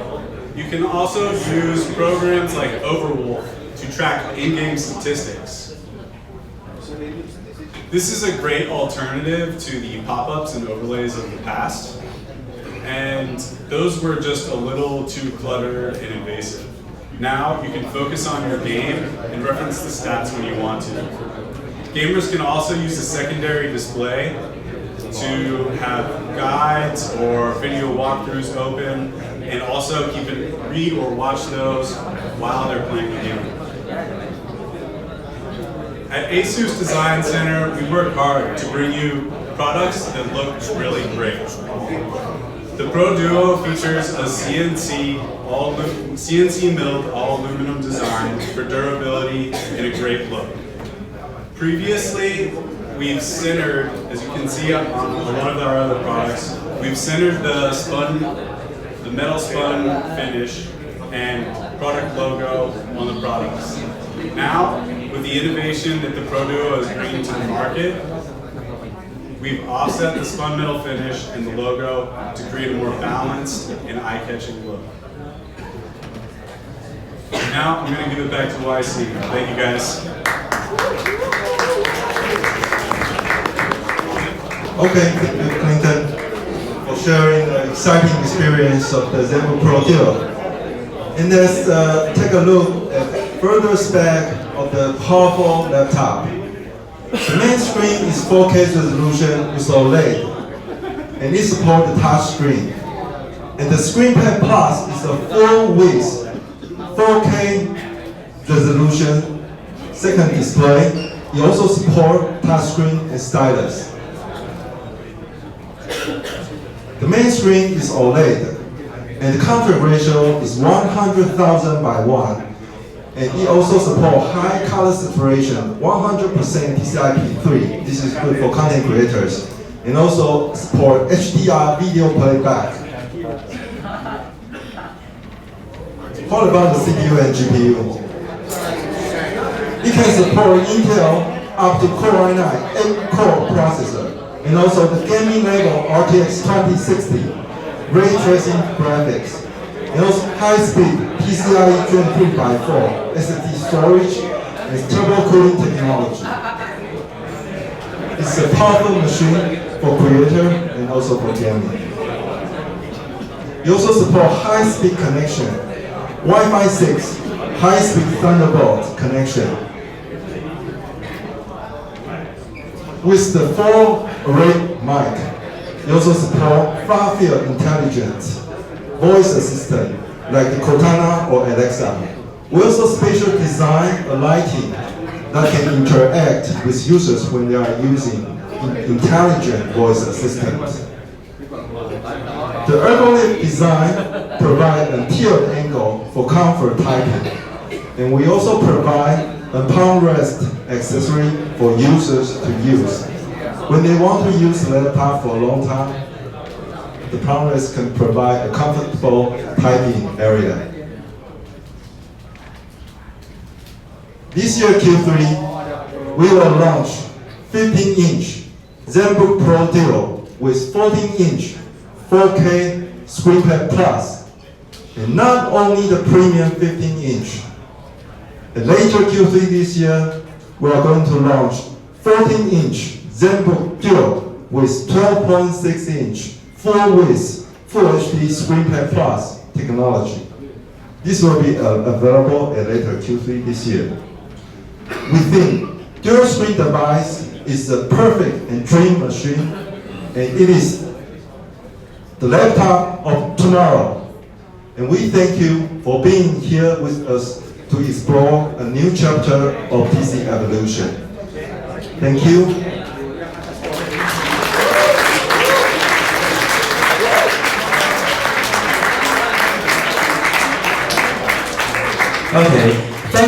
you can also use programs like Overwolf to track in-game statistics. This is a great alternative to the pop-ups and overlays of the past, and those were just a little too cluttered and invasive. Now you can focus on your game and reference the stats when you want to. Gamers can also use the secondary display to have guides or video walkthroughs open, and also read or watch those while they're playing the game. At Asus Design Center, we work hard to bring you products that look really great. The Pro Duo features a CNC milled all aluminum design for durability and a great look. Previously, we've centered, as you can see on one of our other products, we've centered the metal spun finish and product logo on the products. Now, with the innovation that the Pro Duo is bringing to the market, we've offset the spun metal finish and the logo to create a more balanced and eye-catching look. Now, I'm going to give it back to YC. Thank you, guys. Okay, thank you, Clinton, for sharing the exciting experience of the ZenBook Pro Duo. And let's take a look at further spec of the powerful laptop. The main screen is 4K resolution with OLED, and it supports the touch screen. And the ScreenPad Plus is a full-width 4K resolution second display. It also supports touchscreen and stylus. The main screen is OLED, and the contrast ratio is 100,000 by 1. And it also supports high color separation, 100% PCIe3. This is good for content creators. And also support HDR video playback. What about the CPU and GPU? It can support Intel up to Core i9 8-core processor, and also the gaming level RTX 2060, ray tracing graphics, and also high-speed PCIe Gen 3x4 SSD storage and turbo cooling technology. It's a powerful machine for creator and also for gaming. It also supports high-speed connection, Wi-Fi 6, high-speed Thunderbolt connection. With the 4-array mic, it also supports far-field intelligent voice assistant like the Cortana or Alexa. We also special design a lighting that can interact with users when they are using intelligent voice assistants. The ergonomic design provides a tiered angle for comfort typing, and we also provide a palm rest accessory for users to use. When they want to use the laptop for a long time, the palm rest can provide a comfortable typing area. This year Q3, we will launch 15-inch ZenBook Pro Duo with 14-inch 4K ScreenPad Plus, and not only the premium 15-inch. Later Q3 this year, we are going to launch 14-inch ZenBook Duo with 12.6-inch full-width Full HD ScreenPad Plus technology. This will be available at later Q3 this year. We think dual screen device is the perfect and dream machine, and it is the laptop of tomorrow. And we thank you for being here with us to explore a new chapter of PC evolution. Thank you. Okay.